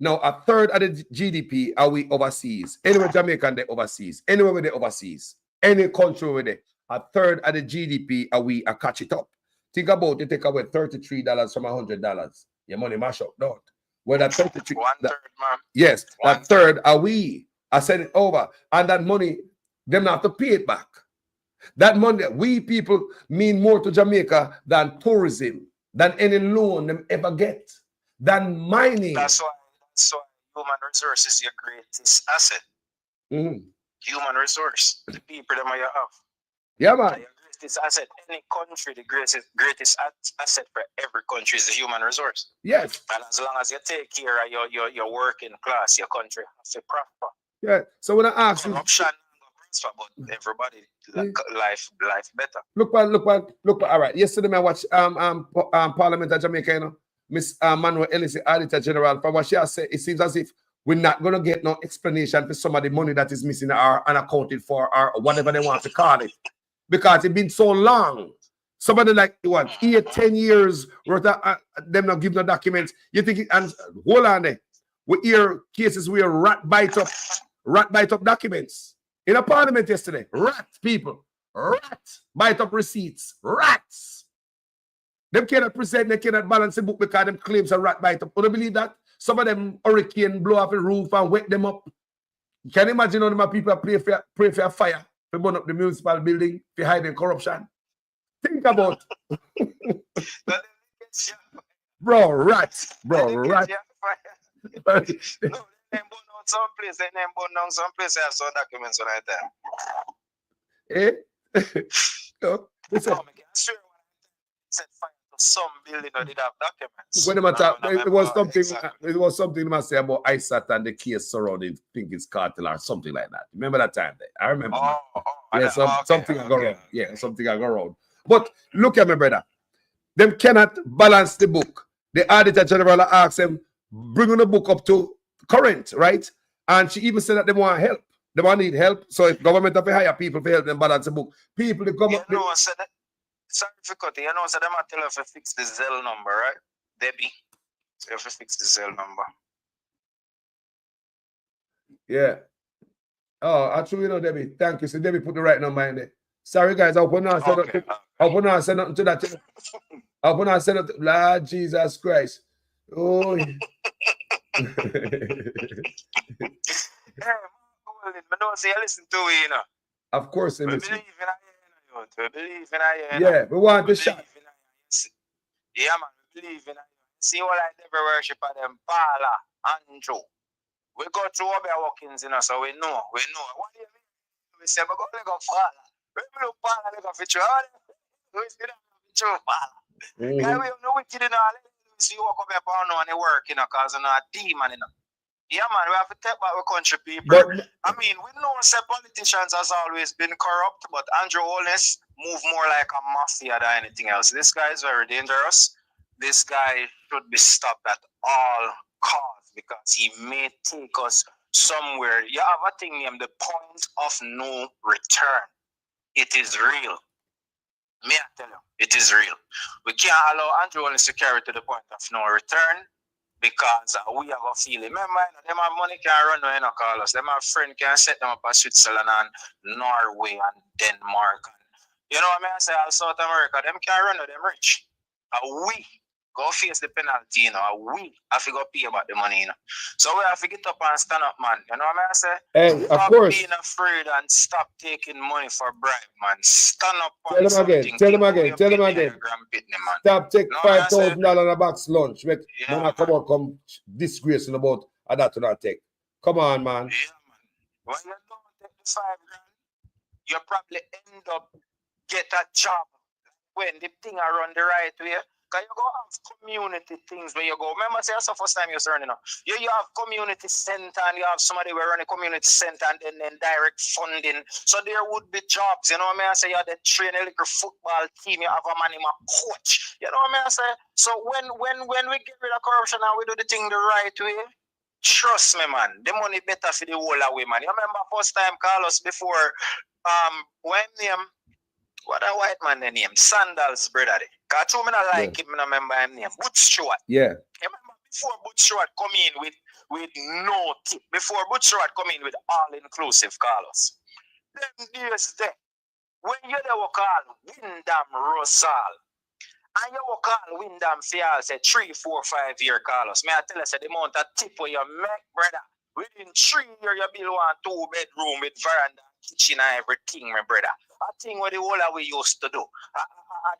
Now, 1/3 of the GDP are we overseas. Anywhere Jamaican, they overseas. Anywhere where they overseas. Any country where they. 1/3 of the GDP are we catch it up. Think about it, take away $33 from $100. Your money mash up, don't. Well, that 33. 1/3, man. Yes, that 1/3 are we. I send it over. And that money, them not have to pay it back. That money, we people mean more to Jamaica than tourism, than any loan them ever get, than mining. That's why human resource is your greatest asset. Human resource, the people that you have. Yeah, man. Your greatest asset. Any country, the greatest asset for every country is the human resource. Yes. And as long as you take care of your working class, your country has to prosper. Yeah. So when I ask you, Corruption but everybody life better. look. All right. Yesterday, I watched Parliament of Jamaica. You know, Miss Manuel Ellis, Auditor General, for what she has said, it seems as if we're not gonna get no explanation for some of the money that is missing or unaccounted for or whatever they want to call it, because it's been so long. Somebody like what 8-10 years worth of them not give no documents. You think and hold on there. We hear cases where rat bite up documents in a parliament yesterday. Rat people, rat bite up receipts, rats. Them cannot present, they cannot balance the book because them claims a rat bite up. Would you believe that? Some of them hurricane blow off the roof and wake them up. You can imagine how them people pray for a fire to burn up the municipal building for hiding corruption. Think about bro, rats. No, they burn some place, they burn down some place, they have some documents on that time. No, listen. Set fire to some building that did have documents. When it was something, exactly. It was something you must say about ISAT and the case surrounding, I think it's cartel or something like that. Remember that time there? I remember. Something I go wrong. Yeah, something I go wrong. But look at me, brother. Them cannot balance the book. The Auditor General asked them, bring on the book up to current, right? And she even said that they want help. They want need help. So if government have to hire people to help them balance the book, people to come up. Sorry for cutting. You know, so them tell you to fix the Zelle number, right? Debbie. So you have to fix the Zelle number. Yeah. Oh, actually, you know, Debbie. Thank you. So Debbie put the right number in there. Sorry, guys. I hope I not said nothing to that. I hope I not said nothing. Lord Jesus Christ. Oh. Hey, I don't say I listen to you, you know. Of course, we believe in yeah, we want the shot. Yeah, man, we believe in see what I never worship of them, Paula, Andrew. We go through all our workings, you know, so we know. What do you mean? We say, we go like a Paula. We look Paula like a feature. We see that feature Paula. Guy, we have no wicked in all. We see you walk up here and no work, you know, because you're not a demon, you know. Yeah, man, we have to take back our country, people. But, I mean, we know that politicians has always been corrupt, but Andrew Holness move more like a mafia than anything else. This guy is very dangerous. This guy should be stopped at all costs because he may take us somewhere. You have a thing named the point of no return. It is real. May I tell you, it is real. We can't allow Andrew Holness to carry to the point of no return. Because we have a feeling. Remember, them have money can run away, no call us. Them have friend can set them up in Switzerland and Norway and Denmark. And, you know what I mean? I say all South America, them can run away, them rich. And we go face the penalty, you know. And we have to go pay about the money, you know. So we have to get up and stand up, man. You know what I say? Hey, stop of course. being afraid and stop taking money for bribe, man. Stand up. Tell them again. Stop taking $5,000 in a box lunch. Man, I come disgracing about that to not take. Come on, man. Yeah, man. When you don't take the $5 grand, you probably end up get a job when the thing are run the right way. Because you go have community things where you go. Remember, say that's the first time you're learning. You have community center and you have somebody who run a community center and then direct funding. So there would be jobs. You know what I mean? I say you have the train a little football team, you have a man, a coach. You know what I mean? I say, so when we get rid of corruption and we do the thing the right way, trust me, man, the money better for the whole away, man. You remember first time Carlos before when name what a white man name Sandals brother. Cause I me not like him, I remember him name Butch Stewart. Yeah. You remember before Butch Stewart come in with no tip, before Butch Stewart come in with all inclusive Carlos. Them days there, when you there call Windham Rosal. And you will call Windham Fial, say 3, 4, 5 year Carlos. May I tell you, say the amount of tip where you make, brother. Within 3 years, you build 1 2-bedroom with veranda, kitchen, and everything, my brother. A thing where the whole of we used to do.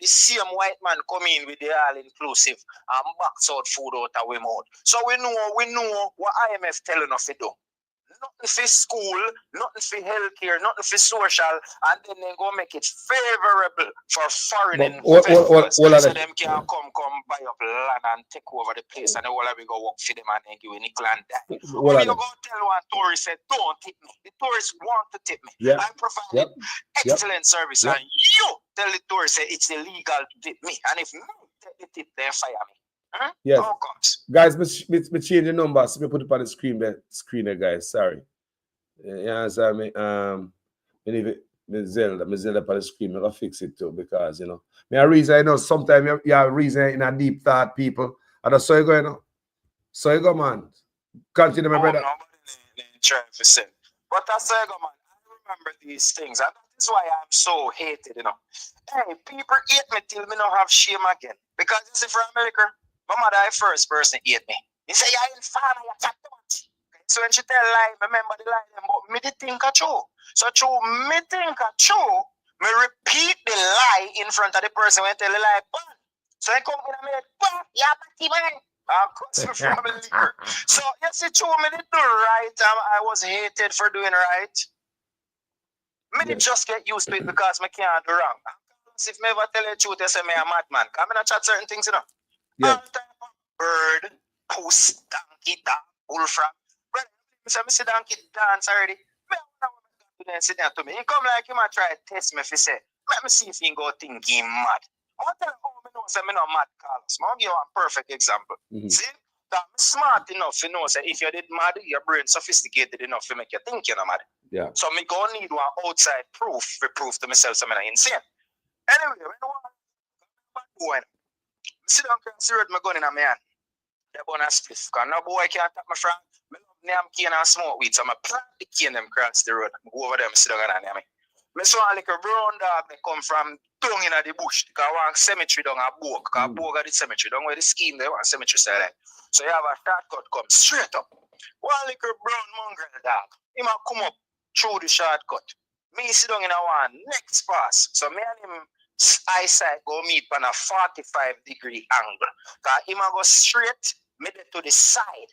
The same white man come in with the all-inclusive and box out food out of we mouth. So we know what IMF telling us to do. nothing for school, nothing for healthcare, nothing for social, and then they go make it favorable for foreign investors so them can come buy up land and take over the place, and the whole of we go work for them and then give a nickel and dime. Or you go tell one tourist said, don't tip me. The tourists want to tip me. I provide excellent service, and you tell the tourist say it's illegal to tip me, and if no take the tip, they fire me. Huh? Yes. Oh, guys, me change the numbers. Me put it on the screen there, guys. Sorry. You understand me? Me leave it. Me Zelda on the screen. I'm gonna fix it too, because you know. Me a reason I know sometimes you have reason in a deep thought, people. I just saw you go, you know. So you go, man. Continue, my brother. But I say, go, man, I remember these things, and that is why I'm so hated, you know. Hey, people hate me till me don't have shame again. Because you see, for America, my mother, the first person hate me. He say, you're in farm, you chat too much. So when she tell lie, remember the lie, but me the think a true. So true, me think a true, me repeat the lie in front of the person when tell the lie, bang. So I come in and me like, bang, yeah, batty man. From a liquor. So you see, true, me did do right. I was hated for doing right. Me did just get used to it because me can't do wrong. If me ever tell the truth, they say me a madman. Because I not chat certain things, you know. All type of bird, post, donkey, dog, bullfrog. Brother, me see donkey dance already. Me sit down to me. He come like him and try to test me if he say, let me see if he go think he mad. I tell him, oh, me know say me not mad, Carlos. I'll give you a perfect example. See? That me smart enough to know say if you did mad, your brain sophisticated enough to make you think you're not mad. Yeah. So me go need one outside proof to prove to myself so I'm not insane. Anyway, when I sit down across the road, my gun in my hand. They burn a spliff. Because no boy can't tap my friend. I love name cane and smoke weed. So I plant the cane them across the road. Go over there and sit down and near me. I saw a little brown dog that come from down in the bush. Because I want cemetery down a book. Because book got the cemetery. Down where the scheme they want cemetery style. So you have a shortcut come straight up. One little brown mongrel dog. He might come up through the shortcut. Me sit down in a one next pass. So me and him eyesight go meet on a 45-degree angle. Because him go straight, me to the side.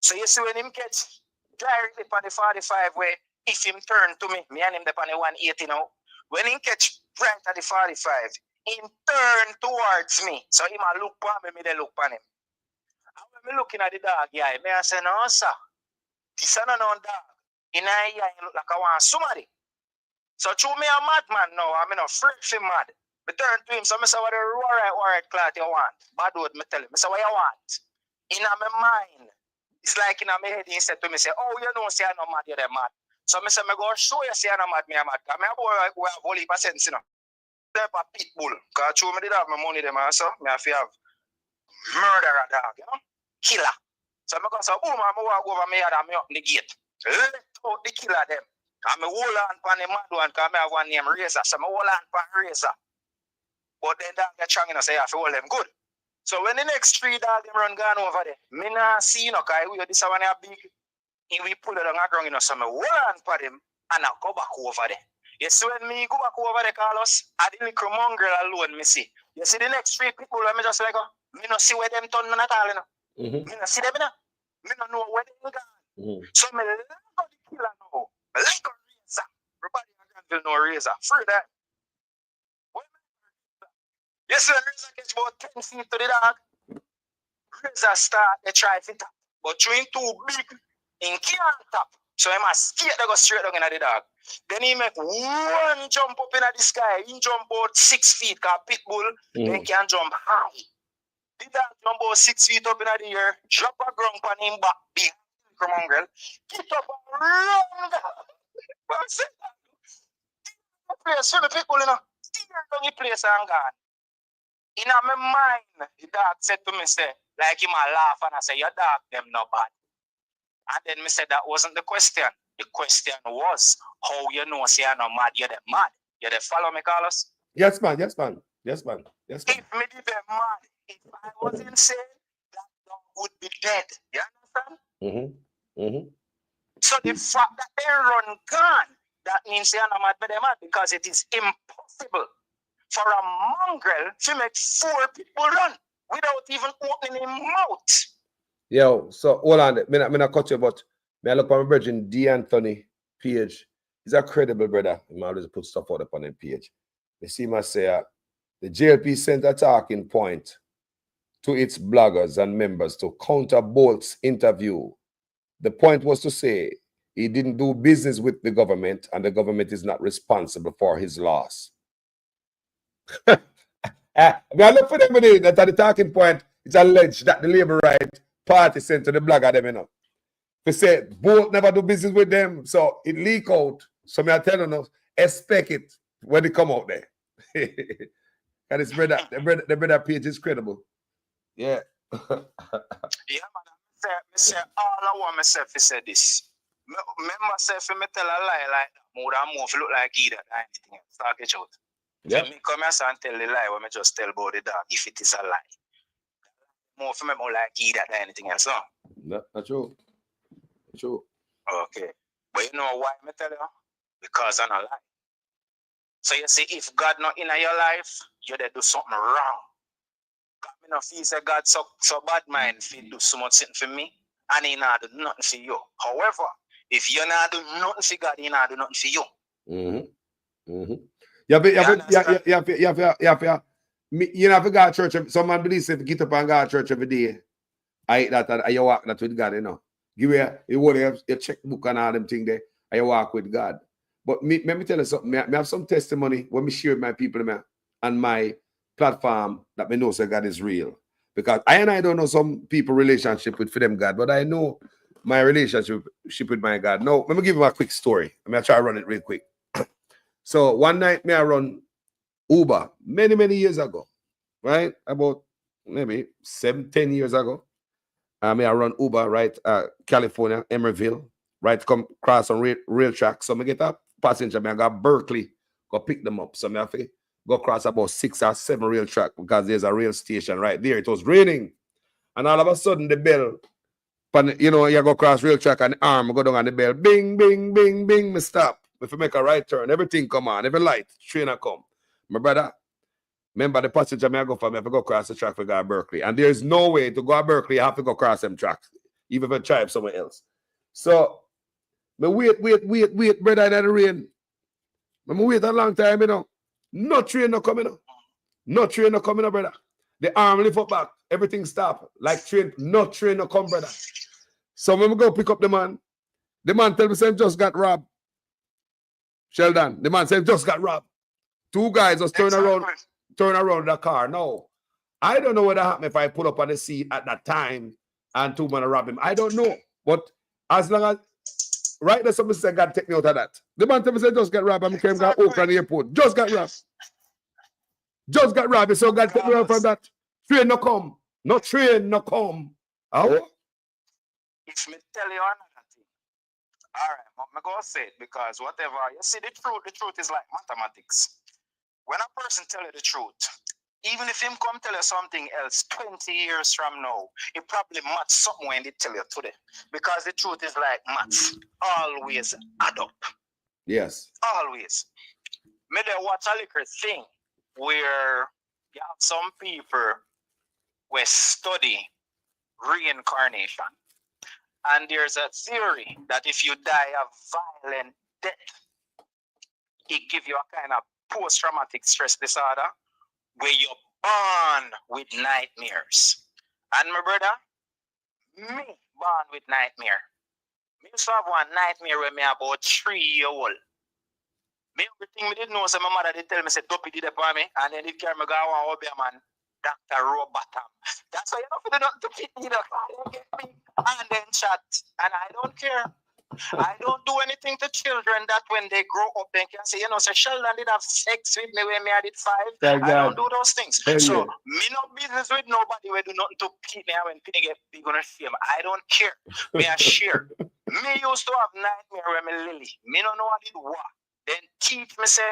So you see when him catch directly on the 45 way, if him turn to me and him on the 180 now, when him catch right at the 45, him turn towards me. So him a look on me, they look on him. And when me looking at the dog, yeah, me I say, no sir, this is not no dog. In a eye, he look like I want somebody. So through me a madman now, I'm not afraid for mad. I turn to him, so I say, what the warrior cloth you want? Bad word, me tell him. I say, what you want? In my mind, it's like in my head, he said to me, say, oh, you know, say I'm not mad, you're mad. So I say, I go show you, say I'm not mad, me I'm mad. Because I have a whole heap of sense, you know. Type of pit bull. Because through me did have my money, them also, I have to have murderer dog, you know, killer. So I go say, boom, I'm going to go over my head and me up in the gate. Let out the killer them. I'm a hold on for the mad one because I have one name Razor. So I'm a hold on for Razor. But then dog get strong enough, so you have to hold them good. So when the next 3 dogs them run gone over there, me not see, you know, because this one is big. And we pull it on the ground, you know, so I hold on for them and I go back over there. You see when me go back over there, Carlos, I the little mongrel alone, me see. You see the next 3 people, I just like, me not see where them turn at all, you know. Me not see them, you know. Me not know where they gone. So me let go the killer now. Me let go Razor. Everybody in Granville know Razor. Free that. You see when Razor gets about 10 feet to the dog, Razor start to try to tap. But you ain't too big, he can't tap. So he must skate to go straight down in the dog. Then he make one jump up in the sky. He jump out 6 feet, because pitbull, then can jump high. The dog jump out 6 feet up in the air, drop a ground on him back, big mongrel, get up and run. What's it? Place for the people, you know, steer down the place and gone. In my mind, the dog said to me, say, like him a laugh and I say, your dog, them not bad. And then me said that wasn't the question. The question was, how you know say you're not mad, you're mad. You follow me, Carlos? Yes, man, yes, man. Yes, man. Yes, man. If me did mad, if I was insane, that dog would be dead. You understand? So the fact that they run gone, that means they are not mad, but they're mad because it is impossible for a mongrel to make 4 people run without even opening his mouth. Yo, so hold on, me not cut you, but May I look on my virgin D. Anthony page. He's a credible brother. He always put stuff out upon his page. You see my say the JLP sent a talking point to its bloggers and members to counter Bolt's interview. The point was to say he didn't do business with the government and the government is not responsible for his loss. I look for them today that at the talking point, it's alleged that the Labour Right Party sent to the blogger them, you know. They said Bolt never do business with them, so it leak out. So me are telling us, expect it when they come out there. And it's brother, the brother page is credible. Yeah. Yeah, man. I say all I want myself to say this. Remember, say if me tell a lie like that, more than more if you look like either than anything else. Talk it out. Yeah. Me come here and tell the lie when me just tell about the dog if it is a lie. More for me more like either than anything else, no? Not true. True. Okay. But you know why me tell you? Because I'm a lie. So you see, if God not in your life, you dey do something wrong. God me not feel say God so bad mind if he do so much for me, and he not do nothing for you. However, if you not do nothing for God, he not do nothing for you. Mm-hmm. Mm-hmm. You have to go to church. Someone believes if you get up and go to church every day, I eat that and you walk that with God, you know. Give you your checkbook and all them things there, and you walk with God. But let me tell you something. I have some testimony when we share with my people and my platform that we know say God is real. Because I don't know some people relationship with for them God, but I know my relationship with my God. Now, let me give you a quick story. I'm going to try to run it real quick. So one night, I run Uber many years ago, right? About maybe 10 years ago. I run Uber, right? California, Emeryville, right? Come cross on rail track. So I get a passenger, I got Berkeley, go pick them up. So I have to go cross about 6 or 7 rail track because there's a rail station right there. It was raining. And all of a sudden the bell, you know, you go cross rail track and the arm go down on the bell. Bing, bing, bing, bing, me stop. If you make a right turn, everything come on, every light, trainer come. My brother, remember the passenger I go for, I have to go cross the track for go to Berkeley. And there's no way to go to Berkeley, you have to go cross them tracks, even if you drive somewhere else. So, me wait, brother, in the rain. I wait a long time, you know. No train no coming up. No train no coming up, brother. The arm lift up back. Everything stop. Like train, no train no come, brother. So when we go pick up the man tell me say just got robbed. Sheldon, the man said just got robbed. 2 guys just turn around the car. No. I don't know what happened if I pull up on the seat at that time and 2 men rob him. I don't know. But as long as right there, somebody said God take me out of that. The man tell me say just got robbed. I'm came got Oakland Airport. Just got robbed. Just got robbed. So God take me out from that. Train no come. No train no come. How? If me tell you another thing, all right, I'm going to say it because whatever, you see the truth is like mathematics. When a person tell you the truth, even if him come tell you something else 20 years from now, it probably match something when they tell you today. Because the truth is like maths. Always add up. Yes. Always. Me there watch a little thing where you have some people who study reincarnation. And there's a theory that if you die a violent death, it gives you a kind of post-traumatic stress disorder where you're born with nightmares. And my brother, me born with nightmare. Me used to have one nightmare when me about 3-year-old. Me everything me didn't know, so my mother did tell me, say, Topi did it for me, and then it carry me go on over man, Dr. Robotham. That's why you don't feel to fit me, get me, and then chat. And I don't care. I don't do anything to children that when they grow up, they can say, you know, say, Sheldon did have sex with me when I did 5. Thank I don't God. do those things. Hell So, yeah. me no business with nobody. We do nothing to keep me when people get big on a shame. I don't care. Me I share. Me used to have nightmare when me Lily. Me don't know what it was. Then teach me say,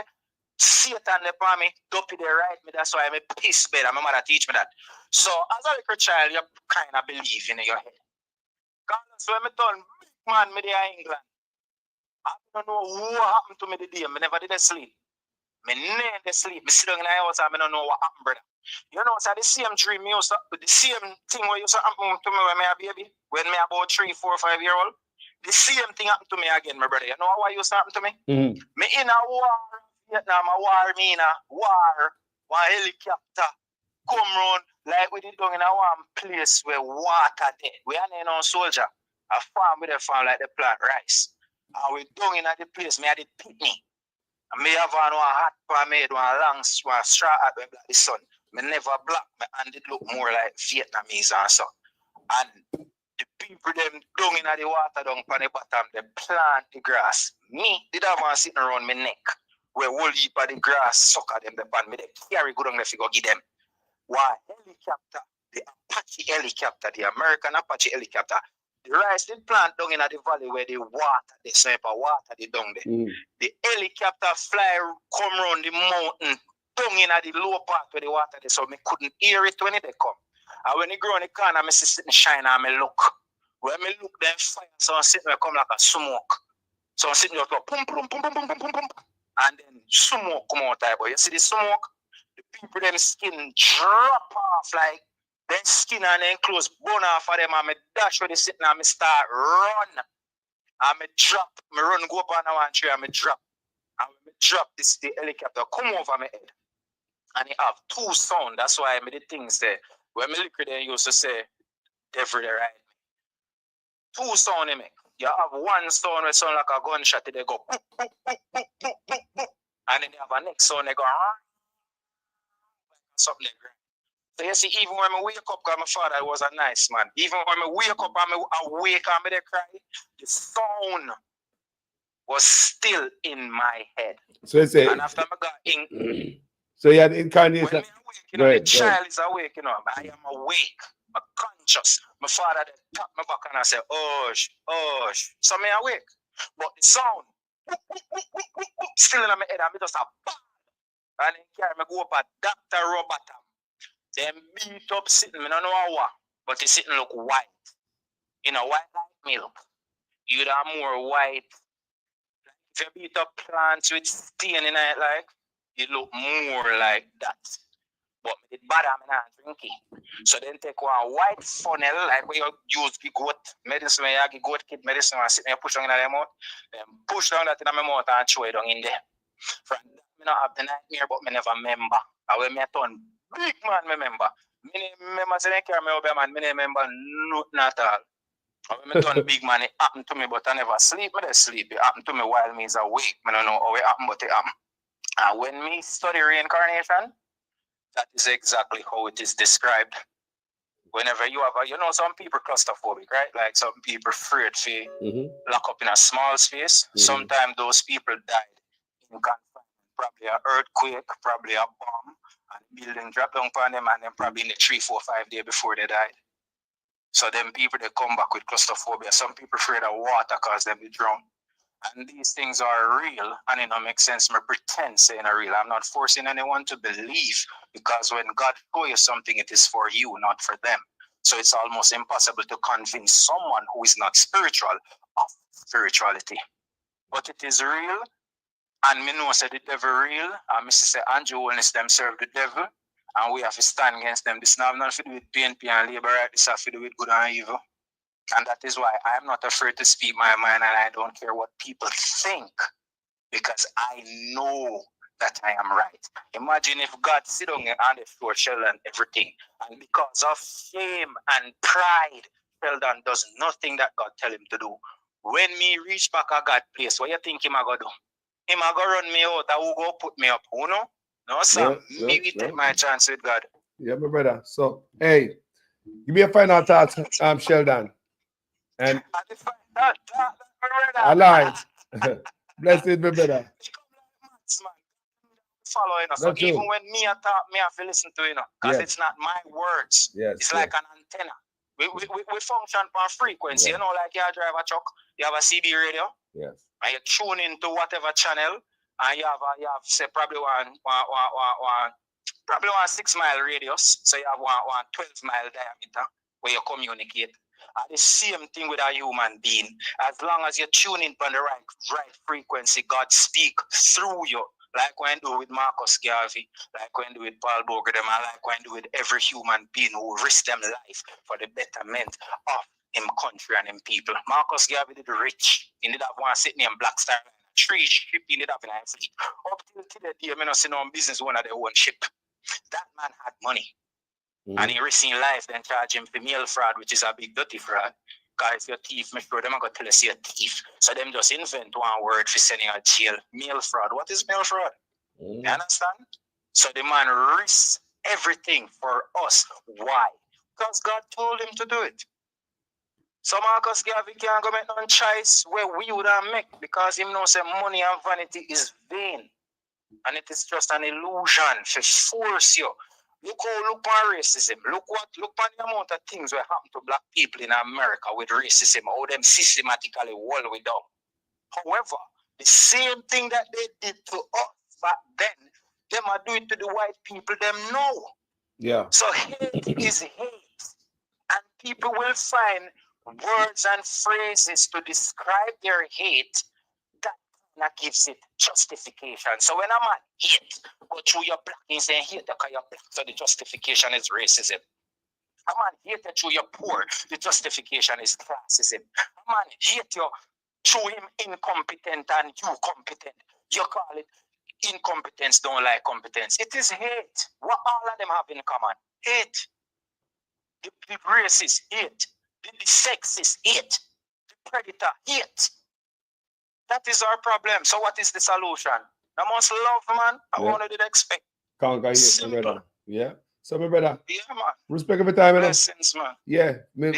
Satan upon me, dopey they write me. That's why I'm a piss bed. My mother teach me that. So, as a little child, you kind of believe in your head. Because when me turn big man, me there in England. I don't know what happened to me the day. I never did sleep. I never sleep. I sit down in the house and I don't know what happened, brother. You know, it's the same dream me used to, the same thing where used to happen to me when I was a baby, when I was about 3, 4, 5 years old. The same thing happened to me again, my brother. You know what used to happen to me? Mm-hmm. Me in a war, Vietnam, a war, me in a war, one helicopter come round, like we did down in a one place where water there. We are no soldier. A farm with a farm like the plant rice. And we down in the place, me had it picnic. And me have one hot pan made, one long, one straw hat with the sun. Me never black, me and it look more like Vietnamese and so. And the people them down in the water down on the bottom, they plant the grass. Me, did have one sitting around my neck, where whole heap of the grass sucker them the pan me, they carry good on the figure give them. Why helicopter, the Apache helicopter, the American Apache helicopter, the rice did plant down in the valley where the water, the snipe of water, they down there. Mm. The helicopter fly, come round the mountain, down in the lower part where the water is, so me couldn't hear it when it come. And when it grow in the corner, I see sitting shine and me look. When me look, then fire, so I'm sitting there come like a smoke. So I'm sitting there like pum pum pum pum pum pum pum pum, and then smoke come out there. But you see the smoke, the people them skin drop off like then skin and then clothes bone off of them, and me dash where they sitting and me start run. And me drop, me run go up on one tree and me drop. And when me drop, this the helicopter come over my head. And it have two sound. That's why I made the things there. When me look at them, used to say, devil they ride me. Two sound they make. You have one sound where sound like a gunshot, they go boop, boop, boop, boop, boop, boop, boop. And then you have a next sound, they go something like that. So you see, even when I wake up, because my father was a nice man, even when I wake up and I awake and I cry, the sound was still in my head. So you say, and after I got in, so you had incarnation. when me awake, you know, the child is awake, you know, I am awake, I'm conscious. My father then tap my back and I say, hush, hush. So me awake. But the sound, still in my head, and me just a bang. And then carry me go up a Dr. Robertam. Them beat up sitting, I don't know what, but the sitting look white. You know, white like milk. You'd have more white. If you beat up plants with stain in it, like, you look more like that. But it bad, I'm not drinking. So then take one white funnel, like where you use the goat medicine, where you give goat kid medicine and sit there, push down in their mouth, then push down that in my mouth and throw it down in there. From that, I not have the nightmare, but I never remember. I will make turn big man, remember. I remember saying, I carry me over, man, I remember nothing at all. When I turn big man, it happened to me, but I never sleep. I sleep. It happened to me while I was awake. I don't know how it happened, but it happened. And when me study reincarnation, that is exactly how it is described. Whenever you have you know, some people claustrophobic, right? Like some people afraid to lock up in a small space. Sometimes those people died in confinement. Probably an earthquake, probably a bomb, and building dropped down upon them, and then probably in the 3, 4, 5 days before they died. So them people, they come back with claustrophobia. Some people afraid of water because they be drowned. And these things are real, and it don't make sense. I pretend saying are real. I'm not forcing anyone to believe, because when God shows you something, it is for you, not for them. So it's almost impossible to convince someone who is not spiritual of spirituality. But it is real, and me know say the devil real, and me say Andrew Wellness them serve the devil, and we have to stand against them. This now have nothing to do with PNP and Labour, right? This has to do with good and evil. And that is why I am not afraid to speak my mind, and I don't care what people think, because I know that I am right. Imagine if God sit on the shore Sheldon everything, and because of shame and pride, Sheldon does nothing that God tell him to do. When me reach back a God place, what you think him a go do? Him a go run me out, and who go put me up? Who know? No, sir. Me will take my chance with God. Yeah, my brother. So, hey, give me a final thought, Sheldon. And alive. Blessed, my brother. Following us. So even when me talk, me have to listen to because it's not my words. It's like an antenna. We function on frequency. You know, like you drive a truck, you have a CB radio. Yes. And you tune into whatever channel, and you have say probably one 6-mile radius. So you have one 12-mile diameter where you communicate. And the same thing with a human being. As long as you tune in on the right frequency, God speak through you. Like when do with Marcus Garvey, like when do with Paul Boger, and like when do with every human being who risk them life for the betterment of him country and him people. Marcus Garvey did rich. He did have one sitting in Black Star Line. 3 ship he did have in his fleet. Up till today, I don't see no business one of their own ship. That man had money. And he received life, then charge him for mail fraud, which is a big dirty fraud. Because if you're a thief, make sure them are going to tell us you're a thief. So them just invent one word for sending a jail. Mail fraud. What is mail fraud? You understand? So the man risks everything for us. Why? Because God told him to do it. So Marcus Garvey can't go make no choice where we would have make, because him knows that money and vanity is vain. And it is just an illusion to force you. Look on racism. Look on the amount of things that happen to black people in America with racism, how them systematically wall we down. However, the same thing that they did to us back then, them are doing to the white people them now. Yeah. So hate is hate. And people will find words and phrases to describe their hate that gives it justification. So when a man hate, go through your black and say hate because you're black, so the justification is racism. A man hate that through you're poor, the justification is classism. A man hate you through him incompetent and you competent. You call it incompetence, don't like competence. It is hate. What all of them have in common? Hate. The racist hate. The sexist hate. The predator hate. That is our problem. So what is the solution? I must love, man. I wanted to expect. Conquer hate, my brother. Yeah. So, my brother. Yeah, man. Respect every time, Blessings, man. Yeah. Man.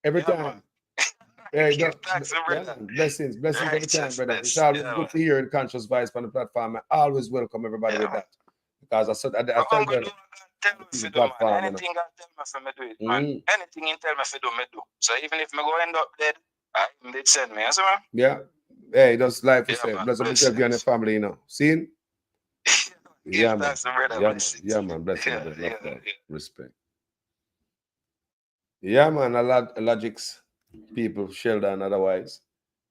Every Yeah, time. Man. Yeah, Thanks, yeah, blessings every time, brother. It's always good to hear in conscious voice on the platform. I always welcome everybody with that. Because I said, I tell you, anything God tell me for me do it, man. Anything he tell me for do, me do. So even if me go end up dead, him did send me, yes, man. Yeah. Hey, that's life is Yeah, bless yourself and your family, you know. See? Yeah, man. Yeah, man. Blessings. Respect. Yeah, man. A lot logics, people, shelter and otherwise.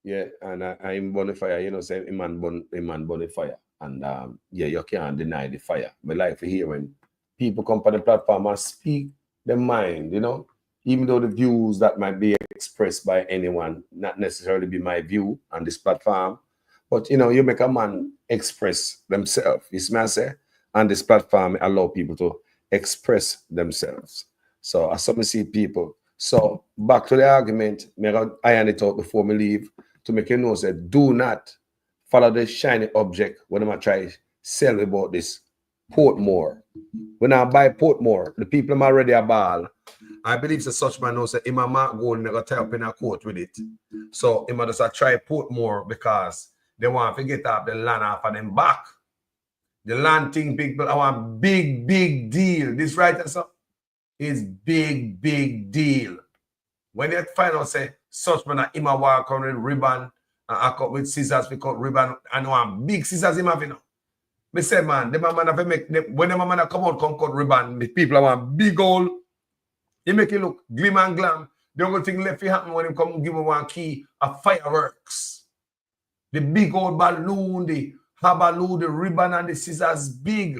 Yeah, and I'm burning fire, you know, say a man burning fire. And yeah, you can't deny the fire. But like for here, when people come on the platform and speak their mind, you know, even though the views that might be expressed by anyone, not necessarily be my view on this platform, but you know, you make a man express themselves. You see what I say? On this platform, allow people to express themselves. So as some see people. So back to the argument, I iron it out before me leave to make you know that do not follow the shiny object when I try to sell about this Portmore. When I buy Portmore, the people I'm already a ball. I believe that such man knows that him and Mark Gold never tie up in a court with it. So him just try Portmore because they want to get up the land off of them back. The land thing, big, but I want big deal. This right so is big deal. When they find out say such man him a walk on with ribbon and I cut with scissors, we cut ribbon and want big scissors him have, you know. Me say, man, the man have to make when the man come out, come cut ribbon, the people want big old. He make it look glim and glam. The only thing left happen when him come give me one key of fireworks. The big old balloon, the habaloo, the ribbon and the scissors big.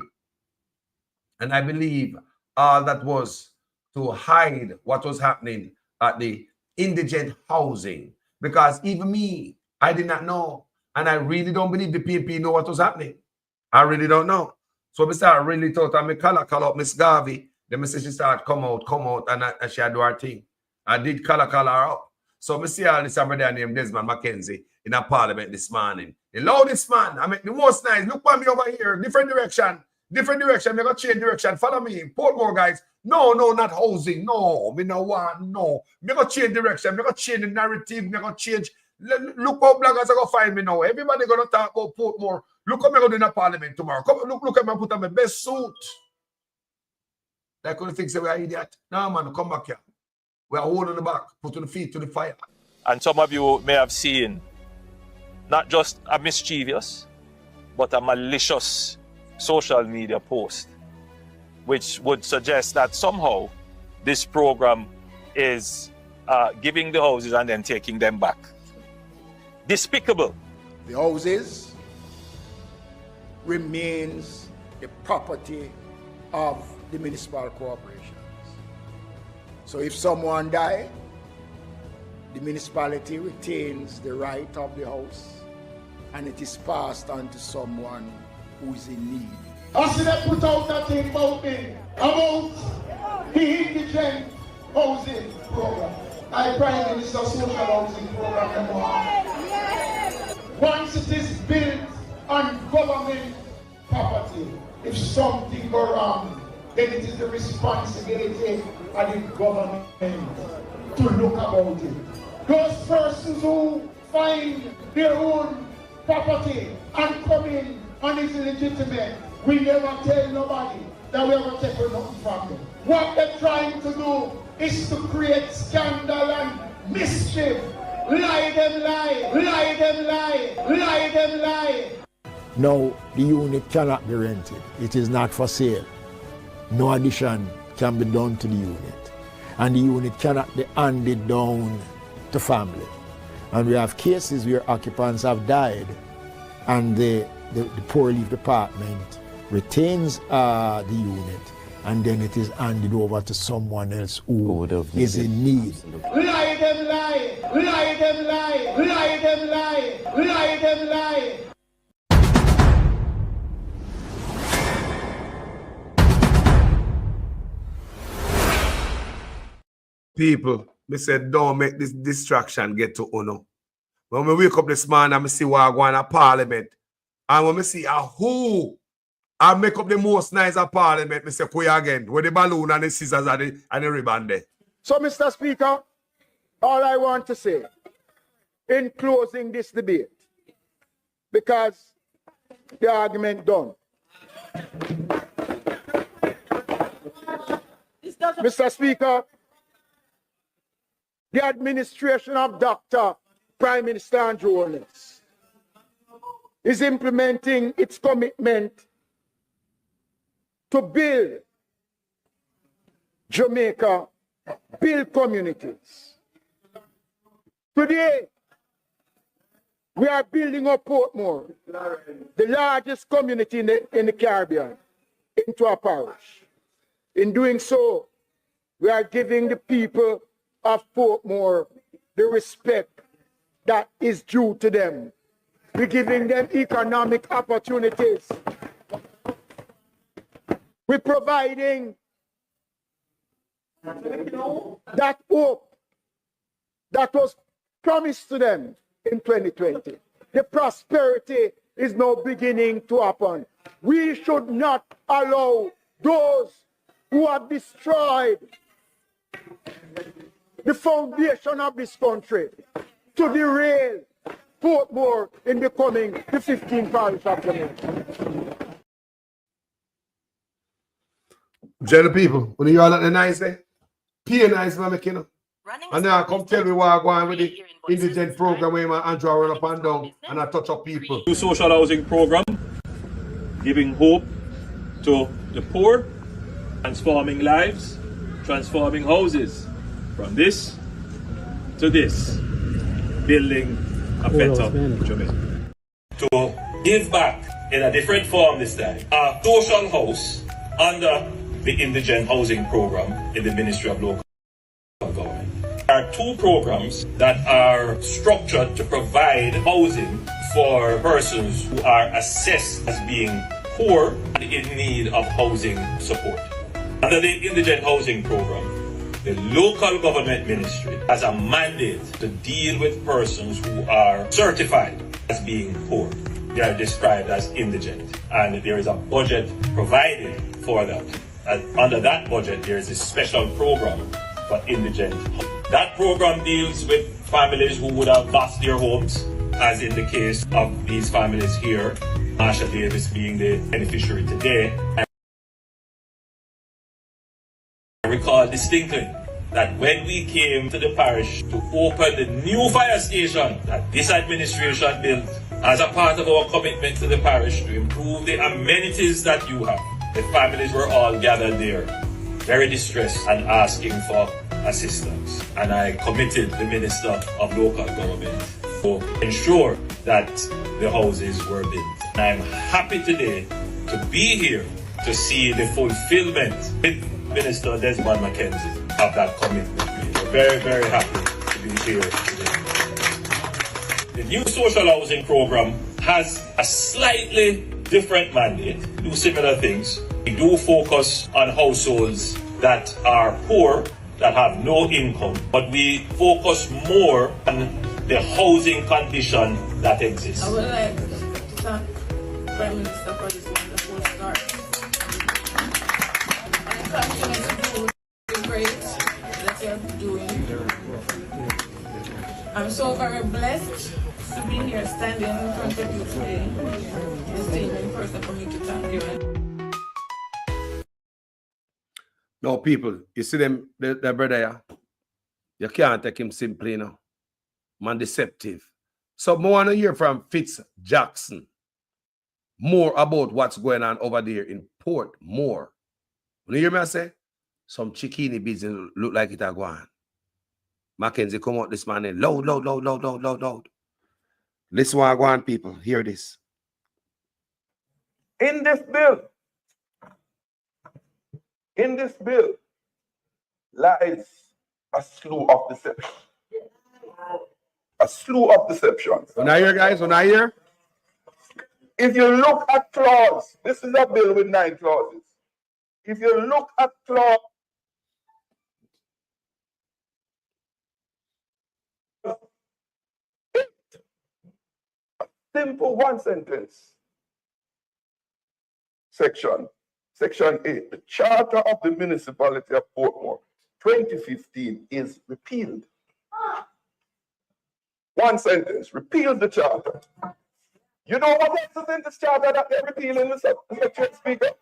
And I believe all that was to hide what was happening at the indigent housing. Because even me, I did not know. And I really don't believe the PNP know what was happening. I really don't know. So I start really thought I call up Miss Garvey. Then I say she start come out, and she do her thing. I did call her up. So I see all this somebody named Desmond McKenzie in a parliament this morning. The loudest man, I make the most nice. Look at me over here, different direction. I'm gonna change direction. Follow me. Portmore guys. No, not housing. No, me no want. No, I'm gonna change direction. I'm gonna change the narrative. I'm gonna change. Look how bloggers are gonna find me now. Everybody gonna talk about Portmore. Look how I'm gonna do in a parliament tomorrow. Come look at me put on my best suit. That couldn't think we are idiot. No man, come back here. We are holding the back, putting the feet to the fire. And some of you may have seen not just a mischievous, but a malicious social media post, which would suggest that somehow this program is giving the houses and then taking them back. Despicable. The houses remains the property of the municipal corporations. So if someone die, the municipality retains the right of the house and it is passed on to someone who is in need. I see them put out that thing about me, about the indigent housing program. I Prime Minister Social Housing Program. Once it is built on government property, if something goes wrong, then it is the responsibility of the government to look about it. Those persons who find their own property and come in and is illegitimate, we never tell nobody that we ever take nothing from them. What they're trying to do is to create scandal and mischief. Lie them lie, lie them lie, lie them lie. Now, the unit cannot be rented. It is not for sale. No addition can be done to the unit. And the unit cannot be handed down to family. And we have cases where occupants have died and the poor relief department retains the unit and then it is handed over to someone else who is in need. Lie them lie, lie them lie, lie them lie, lie them lie. People, me said, don't make this distraction get to Uno. When we wake up this morning, I see what I go in Parliament. And when I see who I make up the most nice of Parliament, I say, Kuya again, with the balloon and the scissors and the ribbon there. So, Mr. Speaker, all I want to say in closing this debate, because the argument done. Mr. Speaker, the administration of Dr. Prime Minister Andrew Holness is implementing its commitment to build Jamaica, build communities. Today, we are building up Portmore, the largest community in the Caribbean, into a parish. In doing so, we are giving the people of Portmore the respect that is due to them. We're giving them economic opportunities. We're providing that hope that was promised to them in 2020. The prosperity is now beginning to happen. We should not allow those who have destroyed the foundation of this country to derail Portmore in becoming the 15th parish of Jamaica. General people, when you all at the nice day, pay nice man making up. And now come tell me what I'm going with the Indigent program where my Andrew run up and down and I touch up people. New social housing program, giving hope to the poor, transforming lives, transforming houses. From this to this, building a better Jamaica. To give back in a different form this time, a social house under the Indigent housing program in the Ministry of Local Government. There are two programs that are structured to provide housing for persons who are assessed as being poor and in need of housing support. Under the Indigent housing program, the local government ministry has a mandate to deal with persons who are certified as being poor. They are described as indigent, and there is a budget provided for that. And under that budget, there is a special program for indigent. That program deals with families who would have lost their homes, as in the case of these families here, Marsha Davis being the beneficiary today. I recall distinctly that when we came to the parish to open the new fire station that this administration built as a part of our commitment to the parish to improve the amenities that you have, the families were all gathered there, very distressed and asking for assistance. And I committed the Minister of Local Government to ensure that the houses were built. And I'm happy today to be here to see the fulfillment with Minister Desmond McKenzie of that commitment. We're very, very happy to be here today. The new social housing program has a slightly different mandate. Do similar things. We do focus on households that are poor, that have no income, but we focus more on the housing condition that exists. I would like to thank Prime Minister for this wonderful start. And continue to do the great that you are doing. I'm so very blessed to be here standing in front of you today. It's the person for me to thank you. Now, people, you see them, the brother here? You can't take him simply, you know. Man, deceptive. So, I want to hear from Fitz Jackson more about what's going on over there in Portmore. When you hear me, I say, some chickini business look like it are going. Mackenzie come out this morning, loud. Listen what I go on, people. Hear this. In this bill lies a slew of deception. A slew of deceptions. When I hear, guys, when I hear. If you look at clause, this is a bill with 9 clauses. If you look at clause, simple one sentence. Section 8. The Charter of the Municipality of Portmore, 2015, is repealed. One sentence. Repeal the charter. You know what else is in this charter that they're repealing, Mr. Speaker?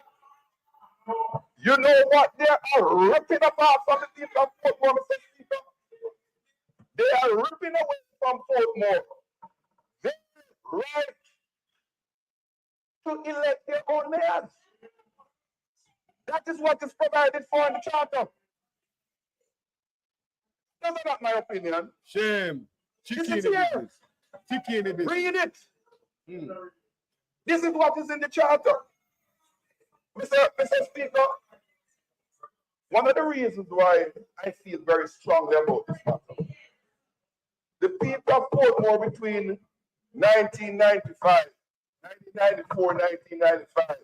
You know what they are ripping apart from the people of Portmore, Mr. Speaker? They are ripping away from Portmore their right to elect their own mayors. That is what is provided for in the charter. That's not my opinion. Shame. Read it. This is what is in the charter. Mr. Speaker, one of the reasons why I feel very strongly about this matter, the people of Portmore between 1994, 1995,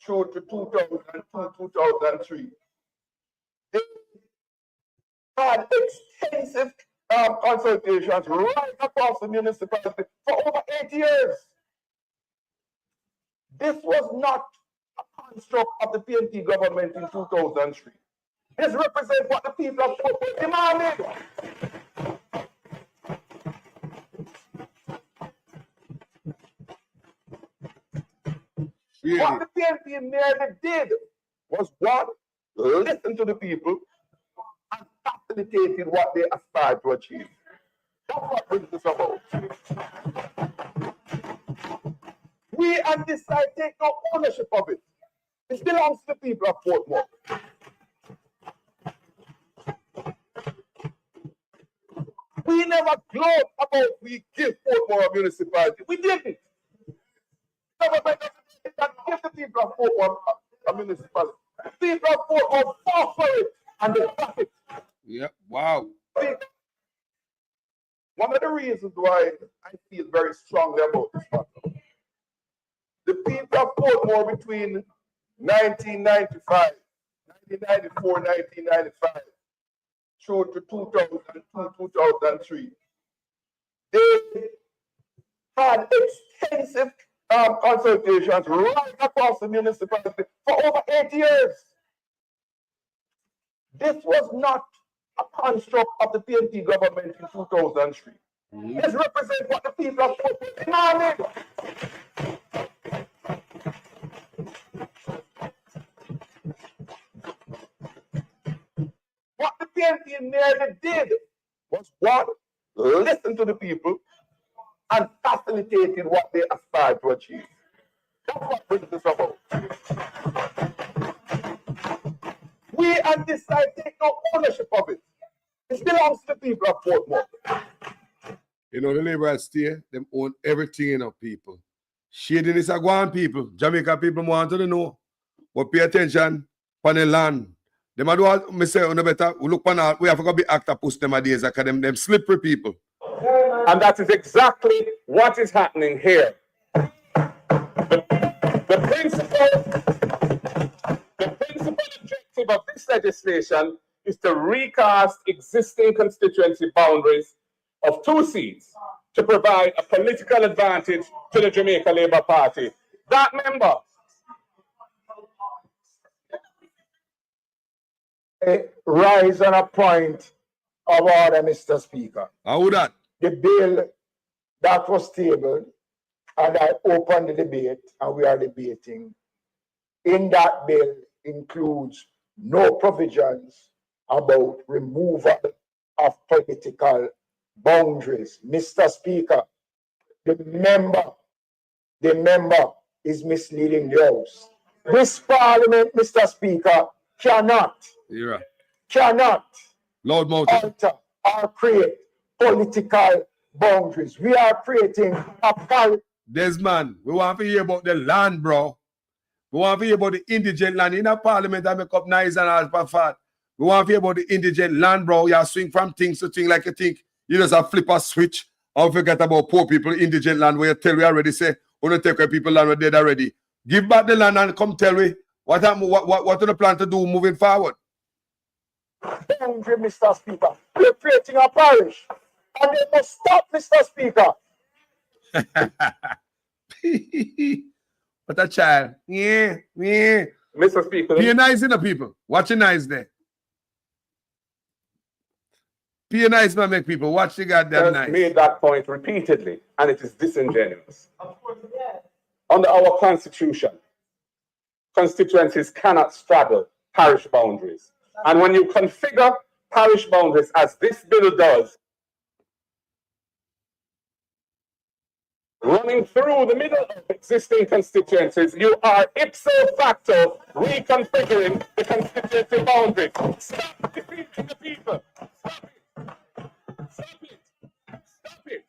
through to 2002, 2003, they had extensive consultations right across the municipality for over 8 years. This was not a construct of the PNP government in 2003. This represents what the people of Portmore demanded. Yeah. What the PNP merely did was one, listen to the people and facilitated what they aspired to achieve. That's what brings this about. We on this side take no ownership of it. It belongs to the people of Portmore. We never gloat about we give Portmore a municipality. We didn't. Government that give the people of Portmore a municipality. The people of Portmore fought for it and they got it. Yep. Wow. One of the reasons why I feel very strongly about this matter, the people of Portmore between 1994, 1995, through to 2002, 2003, they had extensive consultations right across the municipality for over 8 years. This was not a construct of the PNP government in 2003. This represents what the people of Portmore demanded. What the PNP merely did was one, listen to the people and facilitated what they aspired to achieve. That's what brings this about. We on this side take no ownership of it. It belongs to the people of Portmore. You know, the Labour stay, them own everything, you know, people. Shading is a go on, people. Jamaica people want to know. But pay attention on the land. Them a do all, me say, no better, we look on all, we have to go be octopus them a days, because them slippery people. And that is exactly what is happening here. The principal objective of this legislation is to recast existing constituency boundaries of 2 seats to provide a political advantage to the Jamaica Labour Party. That member rise on a point of order, Mr. Speaker. How would that? The bill that was tabled, and I opened the debate, and we are debating. In that bill includes no provisions about removal of political boundaries. Mr. Speaker, the member is misleading the House. This Parliament, Mr. Speaker, cannot Loud mouth. alter or create political boundaries. We are creating a Desmond, we want to hear about the land, bro. We want to hear about the indigent land. In a parliament, I make up nice and all for fat. We want to hear about the indigent land, bro. You swing from things to things like you think you just have flip a switch or forget about poor people, indigent land, where you tell we already say, we don't take away people land we're dead already. Give back the land and come tell me what do the plan to do moving forward? boundary, Mr. Speaker. We're creating a parish. And they must stop, Mr. Speaker. What a child. Yeah. Mr. Speaker. Be nice in the people. Watch your nice there. Be nice, man, make people watch the goddamn nice. Made that point repeatedly, and it is disingenuous. Under our constitution, constituencies cannot straddle parish boundaries. And when you configure parish boundaries as this bill does, running through the middle of existing constituencies, you are ipso facto reconfiguring the constituency boundaries. Stop defeating the people. Stop it. Stop it. Stop it.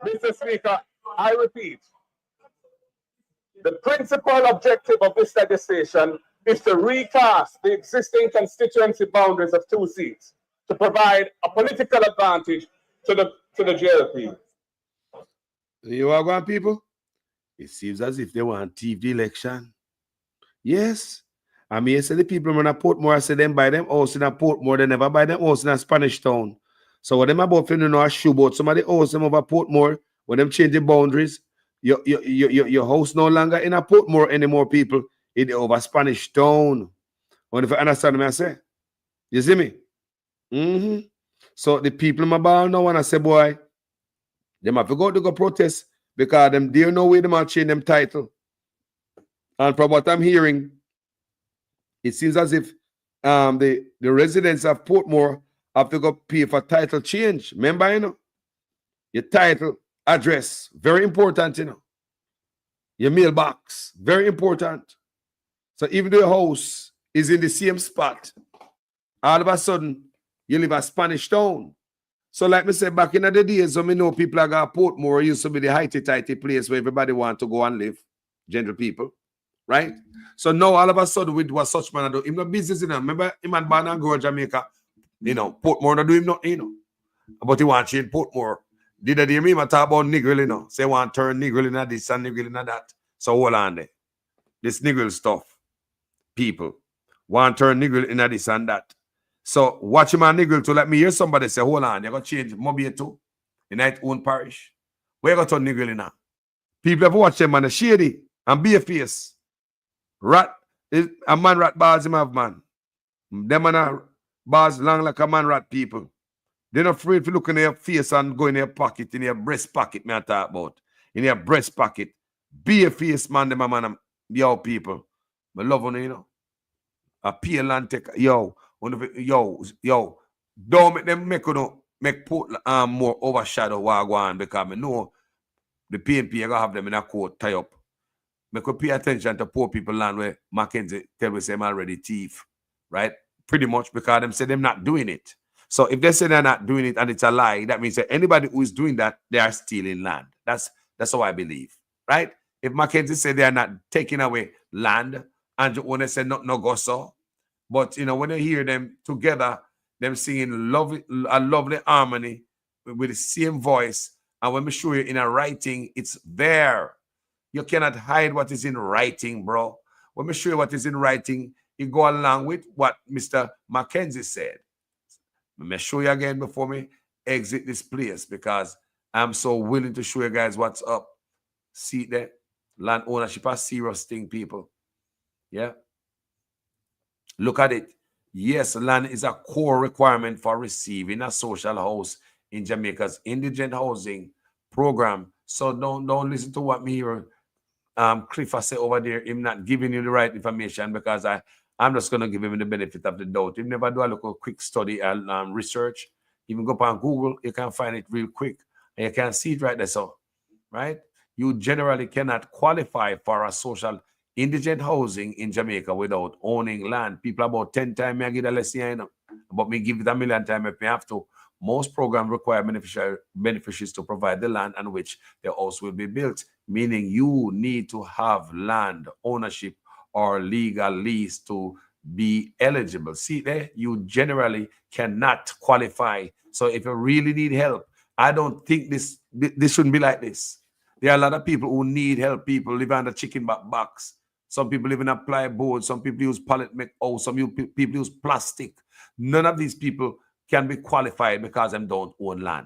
Mr. Speaker, I repeat, the principal objective of this legislation is to recast the existing constituency boundaries of 2 seats to provide a political advantage to the JLP. You are going, people? It seems as if they want TV election. Yes. I mean, say the people in Portmore, I say them buy them house in Portmore, they never buy them house in a Spanish town. So what them about feeling a shoe boat, somebody owes them over Portmore, when them change the boundaries, your house no longer in a Portmore anymore, people. It over Spanish town. When if you understand me, I say, you see me? So the people in my ball now want to say, boy, they have to go protest because them there no way they might change them title. And from what I'm hearing, it seems as if the residents of Portmore have to go pay for title change. Remember, you know, your title, address, very important, you know. Your mailbox, very important. So even though your house is in the same spot, all of a sudden, you live a Spanish town. So like me say, back in the days, when me know people that got Portmore used to be the highty-tighty place where everybody want to go and live, gentle people, right? So now all of a sudden, we do a such man do him no business, you know. Remember, him and born and grow in Jamaica, you know, Portmore not do him nothing, you know. But he want to change Portmore. Did I hear me talk about nigger, you know? Say want to turn nigger into this and nigger into that. So hold on there. This nigger stuff, people want to turn nigger into this and that. So watch him and nigger to let me hear somebody say, hold on, you're going to change Mobile too in that own parish. Where you going to turn nigger in now? People ever watch them man a shady and be a face. Rat, a man rat bars him have man. Them man a bars long like a man rat people. They're not afraid to look in their face and go in their pocket, in their breast pocket, me I talk about. In their breast pocket. Be a face man, them a man, yo people. I love on you know. A peel and take, yo, don't make them make put more overshadow Wagwan because I know the PNP are gonna have them in a court tie up. We could pay attention to poor people land where Mackenzie tell us them already thief, right? Pretty much because them say them not doing it. So if they say they're not doing it and it's a lie, that means that anybody who is doing that, they are stealing land. That's how I believe, right? If Mackenzie said they are not taking away land, Andrew One said no go so. But you know, when you hear them together, them singing a lovely harmony with the same voice, and when we show you in a writing, it's there. You cannot hide what is in writing, bro. When we show you what is in writing, it go along with what Mr. Mackenzie said. Let me show you again before me exit this place, because I'm so willing to show you guys what's up. See there? Land ownership is a serious thing, people. Yeah. Look at it. Yes, land is a core requirement for receiving a social house in Jamaica's indigent housing program. So don't listen to what me here Cliff I say over there. Him not giving you the right information, because I'm just gonna give him the benefit of the doubt. He never do a little quick study and research. Even go up on Google, you can find it real quick, and you can see it right there. So, right, you generally cannot qualify for a social indigent housing in Jamaica without owning land. People about 10 times me give a less, you know, but me give it a million times if me have to. Most programs require beneficiaries to provide the land on which the house will be built, meaning you need to have land ownership or legal lease to be eligible. See there, you generally cannot qualify. So if you really need help, I don't think this shouldn't be like this. There are a lot of people who need help. People live on the chicken box. Some people live in a plywood. Some people use pallet make house. Some people use plastic. None of these people can be qualified because they don't own land.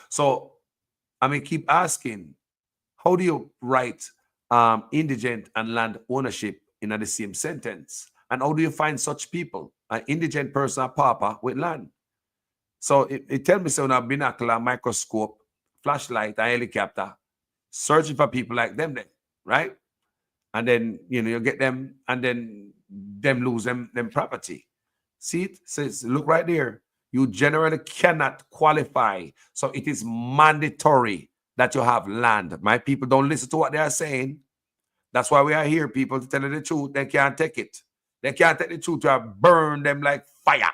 So I mean, keep asking, how do you write indigent and land ownership in the same sentence? And how do you find such people? An indigent person, a pauper with land. So it tells me so now binocular, microscope, flashlight, and helicopter, searching for people like them then, right? And then, you know, you get them, and then them lose them property. See it? Says, look right there. You generally cannot qualify. So it is mandatory that you have land. My people, don't listen to what they are saying. That's why we are here, people, to tell you the truth. They can't take it. They can't take the truth to burn them like fire.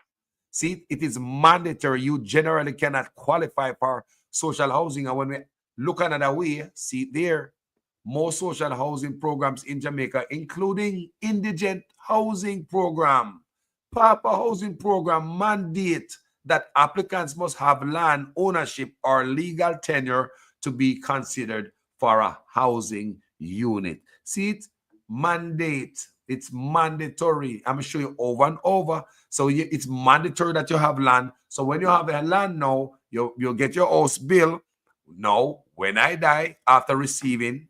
See, it is mandatory. You generally cannot qualify for social housing. And when we look another way, see there, most social housing programs in Jamaica, including indigent housing program, pauper housing program, mandate that applicants must have land ownership or legal tenure to be considered for a housing unit. See it? Mandate. It's mandatory. I'm going to show you over and over. So it's mandatory that you have land. So when you have a land now, you'll get your house bill. Now, when I die, after receiving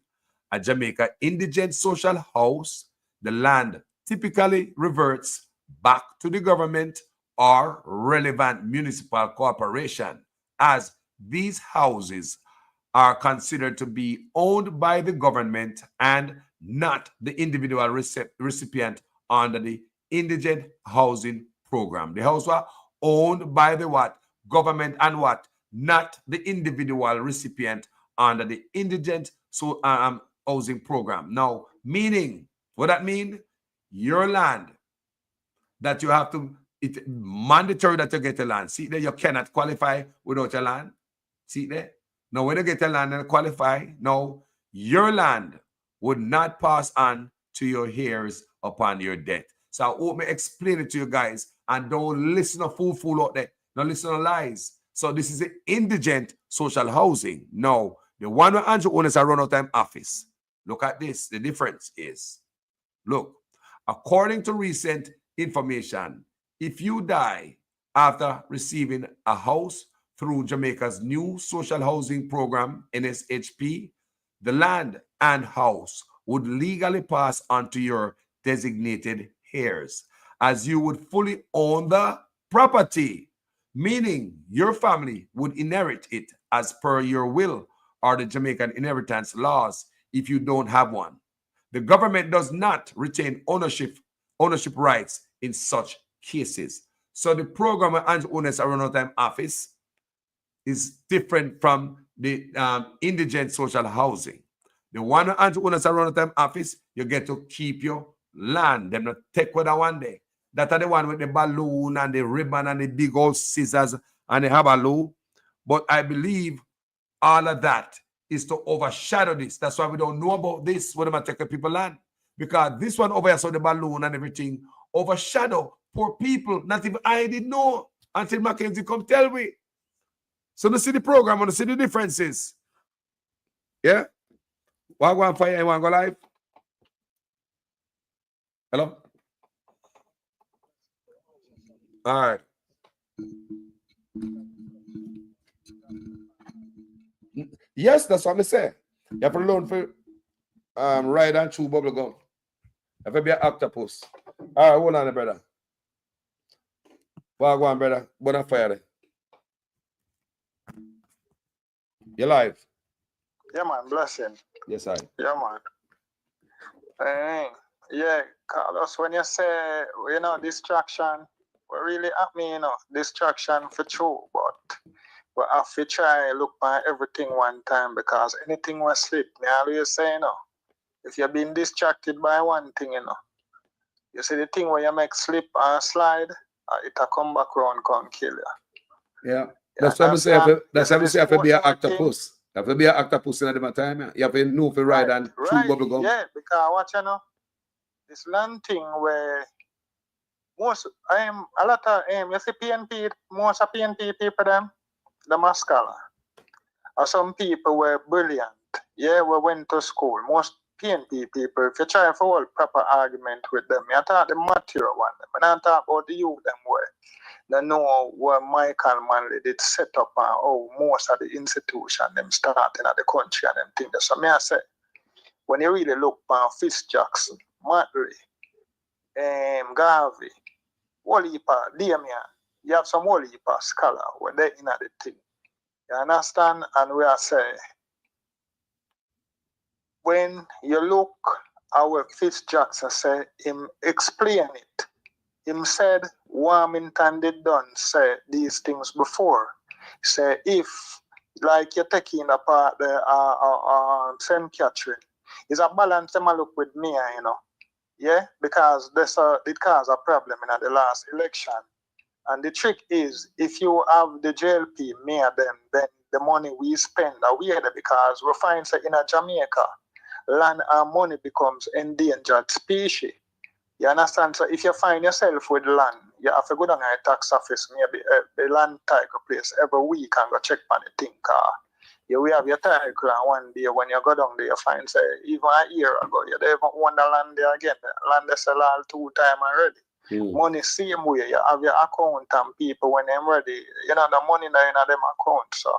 a Jamaica indigent social house, the land typically reverts back to the government or relevant municipal corporation, as these houses are considered to be owned by the government and not the individual recipient under the indigent housing program. The house was owned by the what? Government, and what? Not the individual recipient under the indigent housing program. Now, meaning, what that mean? Your land that you have to, it's mandatory that you get a land. See there, you cannot qualify without your land. See there? Now, when you get a land and qualify, now your land would not pass on to your heirs upon your death. So I hope me explain it to you guys, and don't listen to fool out there. Don't listen to lies. So this is the indigent social housing. No, the one where Andrew owners are run out time office. Look at this. The difference is, look, according to recent information, if you die after receiving a house through Jamaica's new social housing program, NSHP, the land and house would legally pass on to your designated heirs, as you would fully own the property, meaning your family would inherit it as per your will or the Jamaican inheritance laws if you don't have one. The government does not retain ownership rights in such cases. So the program of Andrew Owners Around Time Office is different from the indigent social housing. The one Andrew Owners Around Time Office, you get to keep your land. Them not take with that one day. That are the one with the balloon and the ribbon and the big old scissors and the habaloo. But I believe all of that is to overshadow this. That's why we don't know about this when they take the people land. Because this one over here, so the balloon and everything, overshadow poor people. Not even I didn't know until Mackenzie come tell me. So to see the program, want to see the differences. Yeah? Want to go on fire and want to go live? Hello? All right. Yes, that's what I say. You have to learn for ride and chew bubble gum. You have to be an octopus. All right, hold on, brother. Well, go on, brother. Bona fire. You're live. Yeah, man, blessing. Yes, I. Yeah, man. Yeah, Carlos, when you say, distraction, we really at me, distraction for true, but we have to try look at everything one time because anything will slip. Me always say, if you're being distracted by one thing, you see the thing where you make slip and slide, it'll come back around, come kill you. Yeah. That's why I say you have to be an octopus. You have to be an octopus in the time. Yeah. You have to know if you ride and chew bubble gum. Yeah, because watch, this land thing where you see PNP, most of PNP people the mascala. Or some people were brilliant. Yeah, we went to school. Most PNP people, if you try to hold proper argument with them, you talk the material one. But I talk about the youth them way. They know what Michael Manley did set up and how most of the institution them starting at the country and them things. So I say, when you really look at Fitz Jackson, Matley, Garvey, Wolipa, Damien, you have some Wolipa scholar where they in the thing. You understand? And we are saying, when you look at what Fitz Jackson said, him explain it. Him said, Warmington did done say these things before. Say, if, like you're taking apart the St. Catherine, it's a balance them look with me, yeah, because it caused a problem in the last election. And the trick is, if you have the JLP near them, then the money we spend are weird because we find that in Jamaica, land and money becomes endangered species. You understand? So if you find yourself with land, you have to go down to the tax office, maybe a land title place every week and go check on the thing. We have your title and one day when you go down there, you find, say, even a year ago, you don't even own the land there again. The land they sell all 2 times already. Money same way, you have your account and people when they're ready, the money in them account. So,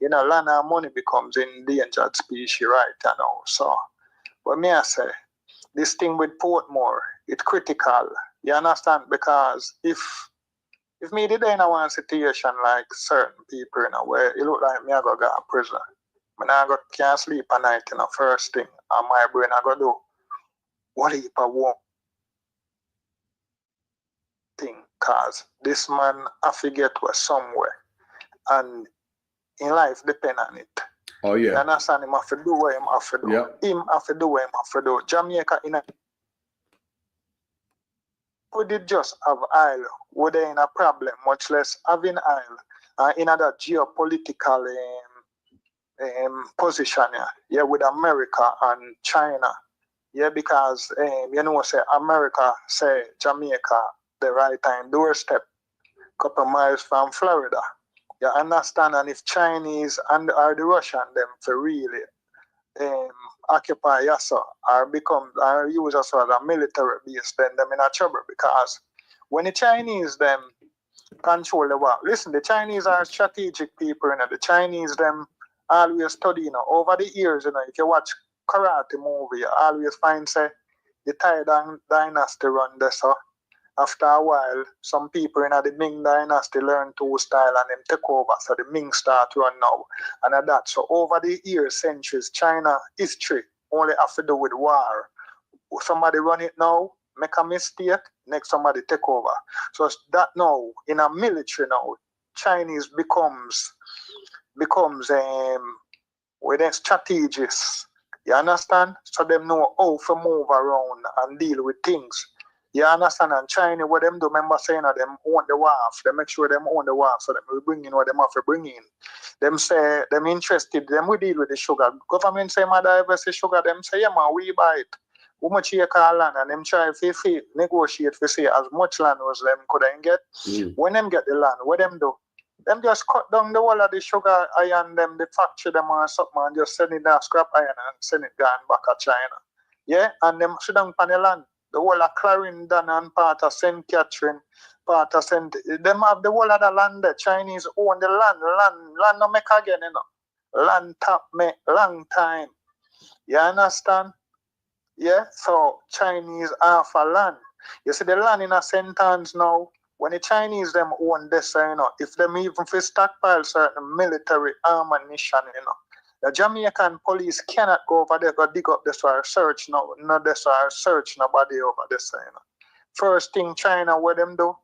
land and money becomes endangered species right now. So, but me I say, this thing with Portmore, it's critical. You understand? Because if me did in one situation like certain people, where it look like me I go to prison, I can't sleep at night, first thing, and my brain I go do what if I want thing, cause this man I forget was somewhere, and in life depend on it. Oh yeah. You understand? Him have to do what him have to do. Yeah. Him have to do what him have to do. Jamaica we did just have oil, would they in a problem, much less having oil in other geopolitical position, yeah, with America and China. Yeah, because say America say Jamaica the right time doorstep, couple miles from Florida. You understand? And if Chinese or the Russian them for really occupy Yasa or use us as a military base, then them in a trouble because when the Chinese them control the world. Listen, the Chinese are strategic people, the Chinese them always study, over the years, if you watch karate movie, you always find say the Thai dynasty run this, so after a while, some people in the Ming dynasty learn to style and them take over. So the Ming start run now. And at that. So over the years, centuries, China history only have to do with war. Somebody run it now, make a mistake, next somebody take over. So that now, in a military now, Chinese becomes with their strategists. You understand? So them know how to move around and deal with things. You understand? And China, what them do, remember saying that them own the wharf. They make sure them own the wharf so that we bring in what them have to bring in. Them say them interested, them we deal with the sugar. Government say, my diversity sugar, them say, yeah man, we buy it. How much you call land and them try to negotiate for say as much land as them could get. When them get the land, what them do? Them just cut down the whole of the sugar iron, them the factory them or something and just send it down scrap iron and send it gone back to China. Yeah, and them sit down on the land. The whole of Clarendon and part of St. Catherine, part of St. Them have the whole of the land there. Chinese own the land. Land no make again, you know. Land tap make long time. You understand? Yeah, so Chinese half a land. You see the land in a sentence now. When the Chinese them own this, you know, if them even for stockpile certain military ammunition, you know, the Jamaican police cannot go over there go dig up this or search no this or search nobody over this, you know. First thing China what them do,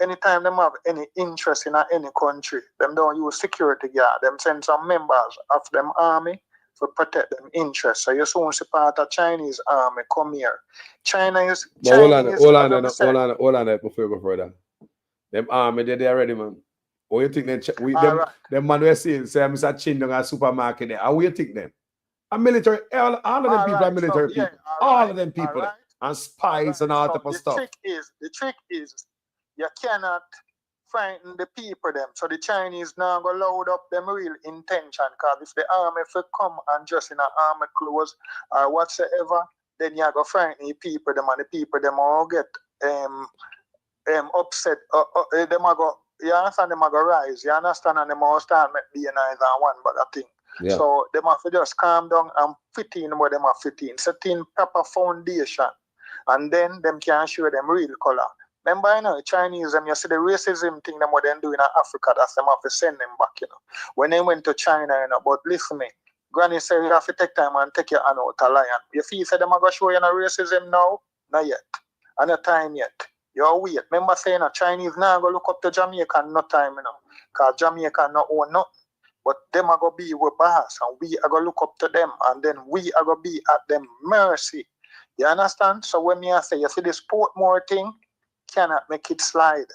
anytime them have any interest in any country, them don't use security guard. Them send some members of them army to protect them interests. So you soon see part of Chinese army come here. China is hold on there before you go further. Them army they're there already, man. What you think them man we see say Mr. Chindong at supermarket there? How you think them? A military, all of them people are military people. All of them people and spies and all type of stuff. The trick is you cannot frighten the people them. So the Chinese now go load up them real intention, because if the army if come and just in an army clothes or whatsoever, then you go frighten the people them and the people them all get upset. Them go, you understand, them go rise. You understand, and them all start make DNIs and one but a thing. Yeah. So them have to just calm down and fit in what them have fit in. Set in proper foundation. And then them can show them real color. Remember, you know, Chinese, them, you see the racism thing them what they do in Africa, that's them have to send them back, you know. When they went to China, you know, but listen me, Granny said you have to take time and take your hand out a lion. You feel say them are going to show you no racism now? Not yet. And no time yet. You're wait. Remember saying a Chinese now go look up to Jamaica no time, you know. Because Jamaica no own nothing. But them are going to be with boss and we are going to look up to them and then we are going to be at them mercy. You understand? So when me I say, you see this Portmore thing, cannot make it slide.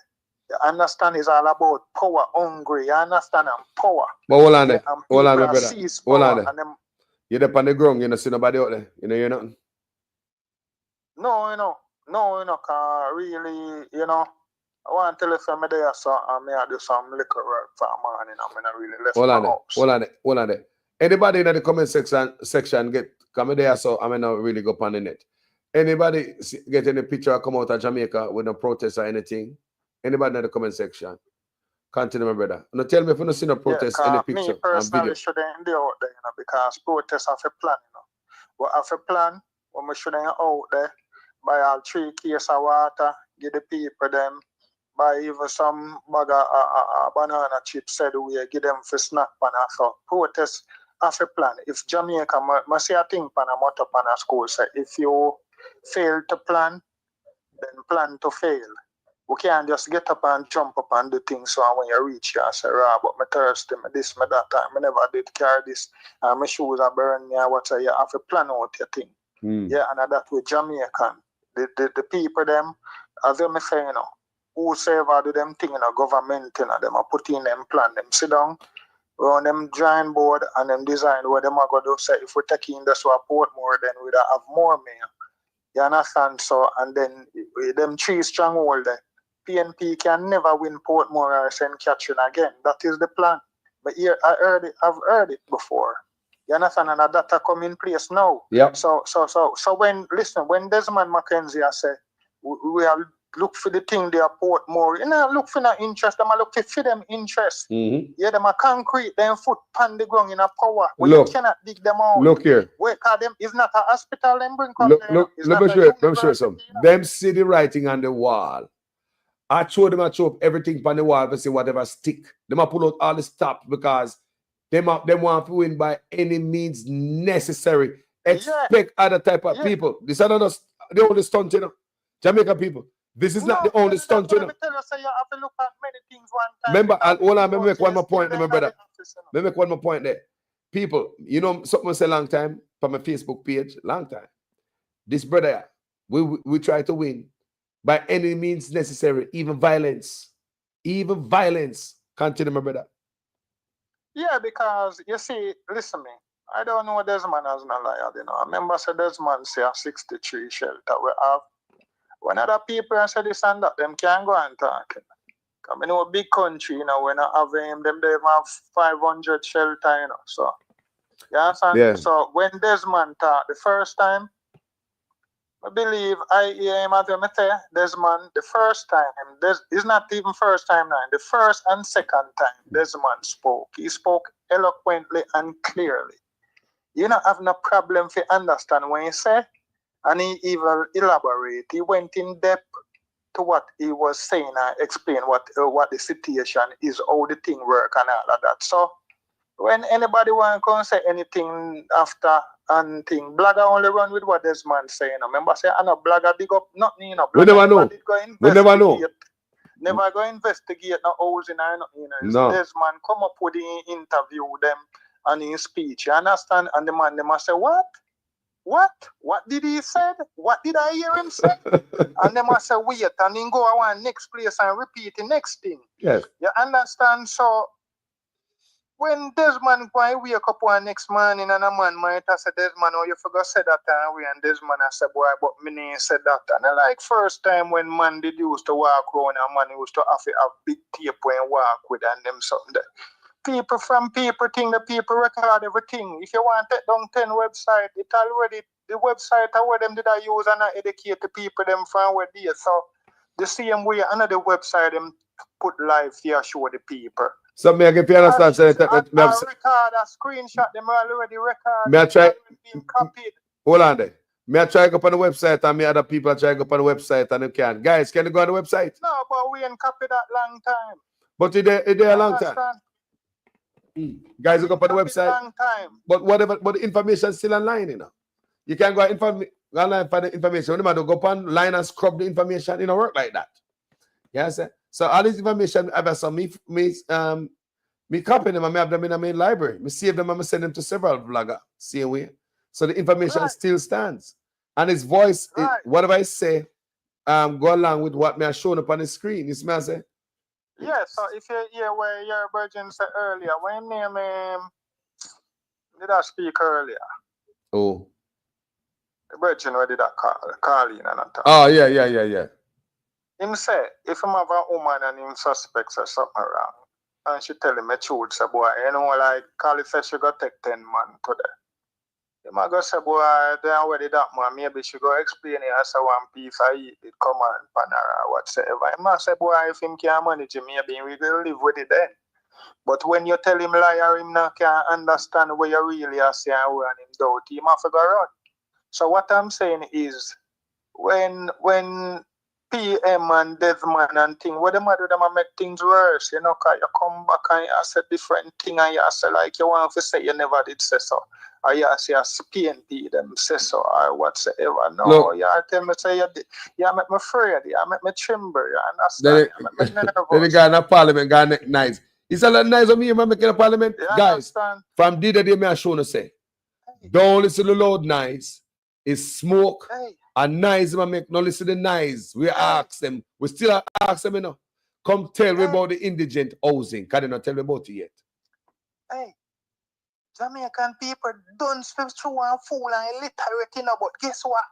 You understand? It's all about power, hungry. You understand? And power. But hold on there. Yeah, Hold on there, brother. Hold on there. Them, you're up on the ground, you don't see nobody out there. You know you're nothing. No, cause really, you know, I want to tell you something there, so I may do some liquor work for a morning. I'm not really left my house. Hold on there. Anybody in the comment section get come there, so I may not really go on the net. Anybody get any picture come out of Jamaica with no protest or anything? Anybody in the comment section? Continue, my brother. Now tell me if you don't see no protest, any picture me personally and video. shouldn't be out there, you know, because protests have a plan, you know. But have a plan, when we shouldn't out there, buy all 3 cases of water, give the people them, buy even some bag of banana chips, said we give them for snack pan. So protests have a plan. If Jamaica, I say a thing pan a motor pan a school, say if you fail to plan, then plan to fail. We can't just get up and jump up and do things so when you reach here, I say, but my thirsty, my this, my that time, I never did carry this, and my shoes are burning me, what you have to plan out your thing. Yeah, and that with Jamaican. The people them, as them say, you know, whosoever do them thing in a government, you know, them are put in them plan, them sit down, on them drawing board and them design where them are going to say, if we take in this or Portmore, then we'd have more mayor. You understand? So, and then them 3 stronghold there. PNP can never win Portmore or St. Catherine again. That is the plan. But here I've heard it before. You understand? And that come in place now. Yep. So when Desmond Mackenzie I say we have look for the thing they are Portmore, you know, look for no interest, them look for them interest. Yeah, them are concrete, them foot pan the ground in a power. You cannot dig them out. Look here. Wait, cause them is not a hospital, them bring come look, let me show you some. Them see the writing on the wall. I show up everything on the wall to see whatever stick. Them I pull out all the stops because them want to win by any means necessary. Expect other type of people. This is not the only stunt, you know. Jamaican people. This is not the only stunt, you know. You have to look at many things one time. Remember, let me make one more point there, my brother. Let me make one more point there. People, you know, something I say long time from my Facebook page, long time. This brother, we try to win by any means necessary, even violence. Even violence. Continue, my brother. Yeah, because you see, listen me. I don't know Desmond as no liar, you know. I remember say Desmond say a 63 shelter we have. When other people say this and that, them can't go and talk. I mean, a big country, you know, when I have them they have 500 shelter, you know. So, you understand? Yeah. So when Desmond talk the first time, I believe I hear him as I say, Desmond, the first time, it's not even first time now, the first and second time Desmond spoke. He spoke eloquently and clearly. You don't have no problem to understand when he say, and he even elaborate. He went in depth to what he was saying and explain what the situation is, how the thing work and all of that. So when anybody want to come and say anything after and thing, blogger only run with what this man saying. Remember, say, I know blogger big up nothing, you know. We never know. We never know. Never go investigate no housing or nothing, you know. No. This man come up with the interview them and in speech, you understand? And the man, they must say, what? What did he say? What did I hear him say? And they must say, wait, and then go on next place and repeat the next thing. Yes. You understand? So when Desmond go wake up one next morning and a man might have said, Desmond, oh, you forgot say that and we and Desmond I said, boy, but me name said that. And I like first time when man did used to walk around and man used to have big tape when walk with and them something there. People from people think the people record everything. If you want to take down 10 website, it already the website where them did I use and I educate the people them from where they. So the same way another website them put live here show the people. So me if you understand, say that record a screenshot them already record. Me I try being copied. Hold on there. Me I try go up on the website and me other people try go up on the website and they can. Guys, can you go on the website? No, but we ain't copy that long time. But it there a long time. Guys, look up on the website. Long time. But whatever, but the information is still online, you know. You can go online for the information. When you go up online and scrub the information, it don't work like that. Yes, sir. So all this information I have some me copy them and I have them in my main library. Me save them and I send them to several bloggers. Same way. So the information still stands. And his voice, whatever I say, go along with what me are showing up on the screen. You see me I say? Yeah, so if you hear where your virgin said earlier, when name did I speak earlier? Oh. The virgin where did I call in and talk? Oh, yeah. Him say, if him have a woman and him suspects or something wrong, and she tell him a truth, say, boy, you know, like, Carly said she go take 10 man today. Him a go say, boy, they already that man, maybe she go explain it as a one piece I eat it, come on, panara, whatsoever. Him a say, boy, if him can manage it, maybe we will live with it then. But when you tell him liar, him not can understand what you really are saying and him doubt, he must go run. So what I'm saying is, when PM and Desmond and thing, what them do, them make things worse, you know, cause you come back and you say different thing and you say like you want to say you never did say so. Or you say a PNP them say so or whatsoever. No, look, you tell me say you make me afraid, you make me tremble, you understand? You make me nervous. Then the guy in the parliament guy nice. It's a lot nice of me if I make it a parliament. You guys, understand? from the day me I show to say, don't listen to the loud nice. It's smoke. And nice, man, make no listen to the nice. We ask them. We still ask them, you know. Come tell me about the indigent housing. Can they not tell me about it yet? Hey, Jamaican people don't speak true and fool and illiterate, you know, but guess what?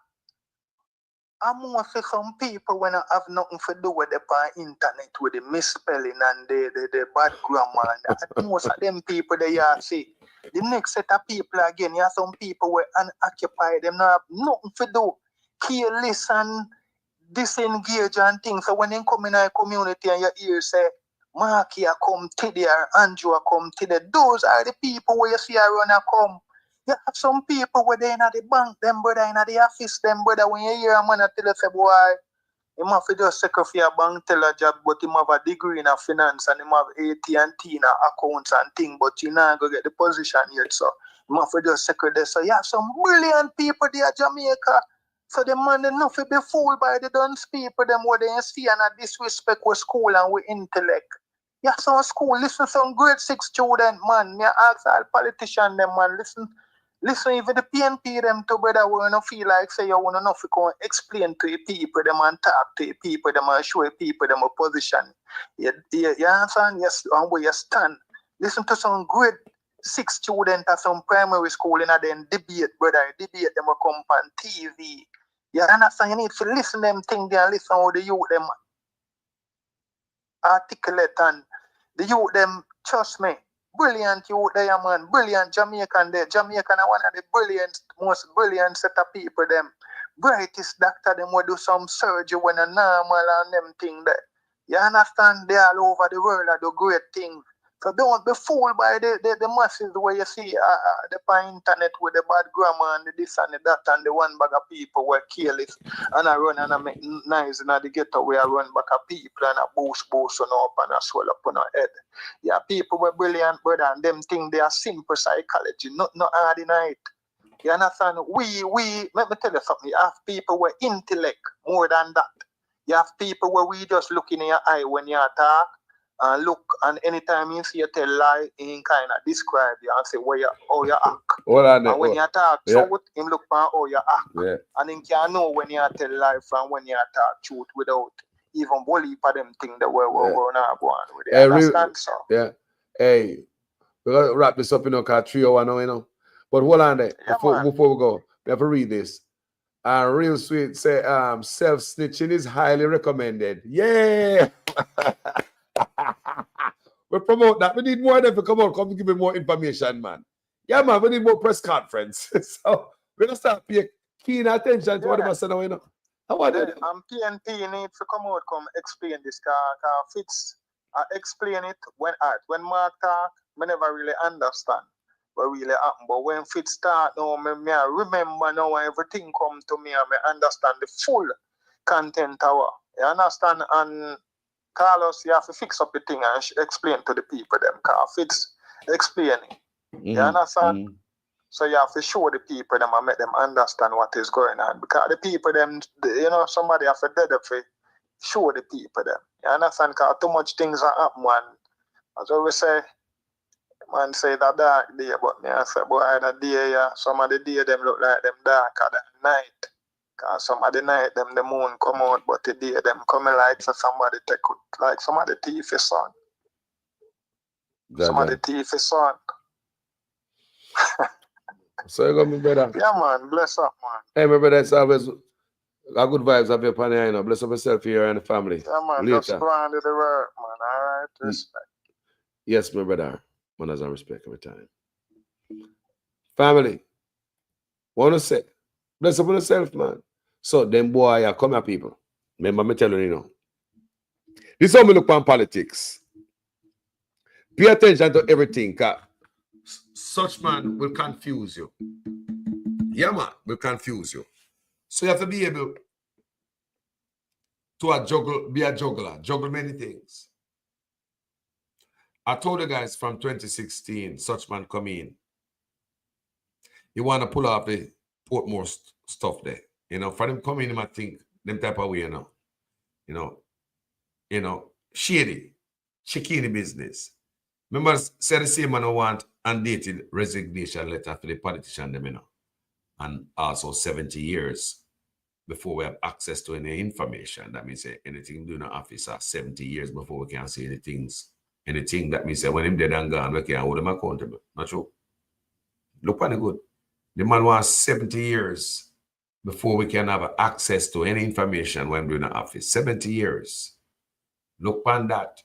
I'm more for some people when I have nothing to do with the internet with the misspelling and the bad grammar and that. Most of them people they are see. The next set of people again, you have some people where unoccupied, them not have nothing to do. Careless and disengaged and things. So when they come in our community and you hear say, Marky come today or Andrew come today, those are the people where you see around come. You have some people where they in the bank, them brother in the office, them brother when you hear a man tell you say, boy, he must just take off your bank teller job, but he have a degree in finance and he have AT&T in accounts and thing, but you not go get the position yet. So he must just secret there. So you have some brilliant people there in Jamaica. So the man they not be fooled by the dunce people, them what they see and a disrespect with school and with intellect. Yeah, some school, listen some grade 6 student, man. Me ask all politician them, man, listen Listen, even the PNP them to brother, we don't feel like say you want enough to go and explain to the people them and talk to the people them and show the people them a position. You understand? Yes, and where you stand. Listen to some grade 6 students at some primary school and then debate, brother. Debate them will come on TV. You understand? You need to listen them things there and listen how the youth them articulate and the youth them, trust me. Brilliant youth there, man. Brilliant Jamaican there. Jamaican are one of the most brilliant set of people them. Brightest doctor them will do some surgery when a normal and them thing there. You understand? They all over the world are do great things. So don't be fooled by the masses where you see the internet with the bad grammar and the this and the that and the one bag of people were careless and I run and I make noise and I get away I run back of people and I boost on up and I swell up on our head. Yeah, people were brilliant, brother, and them think they are simple psychology, not hard in it. You understand? We let me tell you something. You have people with intellect more than that. You have people where we just look in your eye when you talk. And look, and anytime you see you tell lie, he kind of describe you and say how you act. And when you talk truth, him look for how you act. Yeah. And he can know when you tell lie from when you talk truth without even believe for them things that we're not going with it. Understand, so? Yeah. Hey, we're going to wrap this up, because 3:01 now, you know. But hold on there. Yeah, before we go, we have to read this. Real sweet say, self-snitching is highly recommended. Yeah. We promote that. We need more of them to come out, come give me more information, man. Yeah, man, we need more press conference. So we're going to start paying keen attention to whatever said, you know. How are they? And PNP needs to come out, come explain this, because Fitz explain it when Mark talk, I never really understand what really happened. But when Fitz start now, I remember now everything come to me and I understand the full content of it. You understand? And Carlos, you have to fix up the thing and explain to the people them, because Fitz explaining. You understand? So you have to show the people them and make them understand what is going on. Because the people them, somebody have to dead up to show the people them. You understand? Because too much things are happening, man. As always say, man say that dark day, but me I say, boy, that day, yeah, some of the day them look like them darker than night. Because some of the night them the moon come out, but the day them coming like so somebody take it, like some of the thief is on. Some of the thief is on. So you got me, brother. Yeah, man. Bless up, man. Hey, my brother, it's always a good vibes of your pan here, you know. Bless up yourself here and the family. Yeah, man. Later. Just go on to the work, man. All right. Respect. Yes, my brother. Manners and respect every time. Family. Want to say, bless up on yourself, man. So, them boy, come here, people. Remember me telling you, this is how we look on politics. Pay attention to everything, because such man will confuse you. Yeah, man, will confuse you. So you have to be able to be a juggler, juggle many things. I told you guys from 2016, such man come in. You want to pull off the Portmore stuff there. For them come in, I think them type of way, shady, chickeny business. Remember, say the same man who want undated resignation letter for the politician, them, and also 70 years before we have access to any information. That means anything doing in the office 70 years before we can see anything that means when him dead and gone, we can hold him accountable. Not true. Look on the good. The man wants 70 years before we can have access to any information when doing the office. 70 years. Look on that.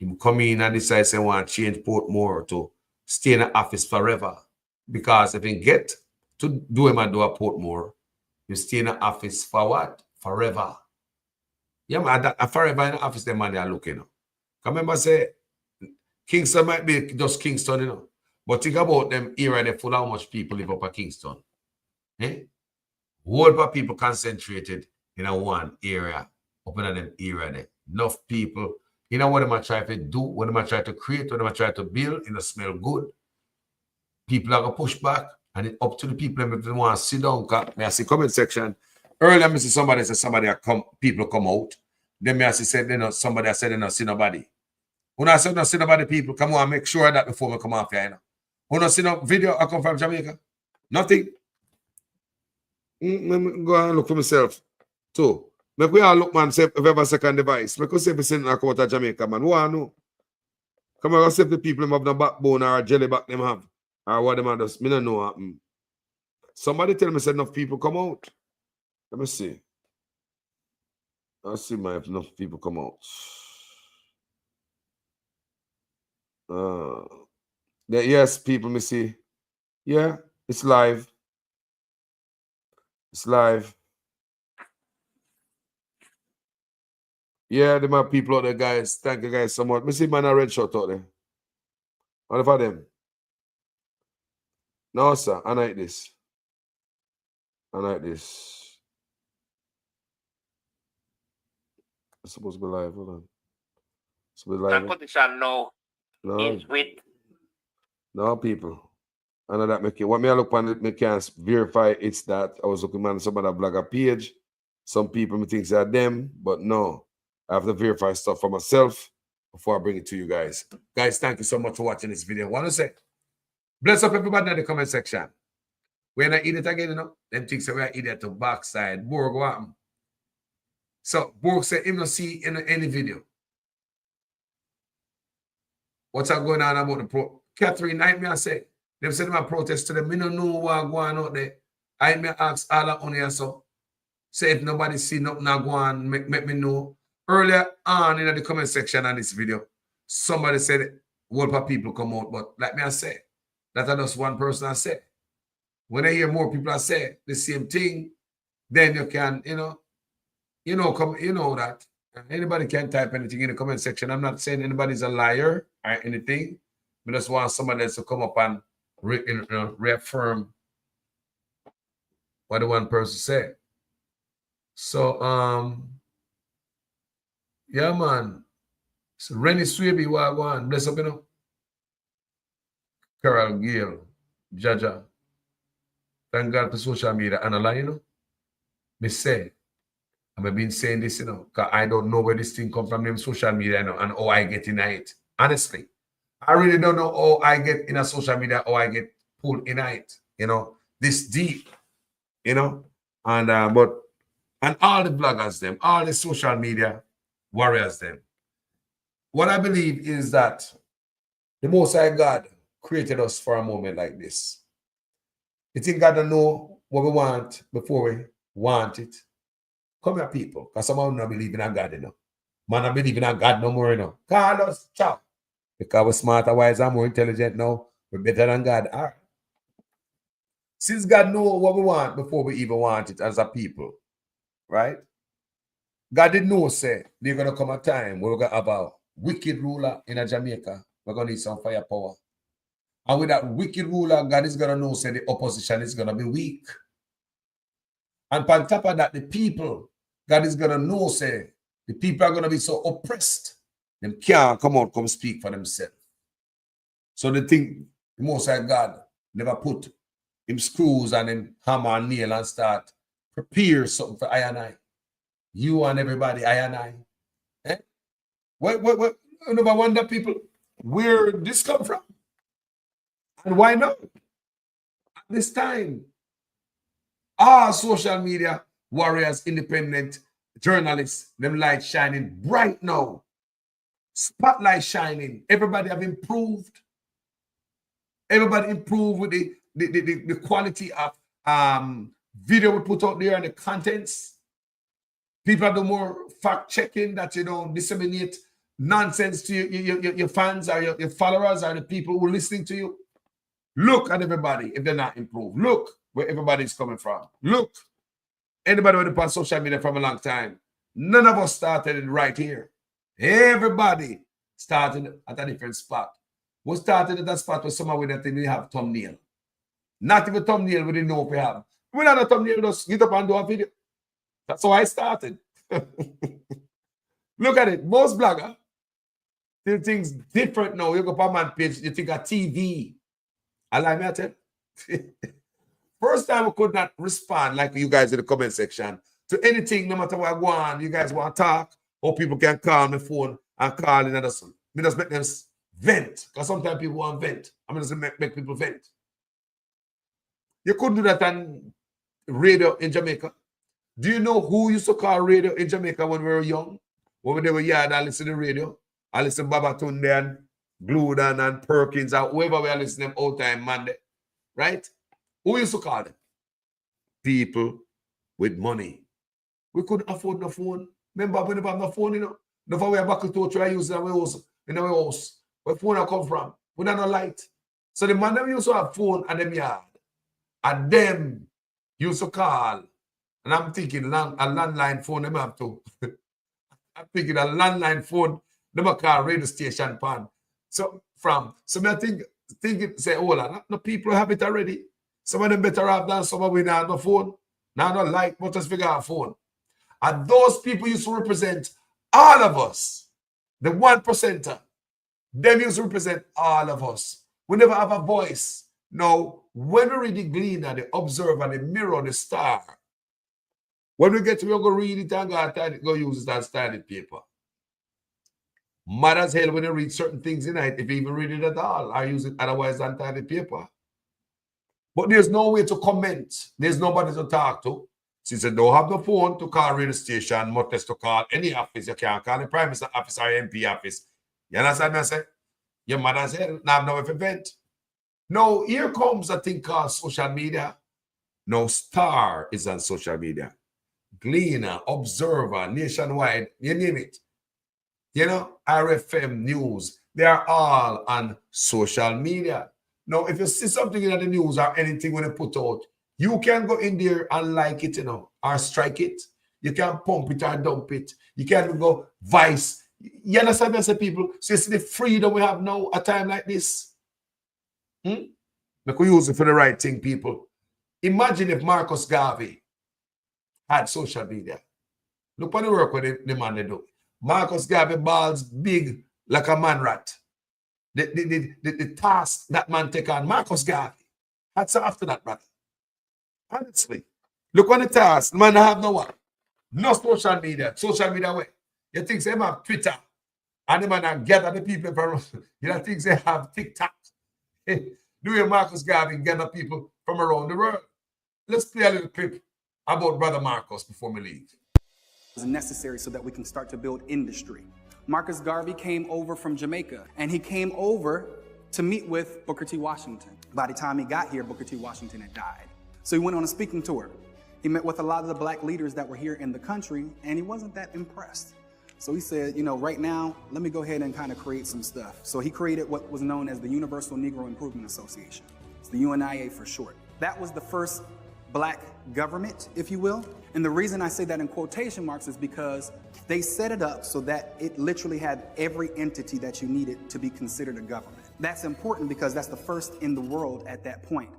Him come in and decide he want to change Portmore to stay in the office forever. Because if he get to do him and do a Portmore, you stay in the office for what? Forever. Yeah, man, that forever in the office, the man they are looking. Remember, say, Kingston might be just Kingston, But think about them era, they full of how much people live up at Kingston. Whole of people concentrated in a one area, up in them era there. Enough people, what am I trying to do, what am I trying to create, what am I trying to build, smell good. People are going to push back, and it's up to the people if they want to sit down. May I see comment section. Earlier, I see somebody said people come out. Then may I see somebody said they don't see nobody. When I said don't see nobody, people come on, make sure that before we come off here, When I see no video, I come from Jamaica. Nothing. Let me go and look for myself too. Make we all look, man, say if we have a second device. Make we say if we send a come out of Jamaica, man. Who I know? Come on, see if the people them have no backbone or a jelly back them have. Or what them have does. Me don't know what happen. Somebody tell me said enough people come out. Let me see. I'll see my if enough people come out. Yes, people, me see. Yeah, it's live. It's live. Yeah, there are people out there, guys. Thank you guys so much. Me see man a red shirt out there. What about them? No, sir. I like this. I like this. It's supposed to be live. Hold on. It's supposed to be live. Consultation now is with. No, people. I know that make it. What me I look on it, me can't verify it's that. I was looking on some other blogger page. Some people me think they're them, but no. I have to verify stuff for myself before I bring it to you guys. Guys, thank you so much for watching this video. I want to say, bless up everybody in the comment section. We're not idiot again, you know. Them things that we're idiot to backside. Borg, what happened? So, Borg said him not see in any video. What's going on about the pro? Catherine, night me I say, them said my protest to them. Me don't know what going on out there. I may ask all of on so. Say if nobody see nothing go on, make me know. Earlier on in the comment section on this video, somebody said whole of people come out, but like me I say, that's just one person I say. When I hear more people I say the same thing, then you can, you know that. Anybody can type anything in the comment section. I'm not saying anybody's a liar or anything. I just want somebody else to come up and reaffirm what the one person said. So, yeah, man. So Rennie Swaby, Wagwan, bless up, you know. Carol Gale, Jaja. Thank God for social media. And you know, me say, I've been saying this, you know, because I don't know where this thing come from in social media, you know, and how I get in it. Honestly, I really don't know how I get in a social media, how I get pulled in it, you know, this deep, you know. And and all the bloggers, them, all the social media warriors, them. What I believe is that the Most High God created us for a moment like this. You think God don't know what we want before we want it? Come here, people, because some of them don't believe in a God, you know. Man, I believe in a God no more, you know. Call us, chop. Because we're smarter, wiser, more intelligent now. We're better than God. All right. Since God knows what we want before we even want it as a people, right? God did know, say, there's going to come a time where we're going to have a wicked ruler in Jamaica. We're going to need some firepower. And with that wicked ruler, God is going to know, say, the opposition is going to be weak. And on top of that, the people, God is going to know, say, the people are going to be so oppressed, them can't come out, come speak for themselves. So they think the Most High God never put him screws and him hammer and nail and start prepare something for I and I. You and everybody, I and I. Eh? What, you never wonder, people, where this come from? And why not? At this time, our social media warriors, independent journalists, them lights shining bright now. Spotlight shining. Everybody have improved. Everybody improved with the quality of video we put out there and the contents. People do more fact checking that you don't disseminate nonsense to your fans or your followers or the people who are listening to you. Look at everybody if they're not improved. Look where everybody's coming from. Look, anybody who's been on social media from a long time, none of us started it right here. Everybody started at a different spot. We started at a spot where someone with that thing we have thumbnail. Not even thumbnail we didn't know if we have. We don't have a thumbnail, just get up and do a video. That's how I started. Look at it. Most bloggers do things different now. You go up on my page, you think of TV. I like me I tell you. First time I could not respond like you guys in the comment section to anything, no matter what I go on. You guys want to talk, or people can call my phone and call in and so. Me just make them vent. Because sometimes people want vent. I'm just make people vent. You couldn't do that on radio in Jamaica. Do you know who used to call radio in Jamaica when we were young? When they were young, I listened to the radio. I listened to Babatunde and Gludan and Perkins and whoever we are listening to all time Monday. Right? Who used to call them? People with money. We couldn't afford no phone. Remember, we never have no phone, you know? Never we have buckle to try use in our house. Where phone come from? We don't have no light. So the man them used to have phone and them yard. And them used to call. And I'm thinking a landline phone them have to. I'm thinking a landline phone them call radio station pan. So I think say, oh, no people have it already. Some of them better have than some of we now have no phone. Now no light, but just figure out phone. And those people used to represent all of us. The 1%. Them used to represent all of us. We never have a voice. Now, when we read the Gleaner, the Observer, the Mirror, the Star, when we get to go read it and go use it as standard paper. Mad as hell when you read certain things in it, if you even read it at all, I use it otherwise than standard paper. But there's no way to comment. There's nobody to talk to. Since you don't have the phone to call radio station, much less to call any office, you can't call the Prime Minister office or MP office. You understand what I say? Your mother said, now no event. No, here comes a thing called social media. No, Star is on social media. Gleaner, Observer, Nationwide, you name it. You know, RFM News, they are all on social media. Now, if you see something in the news or anything when they put out, you can go in there and like it, you know, or strike it. You can pump it or dump it. You can go vice. You understand what I say, people? So you see the freedom we have now at a time like this? We could use it for the right thing, people. Imagine if Marcus Garvey had social media. Look at the work with the man they do. Marcus Garvey balls big like a man rat. The task that man take on, Marcus Garvey. That's after that, brother. Honestly. Look on the task. The man have no one. No social media. Social media way. You think they have Twitter. And the man gather the people from you know think they have TikTok. Do you Marcus Garvey gather people from around the world? Let's play a little clip about Brother Marcus before we leave. Is necessary so that we can start to build industry. Marcus Garvey came over from Jamaica, and he came over to meet with Booker T. Washington. By the time he got here, Booker T. Washington had died. So he went on a speaking tour. He met with a lot of the black leaders that were here in the country, and he wasn't that impressed. So he said, you know, right now, let me go ahead and kind of create some stuff. So he created what was known as the Universal Negro Improvement Association. It's the UNIA for short. That was the first black government, if you will. And the reason I say that in quotation marks is because they set it up so that it literally had every entity that you needed to be considered a government. That's important because that's the first in the world at that point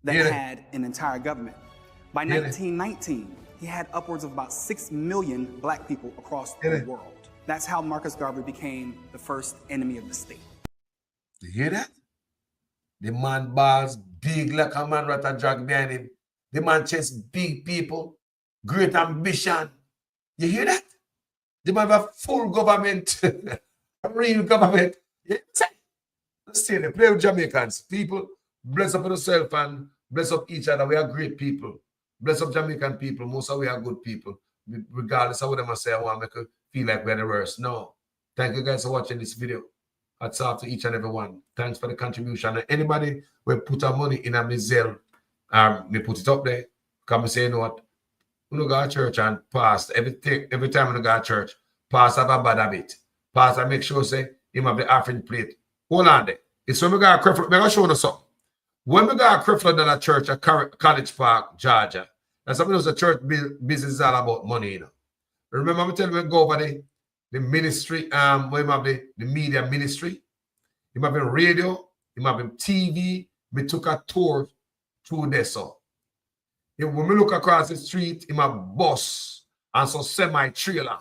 that had an entire government. By 1919, he had upwards of about 6 million black people across the world. That's how Marcus Garvey became the first enemy of the state. You hear that? The man balls big like a man rat and drag behind him. The man chase big people, great ambition. You hear that? The man have a full government, a real government. Yeah. Let's see, they play with Jamaicans. People, bless up yourself and bless up each other. We are great people. Bless up Jamaican people. Most of we are good people. Regardless of what they say, I want to make you feel like we're the worst. No. Thank you guys for watching this video. Hats off to each and every one. Thanks for the contribution. And anybody will put our money in a Mizel, me put it up there. Come and say, you know what? When you go to church and pastor, every time when you go to church, pastor have a bad habit. Pastor make sure say him have the offering plate. Hold on there. It's when we go to Creflo. I'm going to show you something. When we go to Creflo down a church at College Park, Georgia, and somebody knows the church business is all about money, you know. Remember, I tell you, we go over the ministry, where you have the media ministry. You have been radio, you have been TV. We took a tour through there, so. When we look across the street, in my bus and some semi-trailer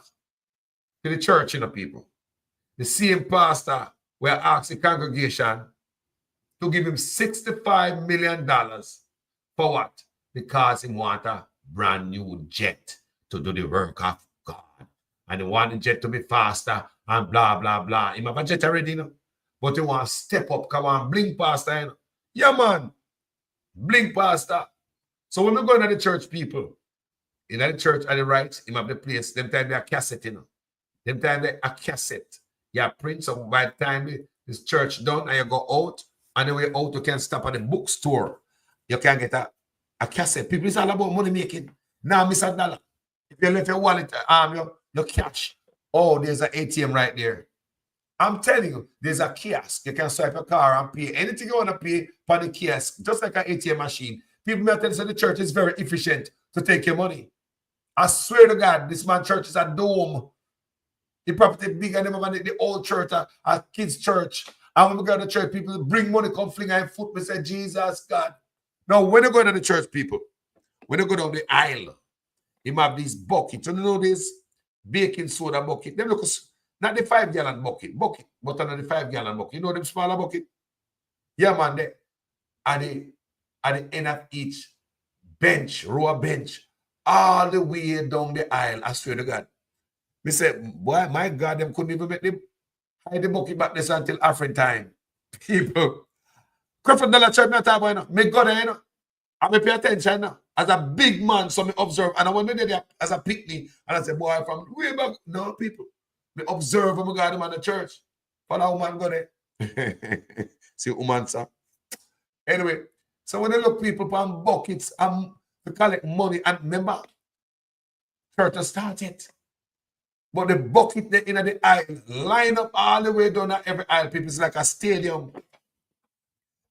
to the church, you know, people. The same pastor will ask the congregation to give him $65 million for what? Because he want a brand new jet to do the work of God. And he want the jet to be faster and blah, blah, blah. He have a jet already, you know. But he want to step up, come on, blink pastor, you know. Yeah, man. Blink, pastor. So when we go into the church, people, in the church at the right, him have the place, them time they are cassette, you know. Them time they are cassette. You print, so by the time this church done and you go out, and the way out you can stop at the bookstore. You can get a cassette. People, it's all about money making. Now, miss a dollar. If you left your wallet, your cash. Oh, there's an ATM right there. I'm telling you, there's a kiosk. You can swipe your car and pay anything you want to pay for the kiosk, just like an ATM machine. People may tell you that the church is very efficient to take your money. I swear to God, this man church is a dome. The property bigger than the old church, a kids' church. And when we go to the church, people bring money, come fling and foot. We say, Jesus, God. Now, when you go to the church, people, when you go down the aisle, you have these buckets. You know this baking soda bucket? Them look, not the 5-gallon bucket, but another 5-gallon bucket. You know them smaller bucket? Yeah, man, there. At the end of each bench, row of bench, all the way down the aisle, I swear to God. We said, boy, my God, them couldn't even make them hide the bucket back this until offering time. People. Crefton Dollar Church, not talk about, me go there, you know. I may pay attention now. As a big man, so me observe. And I went there as a picnic, and I said, boy, from way back. No, people. Me observe when we got them on the church. Follow woman go there. See woman, sir. Anyway, so when they look people from buckets and to collect money, and remember, church started. But the bucket there in the aisle, line up all the way down at every aisle. People, it's like a stadium.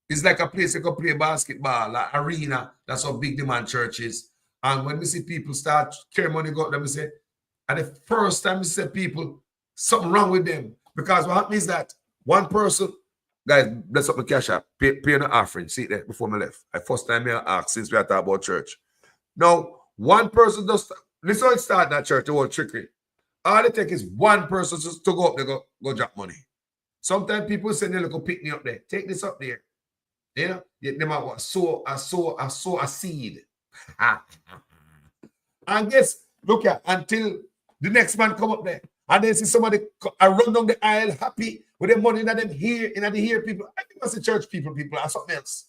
It's like a place you can play basketball, like arena. That's how big the man church is. And when we see people start carrying money, go up there, we say, and the first time we see people, something wrong with them. Because what happens is that one person, guys, bless up the cash app, pay an offering. See there before me left. The first time I asked since we are talking about church. Now, one person does, this is how it started that church, the whole trickery. All it takes is one person just to go up there, go drop money. Sometimes people send a little picnic up there. Take this up there. You know, they might want sow a seed. And guess, look at until the next man come up there. And then see somebody run down the aisle happy with the money that them here, in the here people. I think that's the church people or something else.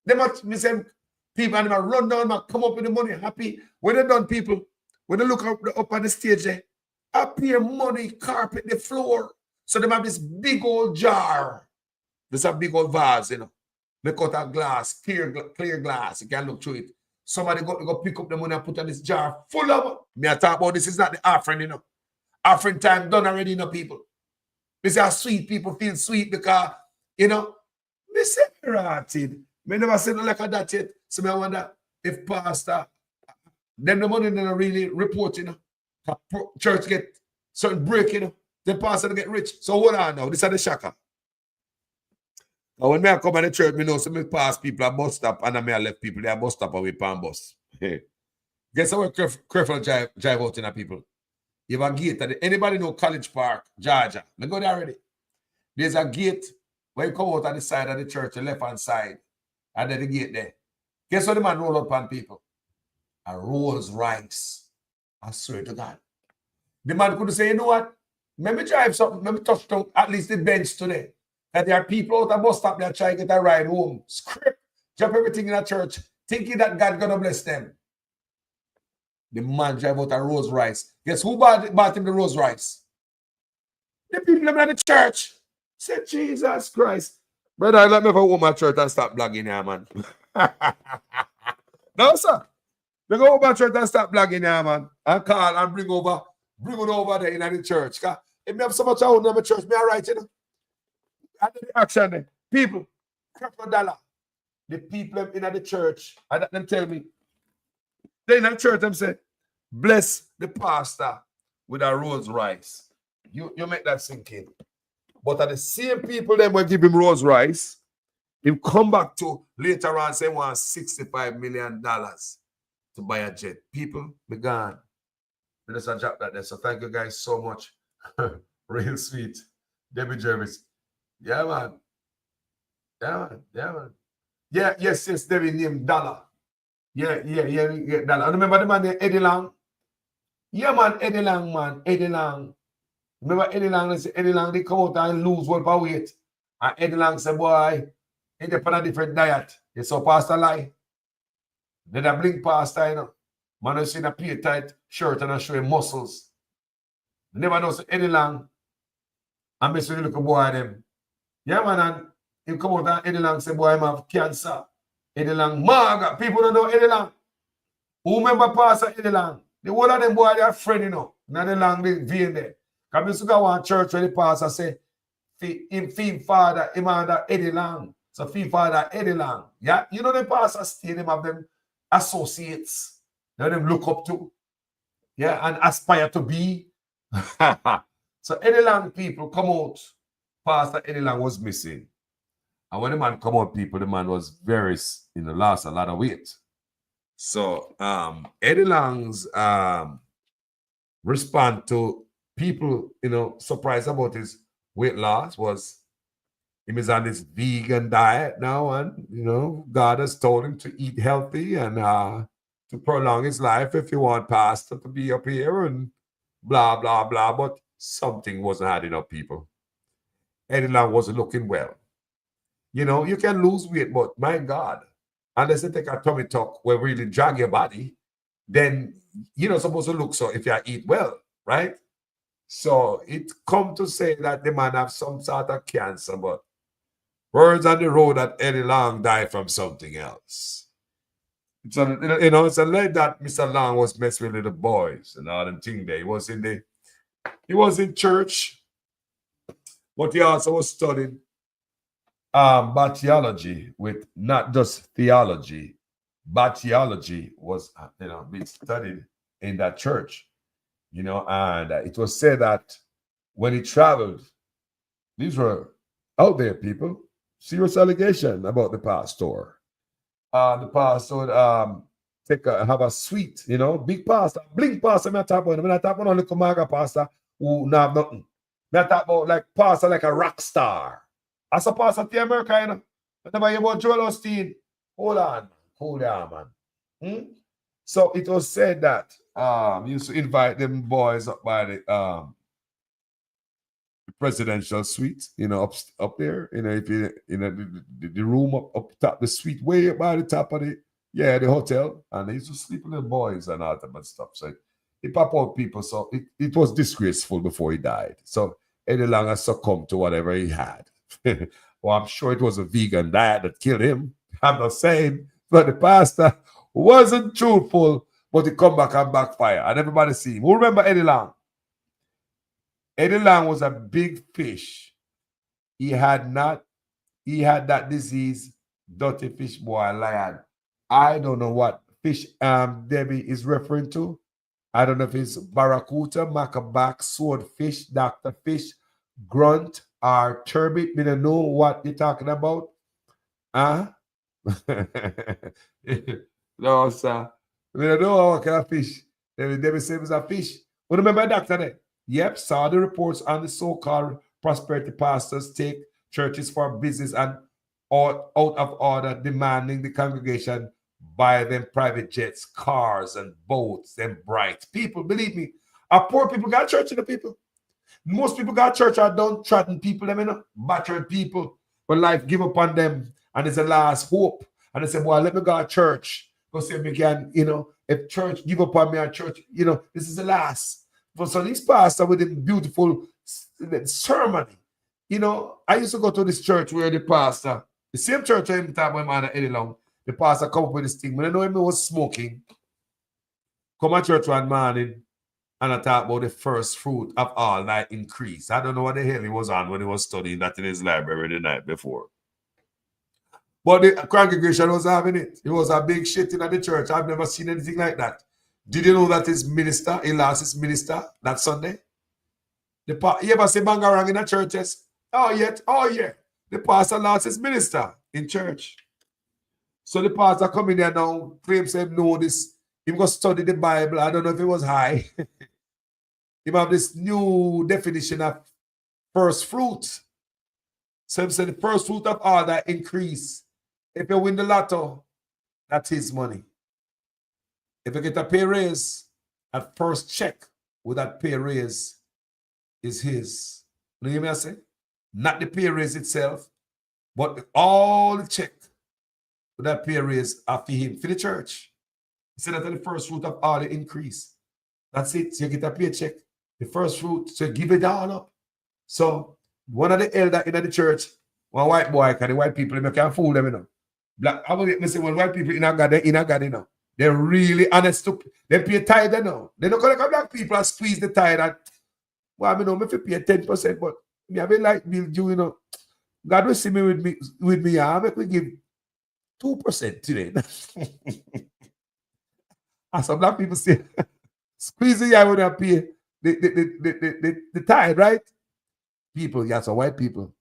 They might say people and they might run down and come up with the money happy. When they done people, when they look up on the stage there, appear money, carpet the floor. So they have this big old jar. This a big old vase, you know. They cut a glass, clear glass. You can look through it. Somebody go pick up the money and put on this jar full of. Me I talk about this is not the offering, you know. Offering time done already, you know, people. This is sweet people feel sweet because, you know, me say rotted. Me never said like that yet. So me wonder if pastor, then the money never really report, you know. Church get certain break, you know. Then pastor get rich. So hold on now. This is the shocker. Now when I come to the church, me know some pass people at bus stop and I may have left people there bus stop away pan bus. Guess how careful drive out in the people. You have a gate. Anybody know College Park, Georgia? Me go there already. There's a gate where you come out on the side of the church, the left-hand side. And then the gate there. Guess what the man roll up on people? A Rolls Royce. I swear to God. The man could say, you know what? Let me drive something. Let me touch down at least the bench today. And there are people out at bus stop that try to get a ride home. Script. Drop everything in a church. Thinking that God gonna bless them. The man drive out a Rolls Royce. Guess who bought him the Rolls Royce? The people in the church. Said, Jesus Christ. Brother, let me go home at church and stop blogging here, man. No, sir. They go over to church and stop blogging here, man. And call and bring it over there in the church. If me have so much out in the church, me I write, you know. And the action there. People, $1. The people in the church, and them tell me, they in the church, them say, bless the pastor with a Rolls Royce. You make that sink in. But at the same people them will give him Rolls Royce, he'll come back to later on say want $65 million to buy a jet. People, be gone. Let's drop that there. So thank you guys so much. Real sweet. Debbie Jervis. Yeah, man. Yeah, man. Yeah, yes, Debbie named Dollar. Yeah, Dollar. I remember the man named Eddie Lang. Yeah, man, Eddie Lang, man. Eddie Lang. Remember Eddie Lang? Eddie Lang, they come out and lose world power weight. And Eddie Lang said, boy, he's on a different diet. It's so pastor lie. Then I blink pastor, you know. Man, I see a pay tight shirt and I show him muscles. Never knows any long. I miss when you look at boy them. Yeah, man, and him come out and Eddie Lang say, boy, I have cancer. Eddie Lang, Marga. People don't know Eddie Lang. Who remember Pastor Eddie Lang? The whole of them boy, they are friend, you know. Now the Lang, they vein there. Because you go one church where the pastor say, him fee father, him under Eddie Lang. So fee father, Eddie Lang. Yeah, you know the pastor still them have them associates. Now them look up to. Yeah, and aspire to be. So Eddie Lang people come out. Pastor Eddie Lang was missing. And when the man come out, people, the man was very, lost a lot of weight. So Eddie Lang's response to people, surprised about his weight loss was he is on this vegan diet now, and God has told him to eat healthy and to prolong his life if you want pastor to be up here and blah, blah, blah. But something wasn't adding up, people. Eddie Lang wasn't looking well. You can lose weight, but my God, unless you take a tummy tuck where really drag your body, then you're not supposed to look so if you eat well, right? So it come to say that the man have some sort of cancer, but words on the road that Eddie Lang died from something else. So, it's a like that Mr. Lang was messing with little boys and all them thing there. He was in church, but he also was studying bacteriology with not just theology. Bacteriology was, being studied in that church, and it was said that when he traveled, these were out there people, serious allegation about the pastor. The pastor would have a suite, big pastor, blink pastor. I'm talking about only Kumaga pastor who not have nothing. I'm talking about like pastor like a rock star. As a pastor to America, Whenever you about Joel Osteen, hold on, man. So it was said that you used to invite them boys up by the presidential suite, up there, if you the room up top, the suite way up by the top of the hotel, and they used to sleep with the boys and all that and stuff. So it pop out people. So it was disgraceful before he died. So Eddie Lang has succumbed to whatever he had. Well, I'm sure it was a vegan diet that killed him. I'm not saying, but the pastor wasn't truthful, but he come back and backfire, and everybody see him. Who remember Eddie Lang? Eddie Lang was a big fish. He had that disease, dirty fish boy lion. I don't know what fish Debbie is referring to. I don't know if it's barracuda, macabac, swordfish, Dr. Fish, grunt, or turbot. We don't know what you're talking about. No, sir. We don't know what kind of fish. Debbie said it was a fish. But remember Dr. there? Yep, saw the reports on the so-called prosperity pastors take churches for business and out of order, demanding the congregation buy them private jets, cars, and boats, and bright. People, believe me, our poor people got church in the people. Most people got church are don't threaten people, battered people when life give up on them, and it's a last hope. And they say, well, let me go to church. Because if we can, if church give up on me at church, this is the last. So this pastor with a beautiful sermon, I used to go to this church where the pastor, the same church I time when man Eddie Long, the pastor come up with this thing. When I know him was smoking, come to church one morning and I talk about the first fruit of all that increase. I don't know what the hell he was on when he was studying that in his library the night before. But the congregation was having it. It was a big shit in the church. I've never seen anything like that. Did you know that his minister, he lost his minister that Sunday? You ever see bangarang in the churches? Oh, yeah. The pastor lost his minister in church. So the pastor come in there now, claims him know this. He go study the Bible. I don't know if it was high. He have this new definition of first fruit. So he said the first fruit of all that increase. If you win the lotto, that's his money. If you get a pay raise, at first check with that pay raise is his. You hear me I say? Not the pay raise itself, but all the check would that pay raise after him for the church. He said that's the first fruit of all the increase. That's it. So you get a paycheck. The first fruit, so give it all up. So one of the elder in the church, one white boy, because the white people, they can't fool them, you know. Black, I will say, when white people in a God, you know. They're really honest. They pay tithe, you know. They're not going to come black people and squeeze the tithe. And, well, I mean, if you pay 10%, but me, I mean, like, you know, God will see me with me. I make me give 2% today. And some black people say, squeeze the eye when I pay the tithe, right? People, yeah, so white people.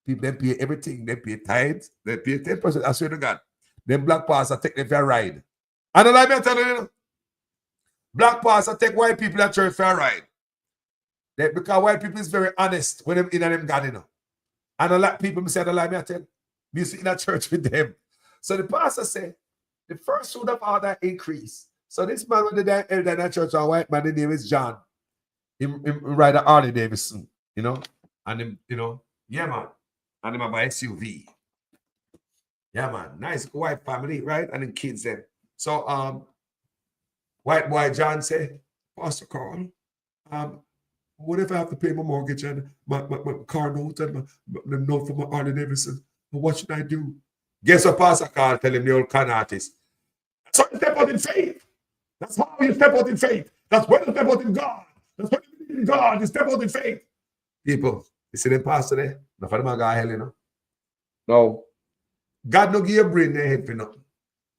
People, they pay everything. They pay tithes. They pay 10%. I swear to God. Them black pastors take them for a ride. And like me tell you, black pastors take white people at church for a ride. Because white people is very honest when them in them God, you know. And a lot of people say, like me tell you, me sit in a church with them. So the pastor said, the first fruit of all that increase. So this man with the elder in that church, a white man, the name is John. He ride a Harley Davidson, you know. And him, you know, yeah, man. And him have a SUV. Yeah, man. Nice white family, right? And then kids then. So white boy John said, Pastor Carl, what if I have to pay my mortgage and my car note and the note for my Harley Davidson? What should I do? Guess what Pastor Carl tell him, the old con artist? That's how you step out in faith. That's how you step out in faith. That's when you step out in God. That's when you believe in God. You step out in faith. People, you see them pastor there? No for them I got hell, you know. No. God don't give you a brain in their head for nothing.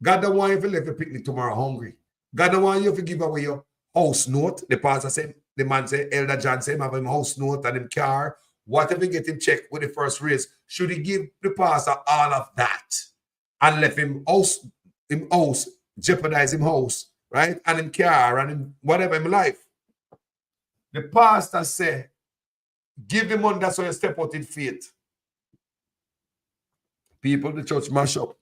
God don't want you to leave your picnic tomorrow hungry. God don't want you to give away your house note. The pastor said, the man said, Elder John said, have him house note and him car. Whatever he get him checked with the first raise, should he give the pastor all of that and let him house, jeopardize him house, right? And him car and him whatever in life. The pastor said, give him money, that's why you step out in faith. People, the church mash up.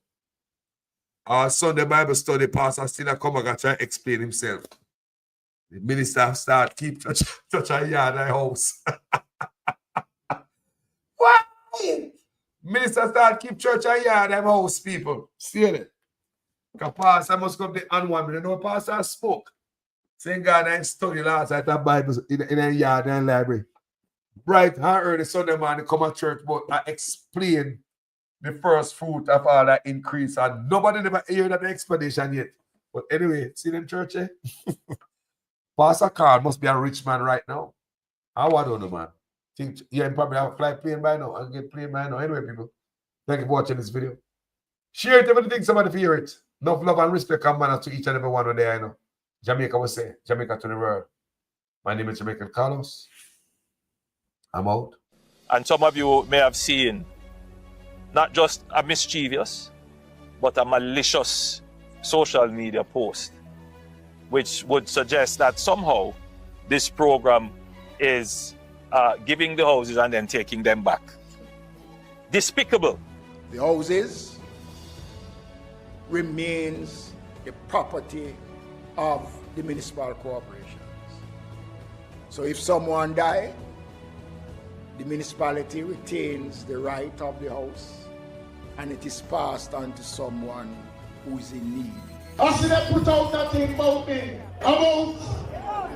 Our Sunday Bible study pastor still come and try to explain himself. The minister start keep touch a yard and house. Why? Minister start keep church and yard and house, people. See it? Because pastor must come to unwind. You know, pastor spoke. Saying God and study last night the Bible in a yard and library. Bright and early Sunday morning come to church, but I explain the first fruit of all that increase. And nobody never heard that explanation yet. But anyway, see them church, eh? Pastor Carl must be a rich man right now. I don't know, man. Think yeah, probably have a flight plane by now. I'll get plane by now. Anyway, people, thank you for watching this video. Share it if you think somebody hear it. Enough love and respect and manners to each and every one of there, I know. Jamaica will say, Jamaica to the world. My name is Jamaican Carlos. I'm out. And some of you may have seen not just a mischievous, but a malicious social media post, which would suggest that somehow this program is giving the houses and then taking them back. Despicable. The houses remains the property of the municipal corporations. So if someone dies, the municipality retains the right of the house and it is passed on to someone who is in need. I see them put out that thing about me, about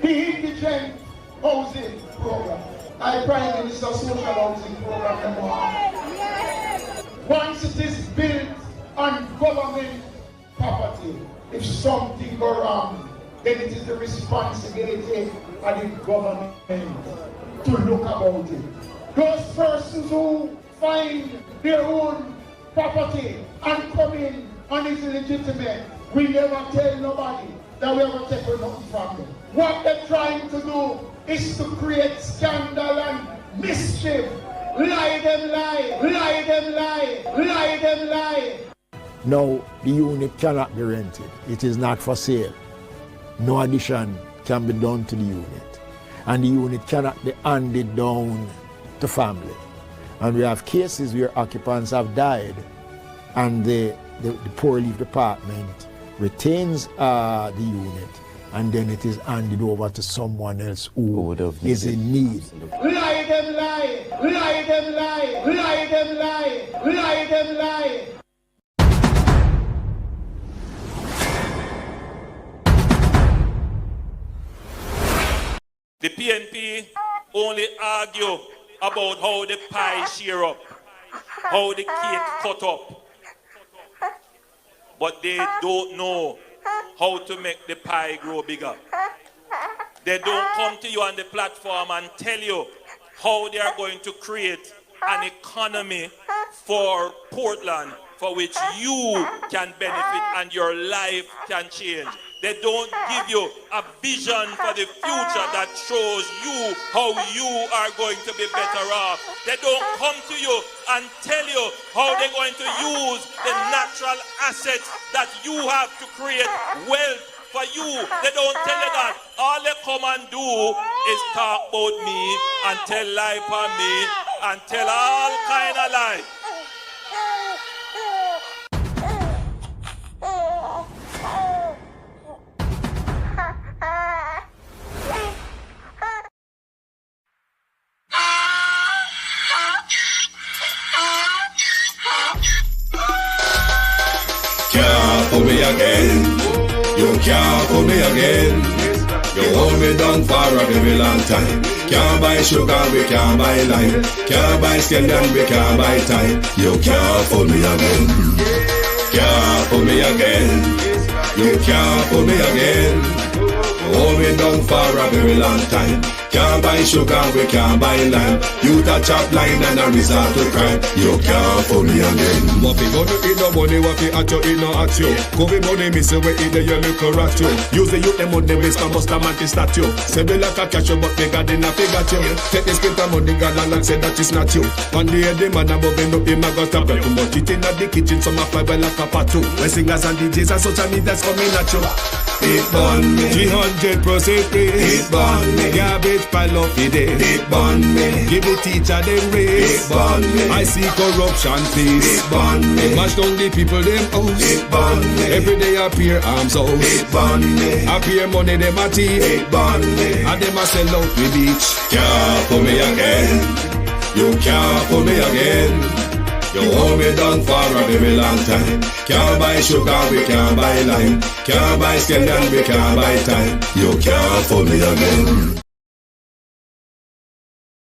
the Indigent housing program. I Prime Minister social housing program number one. Once it is built on government property, if something goes wrong, then it is the responsibility of the government to look about it. Those persons who find their own property and come in and is illegitimate, we never tell nobody that we ever take nothing from them. What they're trying to do is to create scandal and mischief. Lie them lie, lie them lie, lie them lie. Now, the unit cannot be rented. It is not for sale. No addition can be done to the unit. And the unit cannot be handed down to family. And we have cases where occupants have died and the poor relief department retains the unit and then it is handed over to someone else who is in need. Lie them lie, lie them lie, lie them lie, lie them lie. PNP only argue about how the pie share up, how the cake cut up. But they don't know how to make the pie grow bigger. They don't come to you on the platform and tell you how they are going to create an economy for Portland for which you can benefit and your life can change. They don't give you a vision for the future that shows you how you are going to be better off. They don't come to you and tell you how they're going to use the natural assets that you have to create wealth for you. They don't tell you that. All they come and do is talk about me and tell lie for me and tell all kind of lies. Can't fool me again. You can't fool me again. You hold me down for a very long time. Can't buy sugar, we can't buy lime. Can't buy scallion, we can't buy time. You can't fool me again. Can't fool me again. You can't fool me again. You hold me down for a very long time. Can't buy sugar, we can't buy lime. You that chop line and a resort to crime. You can't fool me again. What we gonna eat no money, what we at you, eat no at you. Covid money, miss away, eat the yellow rat you. Use the youth, them money, waste my bust a man to statue. Say me like a cash, but me got in a figure you. Take the spit of money, God and say that is not you. One day the man above end up him, I got to too much. It in the kitchen, some of my like a patu. When singers and DJs and social media's coming at you. It burn me, 300% free. It burn me, garbage pile up the day. It burn me, give the teacher them raise. It burn me, I see corruption please. It burn me, mash down the people them house. It burn me, every day appear arms out. It burn me, appear money them a thief. It burn me, and them a sell out with beach. Can't fool me again. You can't fool me again. You hold me down for a very long time. Can't buy sugar, we can't buy lime. Can't buy scallion, we can't buy time. You can't fool me again.